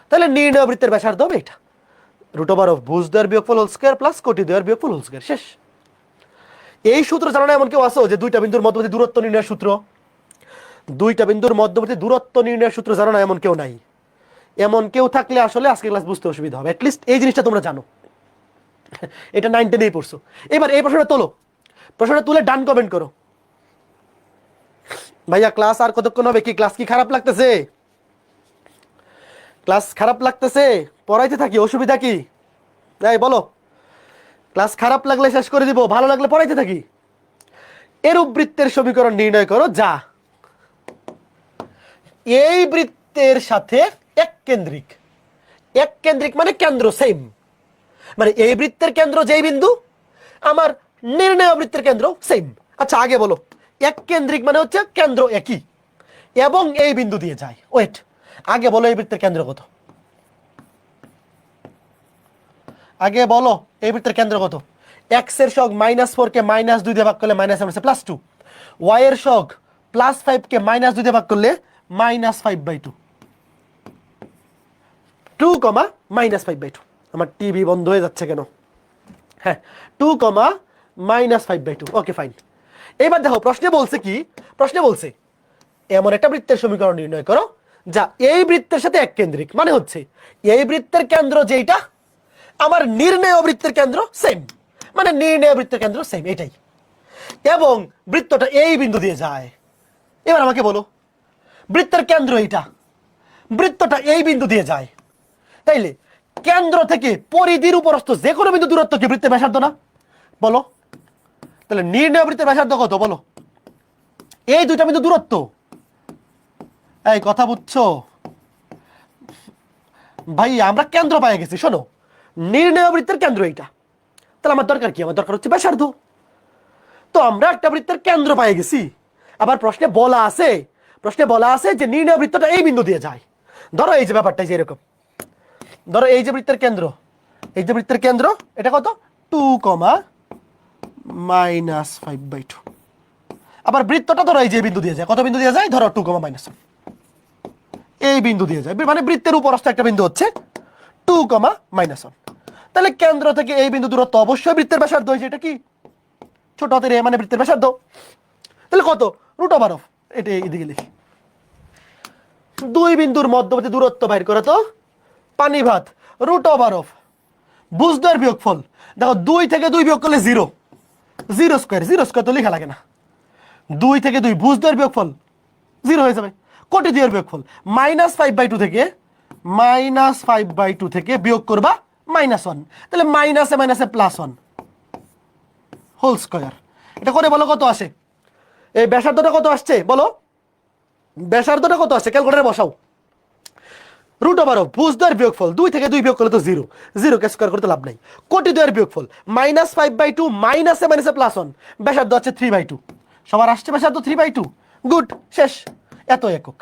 তাহলে নির্ণয় বৃত্তের ব্যাসার্ধ হবে এটা, √ ভুজদ্বয়ের বিয়োগফল হোল স্কয়ার প্লাস কোটিদ্বয়ের বিয়োগফল হোল স্কয়ার, শেষ। এই সূত্র জানা না এমন কেউ আসো যে দুইটা বিন্দুর মধ্যবর্তী দূরত্ব নির্ণয়ের সূত্র? দুইটা বিন্দুর মধ্যবর্তী দূরত্ব নির্ণয়ের সূত্র জানো না এমন কেউ নাই। এমন কেউ থাকলে আসলে আজকে ক্লাস বুঝতে অসুবিধা হবে, অ্যাটলিস্ট এই জিনিসটা তোমরা জানো। এটা 9 10 পড়ছো। এবার এই প্রশ্নটা তোলো, প্রশ্নটা তুলে ডান কমেন্ট করো। ভাইয়া ক্লাস আর কতক্ষণ হবে? কি ক্লাস কি খারাপ লাগতেছে? ক্লাস খারাপ লাগতেছে? পড়াইতে থাকি, অসুবিধা কি? এই বলো, ক্লাস খারাপ লাগলে শেষ করে দিব, ভালো লাগলে পড়াইতে থাকি। এরূপ বৃত্তের সমীকরণ নির্ণয় করো যা এই বৃত্তের সাথে এক কেন্দ্রিক। এক কেন্দ্রিক মানে কেন্দ্র সেম, মানে এই বৃত্তের কেন্দ্র যেই বিন্দু, আমার নির্ণয় বৃত্তের কেন্দ্র সেম। আচ্ছা আগে বলো, এক কেন্দ্রিক মানে হচ্ছে কেন্দ্র একই এবং এই বিন্দু দিয়ে যায়। ওয়েট, আগে বলো এই বৃত্তের কেন্দ্র কত? আগে বলো এই বৃত্তের কেন্দ্র কত? x এর সহগ -4 কে -2 দিয়ে ভাগ করলে -2, y এর সহগ +5 কে -2 দিয়ে ভাগ করলে -5/2, 2, -5/2। আমার টিভি বন্ধ হয়ে যাচ্ছে কেন? হ্যাঁ, 2, -5/2। Okay fine. এবার দেখো প্রশ্নে বলছে কি, প্রশ্নে বলছে এমন একটা বৃত্তের সমীকরণ নির্ণয় করো যা এই বৃত্তের সাথে এক কেন্দ্রিক, মানে হচ্ছে এই বৃত্তের কেন্দ্র যেটা আমার নির্ণয় বৃত্তের কেন্দ্র সেম, মানে নির্ণয় বৃত্তের কেন্দ্র সেম এটাই, এবং বৃত্তটা এই বিন্দু দিয়ে যায়। এবার আমাকে বলো, বৃত্তের কেন্দ্র এইটা, বৃত্তটা এই বিন্দু দিয়ে যায়, তাইলে কেন্দ্র থেকে পরিধির উপরস্থ যে কোনো বিন্দু দূরত্ব কি বৃত্তের ব্যাসার্ধ না? বলো, তাহলে নির্ণয় বৃত্তের ব্যাসার্ধ কত বলো? এই দুইটা বিন্দু দূরত্ব। এই কথা বুঝছো ভাই? আমরা কেন্দ্র পাই গেছি, শোনো নির্ণয় বৃত্তের কেন্দ্র এইটা, তাহলে আমার দরকার কি? আমার দরকার হচ্ছে ব্যাসার্ধ। তো আমরা একটা বৃত্তের কেন্দ্র পাই গেছি, আবার প্রশ্নে বলা আছে, প্রশ্নে বলা আছে যে নির্ণয় বৃত্তটা এই বিন্দু দিয়ে যায়। ধরো এই যে ব্যাপারটা যে এরকম, ধরো এই যে বৃত্তের কেন্দ্র, এই যে বৃত্তের কেন্দ্র এটা কত? 2, -5/2। আবার বৃত্তটা ধরো এই যে বিন্দু দিয়ে যায়, কত বিন্দু দিয়ে যায়? ধরো 2, -1, এই বিন্দু দিয়ে যায়, মানে বৃত্তের উপরস্থ একটা বিন্দু হচ্ছে 2, -1। তাহলে কেন্দ্র থেকে এই বিন্দু দূরত্ব অবশ্যই বৃত্তের ব্যাসার্ধ হয়েছে, এটা কি ছোট হাতের এ মানে বৃত্তের ব্যাসার্ধ। তাহলে কত? √ এটা এদিকে লিখি, দুই বিন্দুর মধ্যবর্তী দূরত্ব বাইর করে তো পানি ভাত, √ ভুজদ্বয়ের বিয়োগফল। দেখো 2 থেকে 2 বিয়োগ করলে 0, 0 স্কয়ার, 0 স্কয়ার তো লেখা লাগে না, 2 থেকে 2 ভুজদ্বয়ের বিয়োগফল 0 হয়ে যাবে। কোটিদ্বয়ের বিয়োগফল -5/2 থেকে -5/2 থেকে বিয়োগ করবা -1, তাহলে মাইনাসে মাইনাসে +1 হোল স্কয়ার। এটা করে বলো কত আসে? এই ব্যাসার্ধটা কত আসছে বলো? ব্যাসার্ধটা কত আসছে? ক্যালকুলেটরে বসাও। √ ভুজদ্বয়ের বিয়োগফল, 2 থেকে 2 বিয়োগ করলে তো 0, 0 কে স্কয়ার করতে লাভ নাই। কোটিদ্বয়ের বিয়োগফল -5/2 মাইনাসে মাইনাসে +1, ব্যাসার্ধ আছে 3/2। সবার আসছে ব্যাসার্ধ 3/2, গুড, শেষ। এত একক।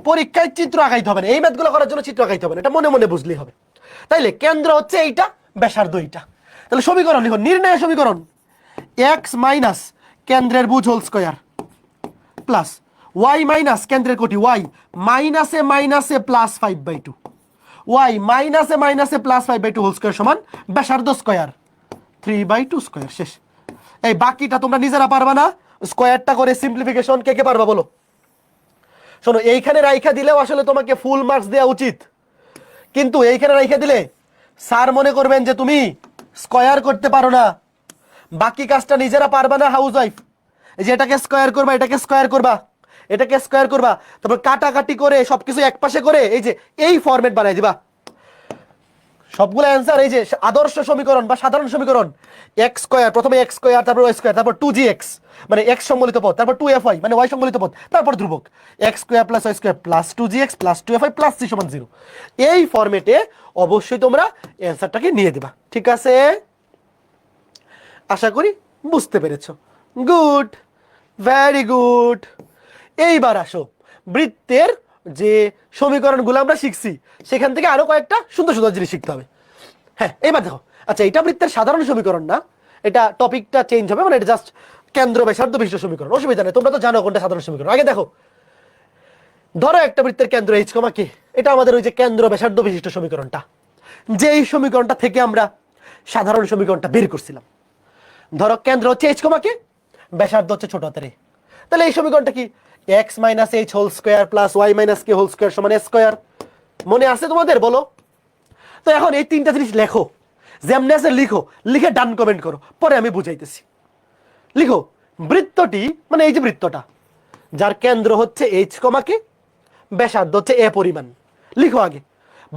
পরীক্ষায় চিত্র আঁকাইতে হবে না, এই ম্যাথগুলো করার জন্য চিত্র আঁকাইতে হবে না, এটা মনে মনে বুঝলেই হবে। তাইলে কেন্দ্র হচ্ছে এইটা, ব্যাসার্ধ এইটা। তাহলে সমীকরণ লিখো, নির্ণয় সমীকরণ x মাইনাস কেন্দ্রের ভুজ whole square plus y minus কেন্দ্রের কোটি y মাইনাসে মাইনাসে +5/2, y মাইনাসে মাইনাসে +5/2 হোল স্কয়ার সমান ব্যাসার্ধ স্কয়ার 3/2 স্কয়ার, শেষ। এই বাকিটা তোমরা নিজেরা পারবা না, স্কয়ারটা করে সিম্পলিফিকেশন কে কে পারবা বলো? শোনো, এইখানে রাইখা দিলেও আসলে তোমাকে ফুল মার্কস দেওয়া উচিত, কিন্তু এইখানে রাইখা দিলে স্যার মনে করবেন যে তুমি স্কয়ার করতে পারো না, বাকি কাজটা নিজেরা পারবা না হাউস ওয়াইফ। এই যে এটাকে স্কোয়ার করবা, এটাকে স্কোয়ার করবা, এটাকে স্কোয়ার করবা, তারপর কাটাকাটি করে সবকিছু এক পাশে করে এই যে এই ফরম্যাট বানাই দিবা। সবগুলো অ্যান্সার এই যে আদর্শ সমীকরণ বা সাধারণ সমীকরণ, এক্স স্কোয়ার, প্রথমে এক্স স্কোয়ার, তারপর ওয়াই স্কোয়ার, তারপর 2gx মানে এক্স সম্বলিত পদ, তারপর 2fy মানে ওয়াই সম্বলিত পদ, তারপর ধ্রুবক, x square plus y square plus 2gx plus 2fy plus c সমান 0। এই ফরম্যাটে অবশ্যই তোমরা অ্যান্সারটাকে নিয়ে দেবা। ঠিক আছে, আশা করি বুঝতে পেরেছো। Good, very good. এইবার আসো বৃত্তের যে সমীকরণগুলো আমরা শিখছি সেখান থেকে আরো কয়েকটা সুন্দর সুন্দর জিনিস শিখতে হবে। হ্যাঁ, এবার দেখো, আচ্ছা এটা বৃত্তের সাধারণ সমীকরণ না, এটা টপিকটা চেঞ্জ হবে, মানে এটা জাস্ট কেন্দ্র ব্যাসার্ধ বিশিষ্ট সমীকরণ, অসুবিধা নেই, তোমরা তো জানো কোনটা সাধারণ সমীকরণ। আগে দেখো, ধরো একটা বৃত্তের কেন্দ্র এইচ কমা কে, এটা আমাদের ওই যে কেন্দ্র ব্যাসার্ধ বিশিষ্ট সমীকরণটা, যে এই সমীকরণটা থেকে আমরা সাধারণ সমীকরণটা বের করছিলাম। ধরো কেন্দ্র হচ্ছে এইচ কমা কে, ব্যাসার্ধ হচ্ছে ছোট হাতের a, তাহলে এই সমীকরণটা কি x minus h whole square plus y minus k whole square সমান এ স্কোয়ার। মনে আছে তোমাদের? বলো তো। এখন এই তিনটা জিনিস লেখো, যেমনি আছে লিখো, লিখে ডান কমেন্ট করো, পরে আমি বুঝাইতেছি। লিখো বৃত্তটি, মানে এই যে বৃত্তটা যার কেন্দ্র হচ্ছে এইচ কমাকে, ব্যাসার্ধ হচ্ছে এ পরিমাণ, লিখো আগে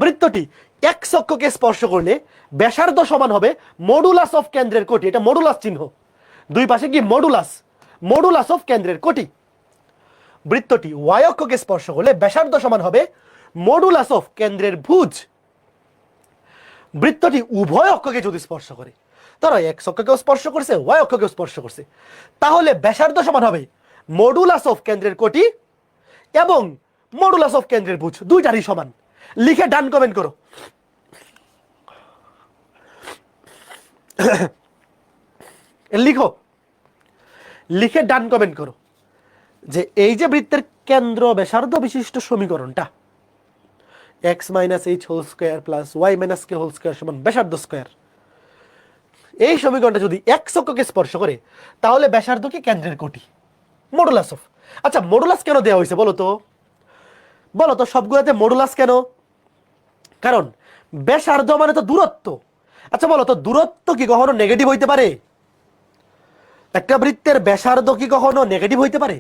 বৃত্তটি এক্স অক্ষকে স্পর্শ করলে ব্যাসার্ধ সমান হবে মডুলাস অফ কেন্দ্রের কোটি। এটা মডুলাস চিহ্ন, দুই পাশে কি মডুলাস, মডুলাস অফ কেন্দ্রের কোটি। বৃত্তটি ওয়াই অক্ষকে স্পর্শ করলে ব্যাসার্ধ সমান হবে মডুলাস অফ কেন্দ্রের ভুজ। বৃত্তটি উভয় অক্ষকে যদি স্পর্শ করে, ধরো এক্স অক্ষকেও স্পর্শ করছে, ওয়াই অক্ষকেও স্পর্শ করছে, তাহলে ব্যাসার্ধ সমান হবে মডুলাস অফ কেন্দ্রের কোটি এবং মডুলাস অফ কেন্দ্রের ভুজ, দুইটারই সমান। লিখে ডান কমেন্ট করো। লিখো, লিখে ডান কমেন্ট করো যে এই যে বৃত্তের কেন্দ্র ব্যাসার্ধ বিশিষ্ট সমীকরণটা x minus h whole square plus y minus k whole square সমান ব্যাসার্ধ স্কোয়ার, এই সমীকরণটা যদি এক্স অক্ষকে স্পর্শ করে তাহলে ব্যাসার্ধ কি কেন্দ্রের কোটি, মডুলাস অফ। আচ্ছা মডুলাস কেন দেওয়া হয়েছে বলো তো? বলো তো সবগুলোতে মডুলাস কেন? কারণ ব্যাসার্ধ মানে তো দূরত্ব। আচ্ছা বলো তো দূরত্ব কি কখনো নেগেটিভ হইতে পারে? একটা বৃত্তের ব্যাসার্ধ কি কখনো নেগেটিভ হইতে পারে?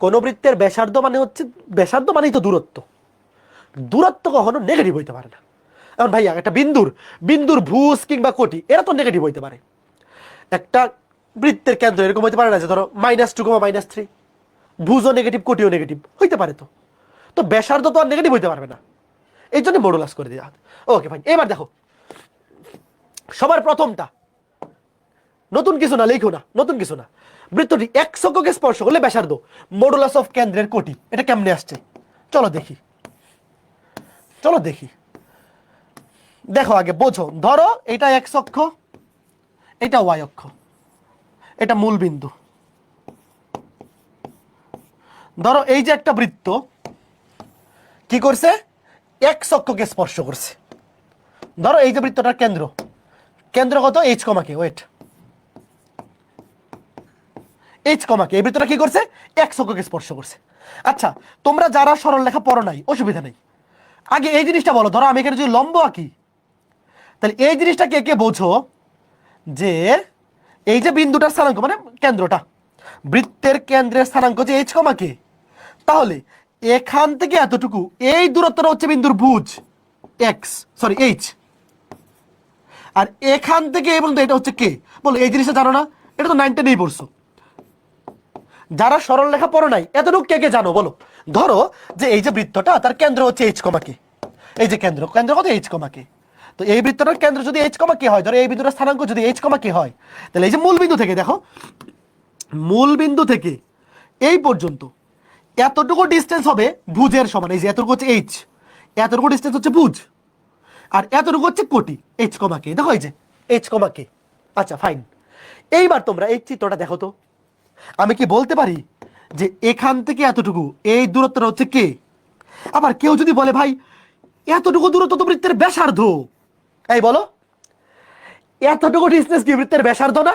কোন বৃত্তের ব্যাসার্ধ মানে হচ্ছে, ব্যাসার্ধ মানেই তো দূরত্ব, দূরত্ব কখনো নেগেটিভ হইতে পারে না। এখন ভাইয়া একটা বিন্দুর ভুজ কিংবা কোটি এরা তো নেগেটিভ হইতে পারে। একটা বৃত্তের কেন্দ্র এরকম হইতে পারে না যে ধরো -2, -3, ভুজও নেগেটিভ কোটিও নেগেটিভ হইতে পারে, তো তো ব্যাসার্ধ তো আর নেগেটিভ হইতে পারবে না, এই জন্য মডুলাস করে দেওয়া। ওকে ফাইন, এবার দেখো সবার প্রথমটা, নতুন কিছু না, লিখো না, নতুন কিছু না। বৃত্তটি এক্স অক্ষকে স্পর্শ করলে ব্যাসার্ধ মডুলাস অফ কেন্দ্রের কোটি, এটা কেমনে আসছে চলো দেখি, চলো দেখি। দেখো আগে বোঝো, ধরো এটা এক্স অক্ষ, এটা ওয়াই অক্ষ, এটা মূল বিন্দু। ধরো এই যে একটা বৃত্ত কি করছে, এক্স অক্ষকে স্পর্শ করছে। ধরো এই যে বৃত্তটার কেন্দ্র, কেন্দ্র কত এইচ কমাকে, ওয়েট, এইচ কমাকে, এই বৃত্তটা কি করছে এক্স অক্ষকে স্পর্শ করছে। আচ্ছা তোমরা যারা সরল লেখা পড়ো নাই অসুবিধা নেই, আগে এই জিনিসটা বলো। ধরো আমি এখানে যদি লম্ব আঁকি, তাহলে এই জিনিসটা কে কে বোঝো যে এই যে বিন্দুটার স্থানাঙ্ক মানে কেন্দ্রটা, বৃত্তের কেন্দ্রের স্থানাঙ্ক যে এইচ কমাকে, তাহলে এখান থেকে এতটুকু এই দূরত্বটা হচ্ছে বিন্দুর ভুজ এক্স, সরি এইচ, আর এখান থেকে এই পর্যন্ত এটা হচ্ছে কে। বলো এই জিনিসটা জানো না? এটা তো 9 টেনেই পড়ছো। যারা সরল লেখা পড়ো নাই এতটুকু কে কে জানো বলো? ধরো যে এই যে বৃত্তটা তার কেন্দ্র হচ্ছে এইচ কমাকে, এই যে কেন্দ্র, কেন্দ্র কত এইচ কমাকে, তো এই বৃত্তটার কেন্দ্র যদি এইচ কমা কে হয়, ধরো এই বিন্দুটার স্থানাঙ্ক যদি এইচ কমা কে হয়, তাহলে এই যে মূল বিন্দু থেকে দেখো, মূল বিন্দু থেকে এই পর্যন্ত এতটুকু ডিস্টেন্স হবে ভুজের সমান। এই যে এতটুকু হচ্ছে এইচ, এতটুকু ডিস্টেন্স হচ্ছে ভুজ, আর এতটুকু হচ্ছে কোটি এইচ কমা কে, দেখো এই যে এইচ কমা কে। আচ্ছা ফাইন, এইবার তোমরা এই চিত্রটা দেখো তো, আমি কি বলতে পারি যে এখান থেকে এতটুকু এই দূরত্বটা হচ্ছে কে? আবার কেউ যদি বলে ভাই এতটুকু দূরত্ব তো বৃত্তের ব্যাসার্ধ, এই বলো এতটুকু ডিস্টেন্স কি বৃত্তের ব্যাসার্ধ না?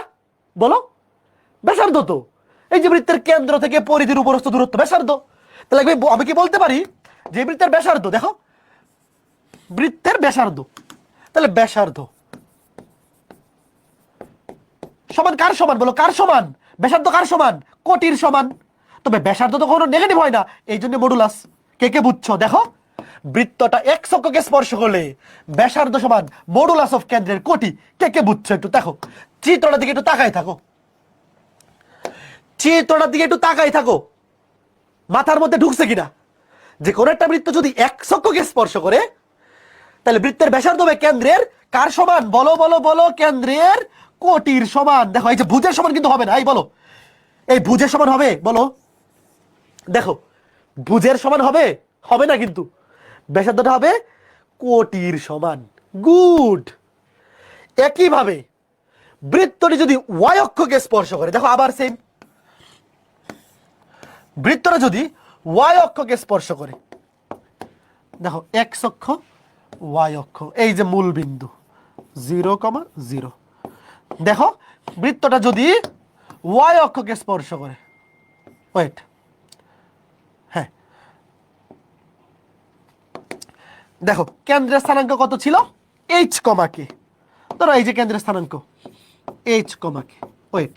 বলো ব্যাসার্ধ তো, এই যে বৃত্তের কেন্দ্র থেকে পরিধির উপরস্থ দূরত্ব ব্যাসার্ধ। তাহলে আমি কি বলতে পারি যে বৃত্তের ব্যাসার্ধ, দেখো বৃত্তের ব্যাসার্ধ, তাহলে ব্যাসার্ধ সমান কার সমান বলো, কার সমান? ব্যাসার্ধ কার সমান? কোটির সমান। তবে ব্যাসার্ধ তো কখনো নেগেটিভ হয় না, এই জন্য মডুলাস। কে কে বুঝছো? দেখো, বৃত্তটা এক্স অক্ষকে স্পর্শ করলে ব্যাসার্ধ সমান মডুলাস অফ কেন্দ্রের কোটি। কে কে বুঝছো? একটু দেখো, চিত্রটার দিকে একটু তাকাই থাকো, চিত্রটার দিকে একটু তাকাই থাকো, মাথার মধ্যে ঢুকছে কিনা যে কোন একটা বৃত্ত যদি এক্স অক্ষকে স্পর্শ করে তাহলে বৃত্তের ব্যাসার্ধ হবে কেন্দ্রের কার সমান? বলো বলো বলো, কেন্দ্রের কোটির সমান। দেখো, এই যে ভুজের সমান কিন্তু হবে না, এই বলো, এই ভুজের সমান হবে? বলো, দেখো, ভুজের সমান হবে? হবে না, কিন্তু ব্যাসার্ধটা হবে কোটির সমান। গুড। একইভাবে বৃত্তটি যদি ওয়াই অক্ষকে স্পর্শ করে, দেখো আবার সেম, বৃত্তটা যদি ওয়াই অক্ষকে স্পর্শ করে, দেখো এক্স অক্ষ ওয়াই অক্ষ, এই যে মূল বিন্দু 0,0। দেখো, বৃত্তটা যদি ওয়াই অক্ষকে স্পর্শ করে, ওয়েট, হ্যাঁ, দেখো কেন্দ্রের স্থানাঙ্ক কত ছিল? এইচ কমা কে। ধরো এই যে কেন্দ্রের স্থানাঙ্ক এইচ কমা কে, ওয়েট।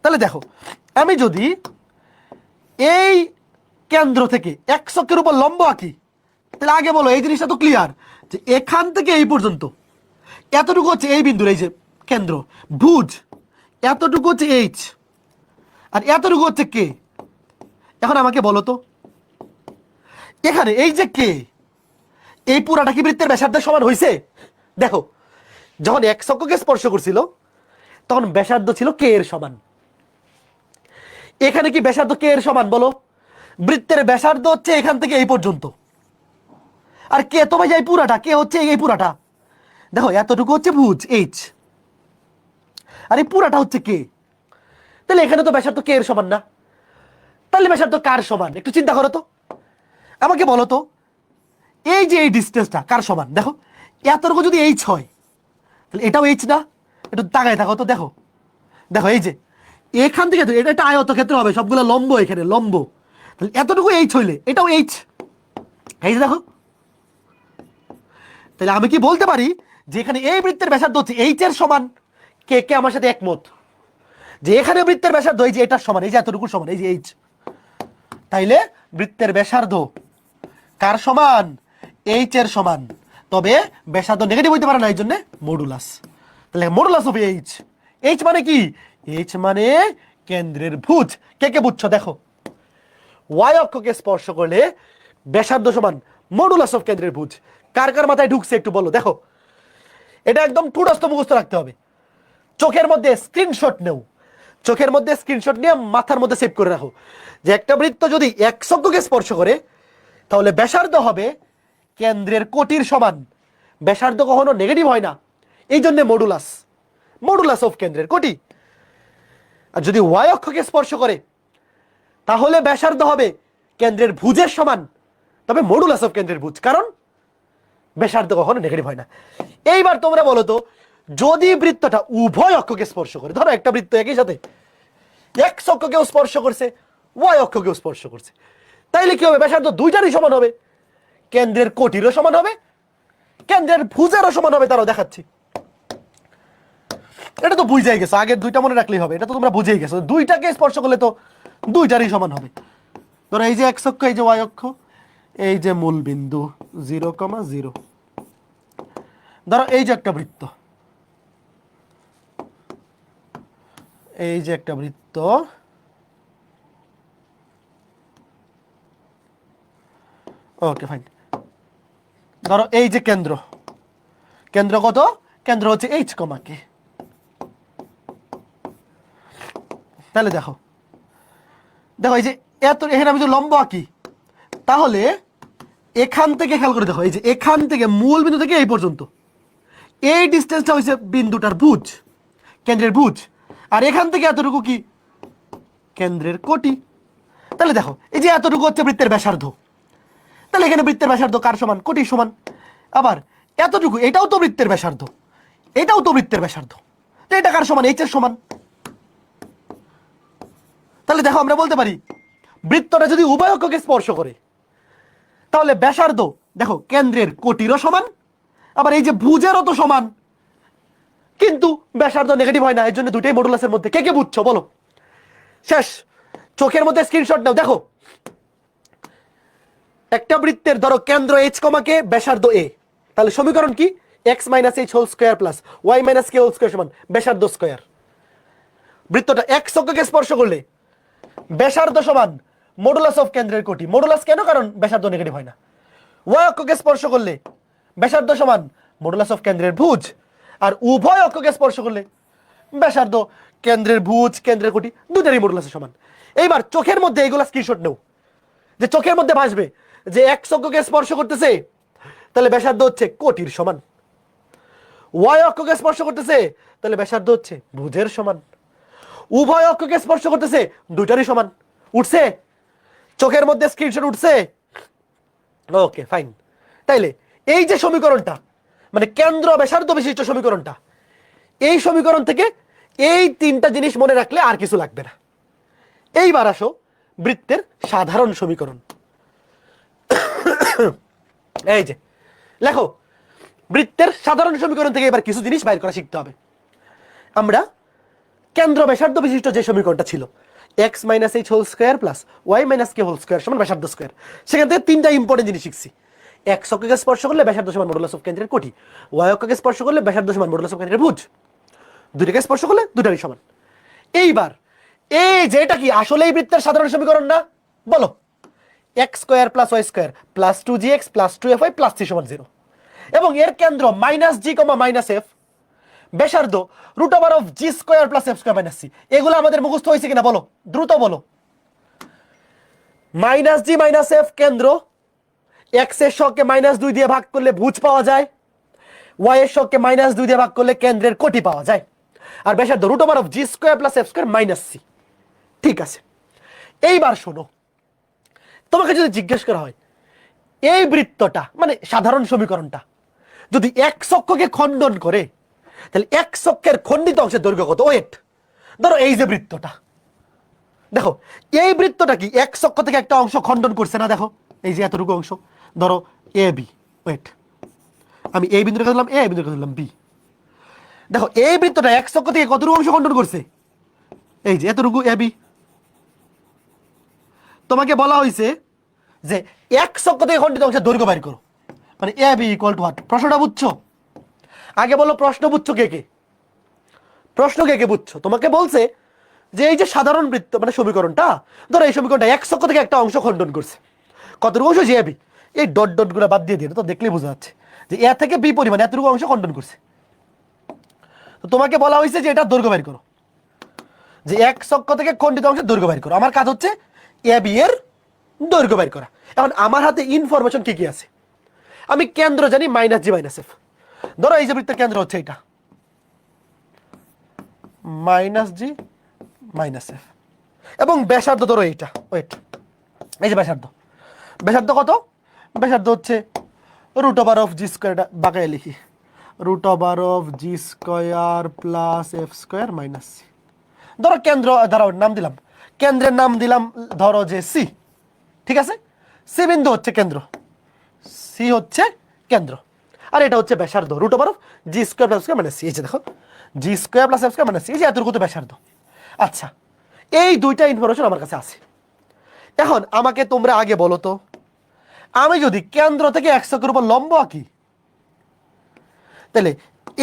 তাহলে দেখো, আমি যদি এই কেন্দ্র থেকে এক্স অক্ষের উপর লম্ব আঁকি, তাহলে আগে বলো, এই জিনিসটা তো ক্লিয়ার যে এখান থেকে এই পর্যন্ত এতটুকু হচ্ছে এই বিন্দুর, এই যে কেন্দ্র ভুজ, এতটুকু হচ্ছে এইচ, আর এতটুকু হচ্ছে কে। এখন আমাকে বলো তো, এখানে এই যে কে, এই পুরাটা কি বৃত্তের ব্যাসার্ধের সমান হয়েছে? দেখো, যখন এক্স অক্ষকে স্পর্শ করছিল তখন ব্যাসার্ধ ছিল কে এর সমান। এখানে কি ব্যাসার্ধ কে এর সমান? বলো, বৃত্তের ব্যাসার্ধ হচ্ছে এখান থেকে এই পর্যন্ত, আর কে তো ভাই এই পুরাটা, কে হচ্ছে এই পুরাটা। দেখো, এতটুকু হচ্ছে ভুজ এইচ, আর এই পুরাটা হচ্ছে কে। তাহলে এখানে তো ব্যাসার্ধ কে এর সমান না, তাহলে ব্যাসার্ধ কার সমান? একটু চিন্তা করো তো, আমাকে বলো তো, এই যে এই ডিস্টেন্সটা কার সমান? দেখো, এতটুকু যদি এইচ হয় তাহলে এটাও এইচ না? একটু তাকায় থাকো তো, দেখো, দেখো এই যে এখান থেকে, এটা একটা আয়তক্ষেত্র হবে, সবগুলো লম্ব, এখানে লম্ব, তাহলে এতটুকু এইচ হইলে এটাও এইচ। এই যে দেখো, তাহলে আমি কি বলতে পারি যে এখানে এই বৃত্তের ব্যাসার্ধ হচ্ছে এইচ এর সমান? কে কে আমার সাথে একমত যে এখানে বৃত্তের ব্যাসার্ধ এই যে এটার সমান, এই যে এতটুকু সমান, এই যে এইচ। তাইলে বৃত্তের ব্যাসার্ধ কার সমান? এইচ এর সমান। তবে ব্যাসার্ধ নেগেটিভ হইতে পারে না, এই জন্য মডুলাস। তাহলে মডুলাস অফ এইচ, এইচ মানে কি? এইচ মানে কেন্দ্রের ভুজ। কে কে বুঝছো? দেখো, ওয়াই অক্ষকে স্পর্শ করলে ব্যাসার্ধ সমান মডুলাস অফ কেন্দ্রের ভুজ। কার কার মাথায় ঢুকছে একটু বলো। দেখো, এটা একদম ঠুটস্থ মুখস্থ রাখতে হবে, চোখের মধ্যে স্ক্রিনশট নেও, চোখের মধ্যে স্ক্রিনশট নিয়ে মাথার মধ্যে সেভ করে রাখো যে একটা বৃত্ত যদি এক্স অক্ষকে স্পর্শ করে তাহলে ব্যাসার্ধ হবে কেন্দ্রের কোটির সমান। ব্যাসার্ধ কখনো নেগেটিভ হয় না, এই জন্য মডুলাস, মডুলাস অফ কেন্দ্রের কোটি। আর যদি ওয়াই অক্ষকে স্পর্শ করে তাহলে ব্যাসার্ধ হবে কেন্দ্রের ভুজের সমান, তবে মডুলাস অফ কেন্দ্রের ভুজ, কারণ ব্যাসার্ধ কখনো নেগেটিভ হয় না। এইবার তোমরা বলো তো, যদি বৃত্তটা উভয় অক্ষকে স্পর্শ করে, ধরো একটা বৃত্ত একই সাথে এক্স অক্ষকেও স্পর্শ করছে, ওয়াই অক্ষকেও স্পর্শ করছে, তাইলে কি হবে? ব্যাসার্ধ দুইটারই সমান হবে, কেন্দ্রের কোটিরও সমান হবে, কেন্দ্রের ভুজেরও সমান হবে। তারও দেখাচ্ছি, এটা তো বুঝেই গেছো, আগের দুইটা মনে রাখলেই হবে, এটা তো তোমরা বুঝেই গেছো, দুইটাকে স্পর্শ করলে তো দুইটারই সমান হবে। ধরো এই যে এক্স অক্ষ, এই যে ওয়াই অক্ষ, এই যে মূল বিন্দু 0,0। ধরো এই যে একটা বৃত্ত, এই যে একটা বৃত্ত, ওকে ফাইন। ধরো এই যে কেন্দ্র, কেন্দ্র কত? কেন্দ্র হচ্ছে এইচ কমা কে। তাহলে দেখো, দেখো এই যে এত, এখানে আমি যদি লম্ব আঁকি তাহলে এখান থেকে খেয়াল করে দেখো, এই যে এখান থেকে মূল বিন্দু থেকে এই পর্যন্ত এই ডিস্টেন্সটা হচ্ছে বিন্দুটার ভুজ, কেন্দ্রের ভুজ, আর এখান থেকে এতটুকু কি? কেন্দ্রের কোটি। তাহলে দেখো, এই যে এতটুকু হচ্ছে বৃত্তের ব্যাসার্ধ, তাহলে এখানে বৃত্তের ব্যাসার্ধ কার সমান? কোটির সমান। আবার এতটুকু, এটাও তো বৃত্তের ব্যাসার্ধ, এটাও তো বৃত্তের ব্যাসার্ধ, তো এটা কার সমান? এইচ এর সমান। তাহলে দেখো, আমরা বলতে পারি বৃত্তটা যদি উভয় অক্ষকে স্পর্শ করে তাহলে ব্যাসার্ধ দেখো কেন্দ্রের কোটিরও সমান, আবার এই যে ভুজেরও তো সমান, কিন্তু ব্যাসার্ধ নেগেটিভ হয় না, এর জন্য দুটোই মডুলাসের মধ্যে। কে কে বুঝছো বলো? শেষ। চোখের মধ্যে স্ক্রিনশট নাও। দেখো একটা বৃত্তের ধরো কেন্দ্র এইচ কমাকে ব্যাসার্ধ এ, তাহলে সমীকরণ কি? X minus h whole square plus y minus k whole square সমান ব্যাসার্ধ স্কোয়ার। বৃত্তটা এক্স অক্ষকে স্পর্শ করলে ব্যাসার্ধ সমান মডুলাস অফ কেন্দ্রের কোটি। মডুলাস কেন? কারণ ব্যাসার্ধ নেগেটিভ হয় না। ওয়াই অক্ষকে স্পর্শ করলে ব্যাসার্ধ সমান মডুলাস অফ কেন্দ্রের ভুজ, আর উভয় অক্ষকে স্পর্শ করলে ব্যাসার্ধ কেন্দ্রের ভুজ কেন্দ্রের কোটি দুটারই মডুলাসের সমান। এইবার চোখের মধ্যে এইগুলা স্ক্রিনশট নেও, যে চোখের মধ্যে ভাসবে যে এক্স অক্ষকে স্পর্শ করতেছে তাহলে ব্যাসার্ধ হচ্ছে কোটির সমান, ওয়াই অক্ষকে স্পর্শ করতেছে তাহলে ব্যাসার্ধ হচ্ছে ভুজের সমান, উভয় অক্ষকে স্পর্শ করতেছে দুটারই সমান। উঠছে? চোখের মধ্যে স্ক্রিনশট উঠছে? Okay fine. তাইলে এই যে সমীকরণটা মানে কেন্দ্র ব্যাসার্ধ বিশিষ্ট সমীকরণটা, এই সমীকরণ থেকে এই তিনটা জিনিস মনে রাখলে আর কিছু লাগবে না। এইবার আসো বৃত্তের সাধারণ সমীকরণ। এই যে লেখো, বৃত্তের সাধারণ সমীকরণ থেকে এবার কিছু জিনিস বাইর করা শিখতে হবে। আমরা কেন্দ্র ব্যাসার্ধ বিশিষ্ট যে সমীকরণটা ছিল x minus h whole square plus y minus k whole square সমান ব্যাসার্ধ স্কোয়ার, সেখান থেকে তিনটা ইম্পর্টেন্ট জিনিস শিখছি। এক্স অক্ষকে স্পর্শ করলে ব্যাসার্ধ সমান মডুলাস অফ কেন্দ্রের কোটি, ওয়াই অক্ষকে স্পর্শ করলে ব্যাসার্ধ সমান মডুলাস অফ কেন্দ্রের ভুজ, দুইটাকে স্পর্শ করলে দুটারই সমান। এইবার এই যেটা কি আসলেই বৃত্তের সাধারণ সমীকরণ না? বলো। X square plus y square plus 2gx plus 2fy plus 3 সমান 0, এবং এর কেন্দ্র minus g comma minus f, ব্যাসার্ধ root over of g square plus f square minus c. এগুলো আমাদের মুখস্থ হয়েছে কিনা বলো, দ্রুত বলো। মাইনাস জি মাইনাস এফ কেন্দ্র, এক্স এর শখকে -2 দিয়ে ভাগ করলে ভুজ পাওয়া যায়, ওয়াই এর শখকে -2 দিয়ে ভাগ করলে কেন্দ্রের কোটি পাওয়া যায়, আর ব্যাসার্ধ root over of g square plus f square minus c. ঠিক আছে, এইবার শোনো, তোমাকে যদি জিজ্ঞেস করা হয় এই বৃত্তটা মানে সাধারণ সমীকরণটা যদি এক্স অক্ষকে খণ্ডন করে তাহলে এক্স অক্ষের খণ্ডিত অংশের দৈর্ঘ্য কত? ওয়েট, ধরো এই যে বৃত্তটা, দেখো এই বৃত্তটা কি এক্স অক্ষ থেকে একটা অংশ খণ্ডন করছে না? দেখো এই যে এতটুকু অংশ, ধরো এ বি, ওয়েট আমি এই বিন্দু রেখে দিলাম এ, বিন্দু রেখে দিলাম বি। দেখো এই বৃত্তটা এক্স অক্ষ থেকে কতটুকু অংশ খণ্ডন করছে? এই যে এতটুকু এ বি। তোমাকে বলা হয়েছে যে এক্স অক্ষ থেকে খণ্ডিত অংশের দৈর্ঘ্য বাইর করো, মানে A B equal to what? প্রশ্নটা বুঝছো? আগে বলো প্রশ্ন বুঝছো কে কে? প্রশ্ন কে কে বুঝছো? তোমাকে বলছে যে এই যে সাধারণ বৃত্ত মানে সমীকরণটা, ধরো এই সমীকরণটা এক্স অক্ষ থেকে একটা অংশ খণ্ডন করছে, কতটুকু অংশ? যে বি। এই ডট ডট গুলো বাদ দিয়ে দিয়ে তো দেখলেই বোঝা যাচ্ছে যে এ থেকে বি পরিমাণ এতটুকু অংশ খণ্ডন করছে। তো তোমাকে বলা হয়েছে যে এটা দৈর্ঘ্য বের করো, যে এক্স অক্ষ থেকে খণ্ডিত অংশের দৈর্ঘ্য বের করো। আমার কাজ হচ্ছে এ বি এর দৈর্ঘ্য বের করা। এখন আমার হাতে ইনফরমেশন কি কি আছে? আমি কেন্দ্র জানি মাইনাস জি মাইনাস এফ, ধরো এই যে বৃত্তের কেন্দ্র হচ্ছে এটা মাইনাস জি মাইনাস এফ, এবং ব্যাসার্ধ ধরো এইটা, ওয়েট এই যে ব্যাসার্ধ, ব্যাসার্ধ কত? ব্যাসার্ধ হচ্ছে root over of g square, এটা বাঁকায় লিখি, root over of g square plus f square minus c. ধরো কেন্দ্র, ধরো নাম দিলাম, কেন্দ্রের নাম দিলাম ধরো যে সি। ঠিক আছে, সি বিন্দু হচ্ছে কেন্দ্র, সি হচ্ছে কেন্দ্র, আর এটা হচ্ছে ব্যাসার্ধ root over of g square plus square minus c. এই যে দেখো g square plus f square minus c, এই যে এতটুকু তো ব্যাসার্ধ। আচ্ছা, এই দুইটা ইনফরমেশন আমার কাছে আছে। এখন আমাকে তোমরা আগে বলো তো, আমি যদি কেন্দ্র থেকে এক্স অক্ষের উপর লম্ব আঁকি তাহলে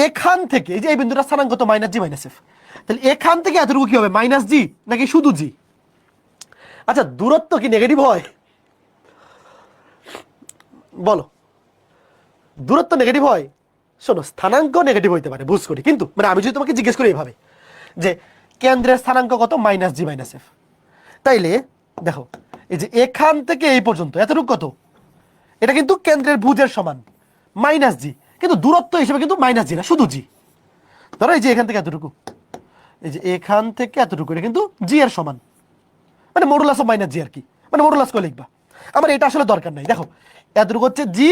এখান থেকে এই যে এই বিন্দুটা স্থানাঙ্ক তো মাইনাস জি মাইনাস এফ, তাহলে এখান থেকে এতটুকু কি হবে? মাইনাস জি নাকি শুধু জি? আচ্ছা, দূরত্ব কি নেগেটিভ হয়? বলো, দূরত্ব নেগেটিভ হয়? শোনো, স্থানাঙ্ক নেগেটিভ হইতে পারে বুঝ করি, কিন্তু মানে আমি যদি তোমাকে জিজ্ঞেস করি এইভাবে যে কেন্দ্রের স্থানাঙ্ক কত? মাইনাস জি মাইনাস এফ, তাইলে দেখো এই যে এখান থেকে এই পর্যন্ত এতটুকু কত? এটা কিন্তু কেন্দ্রের ভুজের সমান মাইনাস জি, কিন্তু দূরত্ব হিসেবে কিন্তু মাইনাস জি না, শুধু জি। ধরো এই যে এখান থেকে এতটুকু, এই যে এখান থেকে এতটুকু, এটা কিন্তু জি এর সমান, মানে মডুলাস অফ মাইনাস জি আর কি, মানে মডুলাস করে লিখবা। আমার এটা আসলে দরকার নাই। দেখো এতটুকু হচ্ছে জি,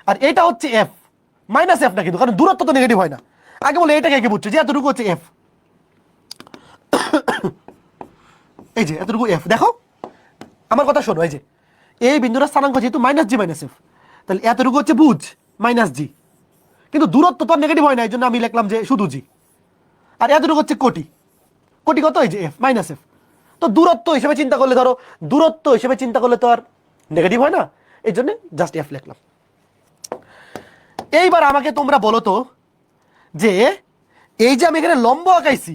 আর এটা হচ্ছে এফ মাইনাস এফ না, কিন্তু কারণ দূরত্ব তো নেগেটিভ হয় না। আগে বলে এটাকে একে বুঝছো যে এতটুকু হচ্ছে এফ, এই যে এতটুকু এফ। দেখো আমার কথা শোনো, এই যে এই বিন্দুটার স্থানাঙ্ক যেহেতু মাইনাস জি মাইনাস এফ, তাহলে এতটুকু হচ্ছে ভুজ মাইনাস জি, কিন্তু দূরত্ব তো নেগেটিভ হয় না, এই জন্য আমি লিখলাম যে শুধু জি। আর এতটুকু হচ্ছে কোটি, কোটি কত? এই যে এফ মাইনাস এফ, তো দূরত্ব হিসেবে চিন্তা করলে, ধরো দূরত্ব হিসেবে চিন্তা করলে তো আর নেগেটিভ হয় না, এই জন্য জাস্ট এফ লিখলাম। এইবার আমাকে তোমরা বলো তো যে এই যে আমি এখানে লম্ব আঁকাইছি,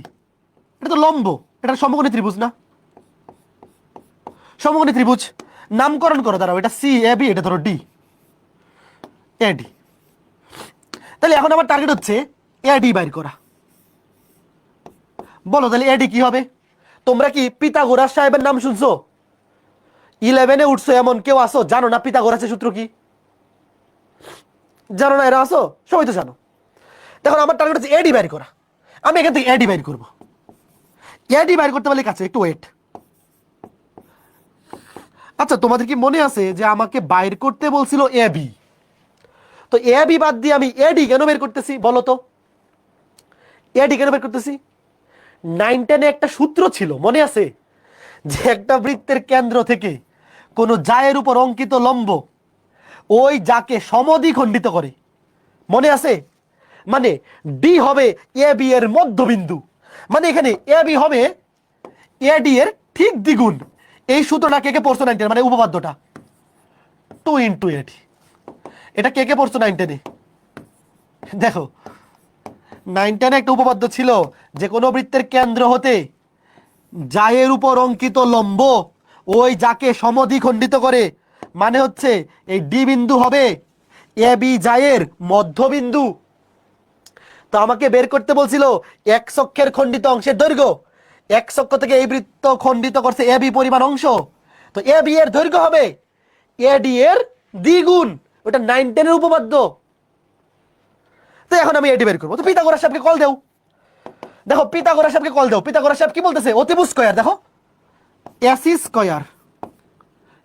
এটা তো লম্ব, এটা সমকোণী ত্রিভুজ না? সমকোণী ত্রিভুজ নামকরণ করো দাঁড়াও, এটা সি এ বি, এটা ধরো ডি এ ডি। তাহলে এখন আমার টার্গেট হচ্ছে এ ডি বাইর করা। বলো তাহলে এ ডি কি হবে? তোমরা কি পিথাগোরাস সাহেবের নাম শুনছো? 11-এ উঠছো এমন কেউ আসো জানো না পিথাগোরাসের সূত্র কি? জানো না? এরা আসো, সবাই তো জানো। দেখো আমার টার্গেট হচ্ছে এডি বাইর করা। আমি এখান থেকে এডি বাইর করবো। এডি বাইর করতে পারলে কাছে একটু ওয়েট। আচ্ছা, তোমাদের কি মনে আছে যে আমাকে বাইর করতে বলছিল এ বি? তো এ বি বাদ দিয়ে আমি এডি কেন বের করতেছি বলো তো? এডি কেন বের করতেছি? 9-10-এ একটা সূত্র ছিল, মনে আছে? যে একটা বৃত্তের কেন্দ্র থেকে কোনো জায়ের উপর অঙ্কিত লম্ব ওই যাকে সমদ্বিখণ্ডিত করে, মনে আছে? মানে ডি হবে এ বি এর মধ্যবিন্দু, মানে এখানে এ বি হবে এ ডি এর ঠিক দ্বিগুণ। এই সূত্রটা কে কে পড়ছো 9-10, মানে উপপাদ্যটা 2 ইন্টু এ ডি। এটা কে কে পড়ছো 9-10-এ? দেখো 9-10-এ একটা উপপাদ্য ছিল যে কোনো বৃত্তের কেন্দ্র হতে জায়ের উপর অঙ্কিত লম্ব ওই যাকে সমদ্বিখণ্ডিত করে, মানে হচ্ছে এই ডি বিন্দু হবে এ বি জায়ের মধ্যবিন্দু। তো আমাকে বের করতে বলছিল এক্স অক্ষের খণ্ডিত অংশের দৈর্ঘ্য। এক্স অক্ষ থেকে এই বৃত্ত খণ্ডিত করছে এ বি পরিমাণ অংশ, তো এ বি এর দৈর্ঘ্য হবে এ ডি এর দ্বিগুণ। ওটা 9-10-এর উপপাদ্য। তো এখন আমি এডি বের করবো। তো পিথাগোরাস সাহেবকে কল দেও। দেখো পিথাগোরাস সাহেবকে কল দেও। পিথাগোরাস সাহেব কি বলতেছে? অতিভুজ স্কয়ার, দেখো AC square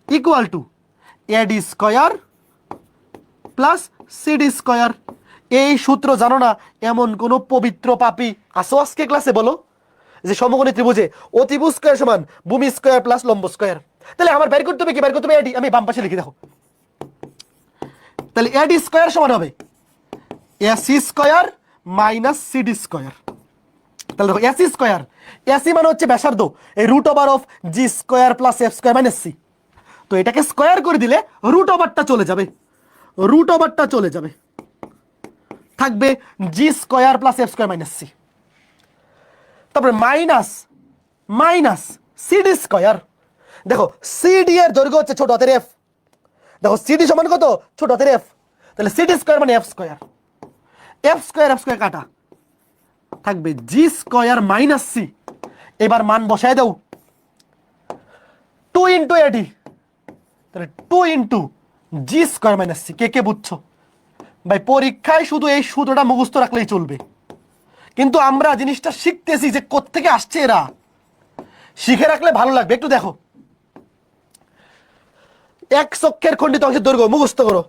equal to AD square plus CD square. এই সূত্র জানো না এমন কোন পবিত্র পাপী আসো আজকে ক্লাসে? বলো যে সমকোণী ত্রিভুজে অতিভুজ স্কয়ার সমান ভূমি স্কয়ার প্লাস লম্ব স্কয়ার। তাহলে আমার বের করতে হবে কি? বের করতে হবে এডি। আমি বাম পাশে লিখে দেখো, তাহলে এডি স্কয়ার সমান হবে AC square minus CD square. তাহলে দেখো এসি স্কয়ার, এসি মানে হচ্ছে ব্যাসার্ধ, এই root over of g square plus f square minus c. তো এটাকে স্কয়ার করে দিলে রুট ওভারটা চলে যাবে, রুট ওভারটা চলে যাবে, থাকবে g square plus f square minus c. তারপরে মাইনাস মাইনাস সিডি স্কয়ার। দেখো সিডি এর দৈর্ঘ্য হচ্ছে ছোট হাতের এফ। দেখো সিডি সমান কত? ছোট হাতের এফ। তাহলে সিডি স্কয়ার মানে এফ স্কয়ার, এফ স্কয়ার কাটা, থাকবে জি স্কয়ার মাইনাস সি। এবার মান বসায় দাও 2 ইন্টু এডি, তাহলে 2 ইন্টু জি স্কয়ার মাইনাস সি। কে কে বুঝছো? ভাই পরীক্ষায় শুধু এই সূত্রটা মুখস্থ রাখলেই চলবে, কিন্তু আমরা জিনিসটা শিখতেছি যে কোত্থেকে আসছে এরা, শিখে রাখলে ভালো লাগবে। একটু দেখো, এক অক্ষের খণ্ডিত অংশের দৈর্ঘ্য মুখস্থ করো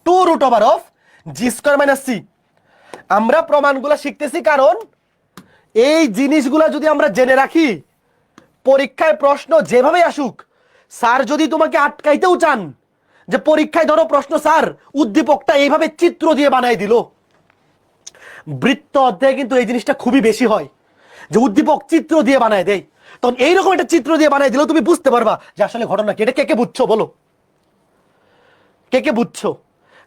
2 root over of g square minus c. আমরা প্রমাণগুলো শিখতেছি কারণ এই জিনিসগুলো যদি আমরা জেনে রাখি, পরীক্ষায় প্রশ্ন যেভাবে আসুক, স্যার যদি তোমাকে আটকাইতেও চান যে পরীক্ষায় ধরো প্রশ্ন স্যার উদ্দীপকটা এইভাবে চিত্র দিয়ে বানাই দিল, বৃত্ত অধ্যায়ে কিন্তু এই জিনিসটা খুবই বেশি হয় যে উদ্দীপক চিত্র দিয়ে বানায় দেয়। তখন এইরকম একটা চিত্র দিয়ে বানাই দিলেও তুমি বুঝতে পারবা যে আসলে ঘটনা কি। এটা কে কে বুঝছো বলো? কে কে বুঝছো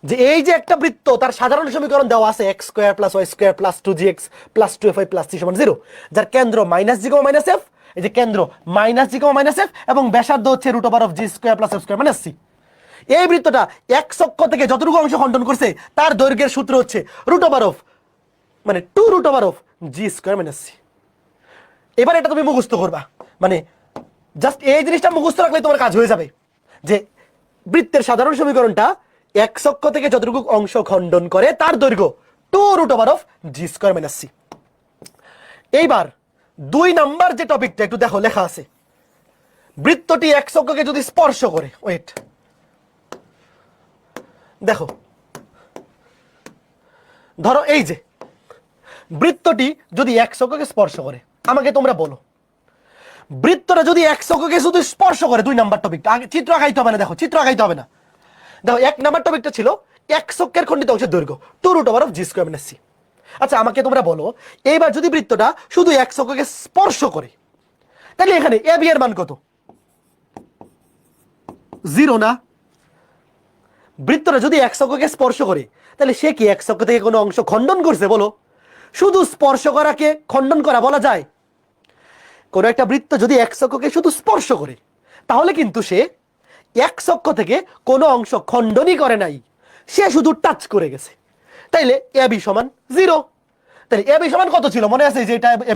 যে এই যে একটা বৃত্ত, তার সাধারণ সমীকরণ দেওয়া আছে x square plus y square plus 2gx plus 2fy plus 3 সমান 0, যার কেন্দ্র মাইনাস জি মাইনাস এফ, এই যে কেন্দ্র মাইনাস জি মাইনাস এফ, এবং ব্যাসার্ধ হচ্ছে root over of g square plus f square minus c. এই বৃত্তটা এক অক্ষ থেকে যতটুকু অংশ খণ্ডন করছে তার দৈর্ঘ্যের সূত্র হচ্ছে রুট ওভার অফ, মানে 2 root over of g square minus c. এবার এটা তুমি মুখস্থ করবা, মানে জাস্ট এই জিনিসটা মুখস্থ রাখলে তোমার কাজ হয়ে যাবে যে বৃত্তের সাধারণ সমীকরণটা এক অক্ষ থেকে যতটুকু অংশ খণ্ডন করে তার দৈর্ঘ্য 2 root over of g square minus c. এইবার 2 নাম্বার যে টপিকটা একটু দেখো, লেখা আছে বৃত্তটি এক অক্ষকে যদি স্পর্শ করে, ওয়েট দেখো, ধরো এই যে বৃত্তটি যদি এক অক্ষকে স্পর্শ করে, আমাকে তোমরা বলো বৃত্তটা যদি এক অক্ষকে শুধু স্পর্শ করে, 2 নাম্বার টপিকটা, আগে চিত্র আঁকাইতে হবে না, দেখো চিত্র আঁকাইতে হবে না। দেখো 1 নাম্বার টপিকটা ছিল এক অক্ষের খণ্ডিত অংশের দৈর্ঘ্য 2 root over of g square minus c. আচ্ছা আমাকে তোমরা বলো এইবার যদি বৃত্তটা শুধু এক অক্ষকে স্পর্শ করে, তাহলে এখানে এ বি এর মান কত? 0 না? বৃত্তটা যদি এক অক্ষকে স্পর্শ করে তাহলে সে কি এক অক্ষ থেকে কোনো অংশ খণ্ডন করছে বলো? শুধু স্পর্শ করাকে খণ্ডন করা বলা যায়? কোন একটা বৃত্ত যদি এক অক্ষকে শুধু স্পর্শ করে তাহলে কিন্তু সে এক অক্ষ থেকে কোনো অংশ খণ্ডনই করে নাই, সে শুধু টাচ করে গেছে। তাইলে এ বি সমান 0। তাহলে এ বি সমান কত ছিল মনে আছে? যে এটা এ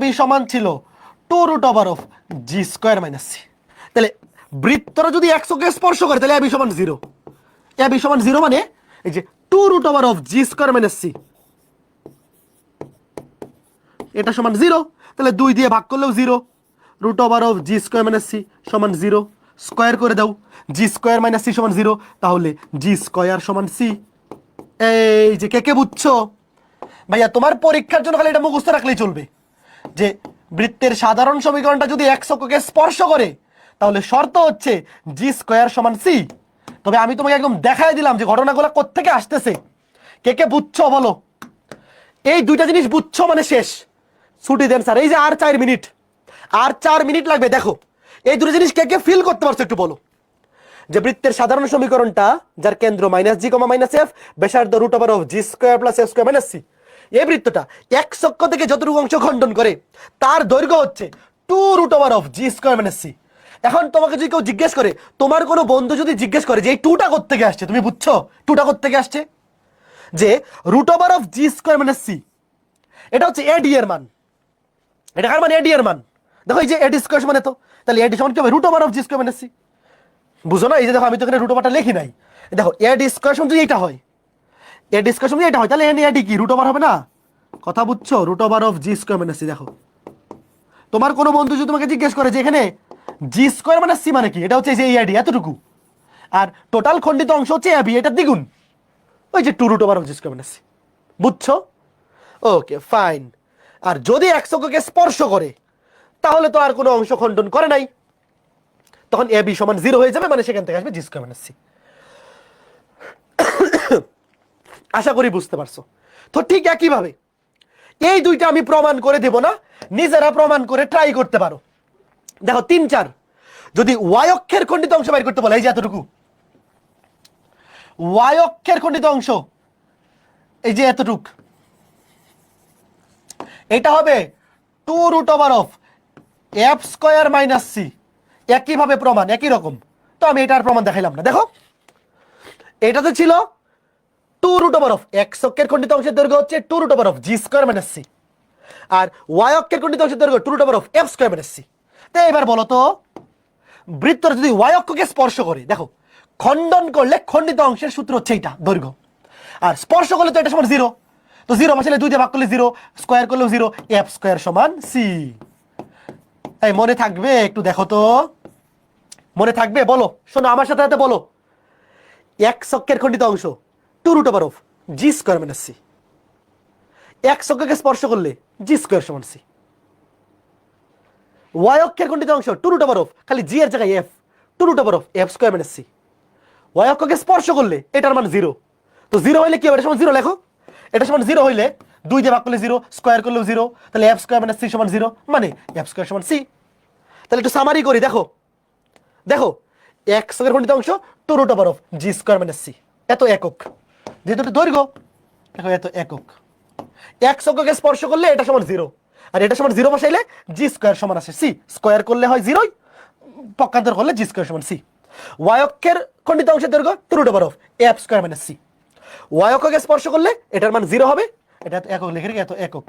বি সমান ছিল 2√of g² - c। তাহলে বৃত্তটা যদি এক অক্ষকে স্পর্শ করে তাহলে এ বি সমান 0। এ বি সমান 0 মানে এই যে 2√of g² - c, এটা সমান 0। তাহলে 2 দিয়ে ভাগ করলেও 0। √of g² - c সমান 0। স্কয়ার করে দাও, g² - c সমান 0। তাহলে g² সমান c। এই যে কে কে বুঝছো? ভাইয়া তোমার পরীক্ষার জন্য খালি এটা মুখস্থ রাখলেই চলবে যে বৃত্তের সাধারণ সমীকরণটা যদি এক অক্ষকে স্পর্শ করে তাহলে শর্ত হচ্ছে g² সমান c। তবে আমি তোমাকে একদম দেখাই দিলাম যে ঘটনাগুলো কোত্থেকে আসতেছে। কে কে বুঝছো বলো? এই দুইটা জিনিস বুঝছো মানে শেষ, ছুটি দেন স্যার। এই যে আর 4 মিনিট, আর 4 মিনিট লাগবে। দেখো এই দুটো জিনিস কে কে ফিল করতে পারছো একটু বলো? যে বৃত্তের সাধারণ সমীকরণটা যার কেন্দ্র -g, -f, ব্যাসার্ধ √of g² + f² - c, এই বৃত্তটা এক অক্ষ থেকে যতটুকু অংশ খণ্ডন করে তার দৈর্ঘ্য হচ্ছে 2√of g² - c। এখন তোমাকে যদি কেউ জিজ্ঞেস করে, তোমার কোনো বন্ধু যদি জিজ্ঞেস করে যে এই 2টা কোত্থেকে আসছে, তুমি বুঝছো 2টা কোত্থেকে আসছে? যে √of g² - c এটা হচ্ছে এডি এর মান। এটা কার মান? এডি এর মান। দেখো এই যে এডি² মানে তো, তাহলে এডি সমান কি হবে? √of g² - c। বুঝো না? এই যে দেখো আমি তো এখানে √টা লিখি নাই। দেখো এডি² সমান যদি এটা হয়, এডি² সমান যদি এটা হয় তাহলে এডি কি √, হবে না? কথা বুঝছো? √of g² - c। দেখো তোমার কোনো বন্ধু যদি তোমাকে জিজ্ঞেস করে যে এখানে g² - c মানে কি, এটা হচ্ছে এই যে এডি এতটুকু, আর টোটাল খণ্ডিত অংশ হচ্ছে এবি, এটা দ্বিগুণ, ওই যে 2√of g² - c। বুঝছো? Okay fine. আর যদি এক অক্ষকে স্পর্শ করে তাহলে তো আর কোনো অংশ খণ্ডন করে নাই, তখন এ বি সমান 0 হয়ে যাবে, মানে সেখান থেকে আসবে g² - c। আশা করি বুঝতে পারছো। তো ঠিক একইভাবে এই দুইটা আমি প্রমাণ করে দেব না, নিজেরা প্রমাণ করে ট্রাই করতে পারো। দেখো 3, 4 যদি ওয়াই অক্ষের খণ্ডিত অংশ বের করতে বলে, এই যে এতটুকু ওয়াই অক্ষের খণ্ডিত অংশ, এই যে এতটুক, এটা হবে 2√of f² - c। একইভাবে প্রমাণ একই রকম, তো আমি এটার প্রমাণ দেখাইলাম না। দেখো এটাতে ছিল 2√of x অক্ষের খণ্ডিত অংশের দৈর্ঘ্য হচ্ছে 2√of g² - c, আর y অক্ষের খণ্ডিত অংশের দৈর্ঘ্য 2√of f² - c। তো এবার বলো তো, বৃত্তটা যদি y অক্ষকে স্পর্শ করে, দেখো খণ্ডন করলে খণ্ডিত অংশের সূত্র হচ্ছে এইটা দৈর্ঘ্য, আর স্পর্শ করলে তো এটা সমান 0। তো 0 বসালে 2 দিয়ে ভাগ করলে 0, স্কয়ার করলেও 0, f² সমান c। তাই মনে থাকবে? একটু দেখো তো, মনে থাকবে? বলো, শোনো আমার সাথে সাথে বলো। x অক্ষের খণ্ডিত অংশ 2√of g² - c, x অক্ষকে স্পর্শ করলে g² সমান c। y অক্ষের খণ্ডিত অংশ 2√of, খালি g এর জায়গায় f, 2√of f² - c। y অক্ষকে স্পর্শ করলে এটার মান 0। তো 0 হইলে কি হবে? এটা সমান 0 লেখো। এটা সমান 0 হইলে 2 দিয়ে ভাগ করলে 0, স্কয়ার করলেও 0, তাহলে f² - c সমান 0, মানে f² সমান c। তাহলে একটু সামারি করি। দেখো দেখো x অক্ষের খণ্ডিত অংশ 2√of g² - c, এত একক, যেহেতু এটা দৈর্ঘ্য, দেখো এত একক। x অক্ষকে স্পর্শ করলে এটা সমান 0, আর এটা সমান 0 বসাইলে g² সমান আসে c, স্কয়ার করলে হয় 0, পক্ষান্তর করলে g² সমান c। y অক্ষের খণ্ডিত অংশের দৈর্ঘ্য 2√of f² - c, y অক্ষকে স্পর্শ করলে এটার মান 0 হবে, এটা একক লিখে রেখে এত একক,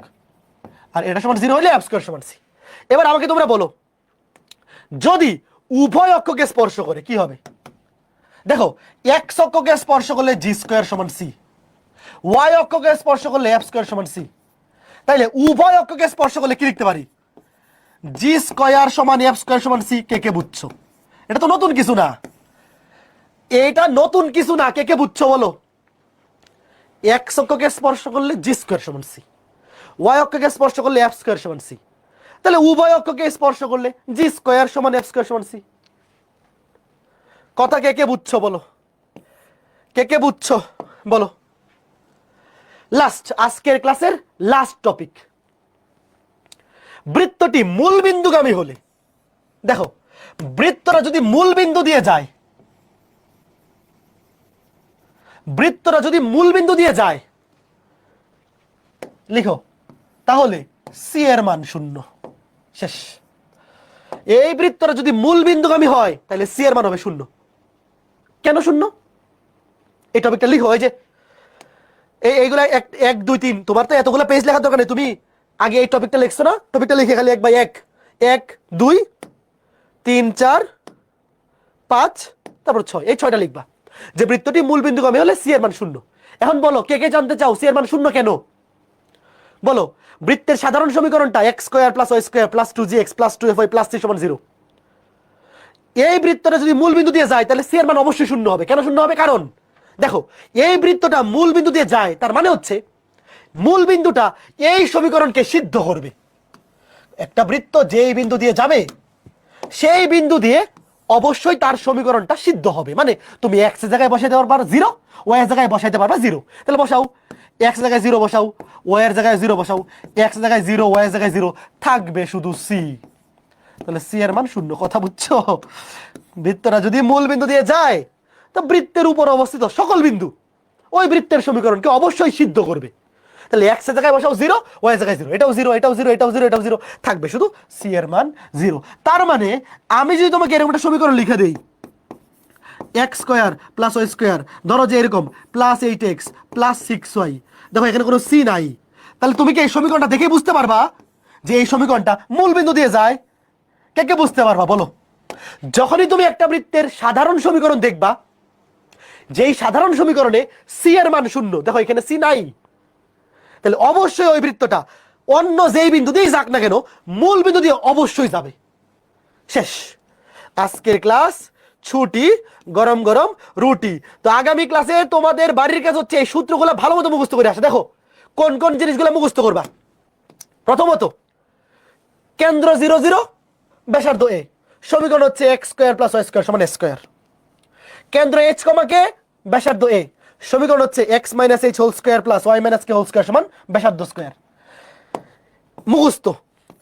আর এটা সমান 0 হলে f² সমান c। এবার আমাকে তোমরা বলো, যদি উভয় অক্ষকে স্পর্শ করে কি হবে? দেখো x অক্ষকে স্পর্শ করলে g² সমান c, y অক্ষকে স্পর্শ করলে f² সমান c। তাইলে উভয় অক্ষকে স্পর্শ করলে কি লিখতে পারি? g² সমান f² সমান c। কে কে বুঝছো? এটা তো নতুন কিছু না, এটা নতুন কিছু না। কে কে বুঝছো বলো? x অক্ষকে স্পর্শ করলে g² সমান c, y অক্ষকে স্পর্শ করলে f² সমান c। তাহলে উভয় অক্ষকে স্পর্শ করলে g² সমান f² সমান c। কথা কে কে বুঝছো বলো? কে কে বুঝছো বলো? লাস্ট, আজকের ক্লাসের লাস্ট টপিক, বৃত্তটি মূল বিন্দুগামী হলে, দেখো বৃত্তটা যদি মূল বিন্দু দিয়ে যায়, বৃত্তটা যদি মূল বিন্দু দিয়ে যায়, লিখো, তাহলে সি এর মান 0। শেষ। এই বৃত্তটা যদি মূল বিন্দুগামী হয় তাহলে সি এর মান হবে 0। কেন 0? এই টপিকটা লিখো। এই যে এইগুলা 1 2 3, তোমার তো এতগুলো পেজ লেখার দরকার নেই, তুমি আগে এই টপিকটা লিখছো না, টপিকটা লিখে খালি 1 বাই 1 1 2 3 4 5 তারপর 6, এই 6টা লিখবা যে বৃত্তটি মূল বিন্দুগামী হলে সি এর মান 0। এখন বলো কে কে জানতে চাও সি এর মান 0 কেন? বলো। বৃত্তের সাধারণ সমীকরণটা x square plus y square plus 2gx plus 2fy plus 3 সমান 0। এই বৃত্তটা যদি মূল বিন্দু দিয়ে যায় তাহলে সি এর মান অবশ্যই 0 হবে। কেন 0 হবে? কারণ দেখো এই বৃত্তটা মূল বিন্দু দিয়ে যায়, তার মানে হচ্ছে মূল বিন্দুটা এই সমীকরণকে সিদ্ধ করবে। একটা বৃত্ত যেই বিন্দু দিয়ে যাবে সেই বিন্দু দিয়ে অবশ্যই তার সমীকরণটা সিদ্ধ হবে। মানে তুমি x এর জায়গায় বসাইতে পারবা 0, y এর জায়গায় বসাইতে পারবা 0। তাহলে বসাও, x এর জায়গায় 0 বসাও, y এর জায়গায় 0 বসাও, x এর জায়গায় 0, y এর জায়গায় 0, থাকবে শুধু c। তাহলে c এর মান 0। কথা বুঝছো? বৃত্তটা যদি মূল বিন্দু দিয়ে যায় তো বৃত্তের উপর অবস্থিত সকল বিন্দু ওই বৃত্তের সমীকরণকে অবশ্যই সিদ্ধ করবে। তাহলে x এর জায়গায় বসাও 0, y এর জায়গায় 0, এটাও 0, এটাও 0, এটাও 0, এটাও 0, থাকবে শুধু c এর মান 0। তার মানে আমি যদি তোমাকে এরকম একটা সমীকরণ লিখে দেই, x square plus y square, ধরো যে এরকম প্লাস 8x প্লাস 6y, দেখো এখানে কোনো c নাই, তাহলে তুমি কি এই সমীকরণটা দেখে বুঝতে পারবা যে এই সমীকরণটা মূল বিন্দু দিয়ে যায়? কে কে বুঝতে পারবা বলো? যখনই তুমি একটা বৃত্তের সাধারণ সমীকরণ দেখবা, যেই সাধারণ সমীকরণে সি এর মান 0, দেখো এখানে সি নাই, তাহলে অবশ্যই ওই বৃত্তটা অন্য যেই বিন্দু দিয়েই যাক না কেন মূল বিন্দু দিয়ে অবশ্যই যাবে। শেষ। আজকের ক্লাস ছুটি, গরম গরম রুটি। তো আগামী ক্লাসে তোমাদের বাড়ির কাজ হচ্ছে এই সূত্রগুলো ভালো মতো মুখস্থ করে আসা। দেখো কোন কোন জিনিসগুলো মুখস্থ করবা। প্রথমত কেন্দ্র 0 0, ব্যাসার্ধ a, সমীকরণ হচ্ছে x square plus y square সমান a স্কয়ার। কেন্দ্র h, কে, ব্যাসার্ধ a, সমীকরণ হচ্ছে x minus h whole square plus y minus k whole square সমান ব্যাসার্ধ স্কয়ার। মুখস্থ।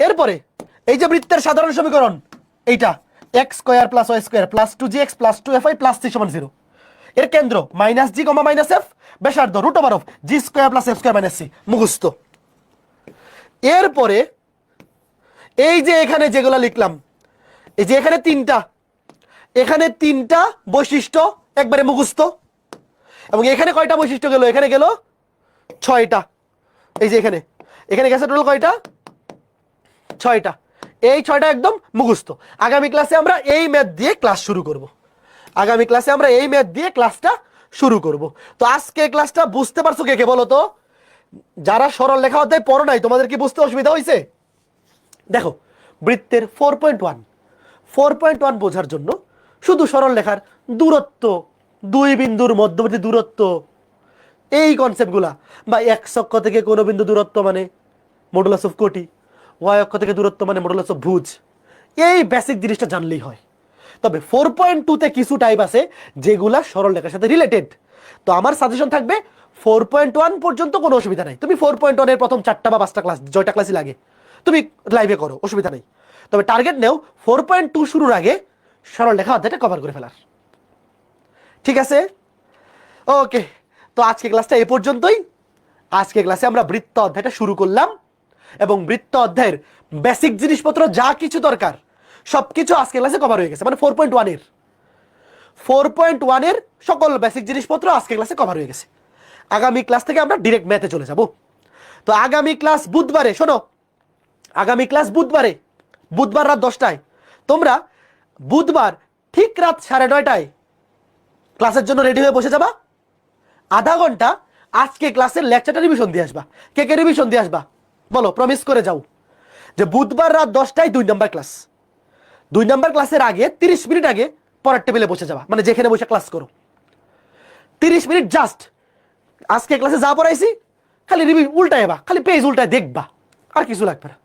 এরপরে এই যে বৃত্তের সাধারণ সমীকরণ এইটা x square plus y square plus 2gx plus 2fy plus 3 সমান 0। এর কেন্দ্র মাইনাস g, মাইনাস f, ব্যাসার্ধ root over of g square plus f square minus c। মুখস্থ। এরপরে এই যে এখানে যেগুলো লিখলাম, এই যে এখানে তিনটা বৈশিষ্ট্য একবারে মুখস্থ। এবং এখানে কয়টা বৈশিষ্ট্য গেল? এখানে গেল 6টা। এই যে এখানে গেছে টোটাল কয়টা? 6টা। এই 6টা একদম মুখস্থ। আগামী ক্লাসে আমরা এই ম্যাথ দিয়ে ক্লাস শুরু করব। ক্লাসটা শুরু করব। তো আজকে ক্লাসটা বুঝতে পারছো কে কে বলো তো? যারা সরল লেখা অধ্যায় পড়ো নাই তোমাদের কি বুঝতে অসুবিধা হয়েছে? দেখো বৃত্তের 4.1 বোঝার জন্য শুধু সরল লেখার দূরত্ব, দুই বিন্দুর মধ্যবর্তী দূরত্ব, এই কনসেপ্টগুলা, বা x অক্ষ থেকে কোনো বিন্দু দূরত্ব মানে মডুলাস অফ কোটি, y অক্ষ থেকে দূরত্ব মানে মডুলাস অফ ভুজ, এই বেসিক জিনিসটা জানলেই হয়। তবে 4.2 কিছু টাইপ আছে যেগুলা সরল লেখার সাথে রিলেটেড। তো আমার সাজেশন থাকবে 4.1 পর্যন্ত কোনো অসুবিধা নাই। তুমি 4.1 এর প্রথম 4টা বা 5টা ক্লাস, জয়টা ক্লাসই লাগে, তুমি লাইভে করো, অসুবিধা নেই। তবে টার্গেট নেও 4.2 শুরুর আগে সরল লেখা অধ্যায়টা কভার করে ফেলার। ঠিক আছে? ওকে। তো আজকে ক্লাসটা এই পর্যন্তই। আজকে ক্লাসে আমরা বৃত্ত অধ্যায়টা শুরু করলাম এবং বৃত্ত অধ্যায়ের বেসিক জিনিসপত্র যা কিছু দরকার সবকিছু আজকে ক্লাসে কভার হয়ে গেছে। মানে 4.1 এর সকল বেসিক জিনিসপত্র আজকে ক্লাসে কভার হয়ে গেছে। আগামী ক্লাস থেকে আমরা ডিরেক্ট ম্যাথে চলে যাব। তো আগামী ক্লাস বুধবারে, শোনো, আগামী ক্লাস বুধবার রাত 10টায়। তোমরা বুধবার ঠিক রাত 9:30টায় ক্লাসের জন্য রেডি হয়ে বসে যাবা। আধা ঘন্টা আজকে ক্লাসের লেকচারটা রিভিশন দিয়ে আসবা। কে কে রিভিশন দিয়ে আসবা বলো? প্রমিস করে যাও যে বুধবার রাত 10টায় 2 নম্বর ক্লাস। 2 নম্বর ক্লাসের আগে 30 মিনিট আগে পড়ার টেবিলে বসে যাবা, মানে যেখানে বসে ক্লাস করো। 30 মিনিট জাস্ট আজকে ক্লাসে যা পড়াইছি খালি উল্টাইবা, খালি পেজ উল্টায় দেখবা, আর কিছু লাগবে না।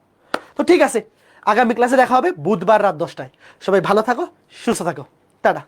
তো ঠিক আছে, আগামী ক্লাসে দেখা হবে বুধবার রাত 10টায়। সবাই ভালো থাকো, সুস্থ থাকো, টাটা।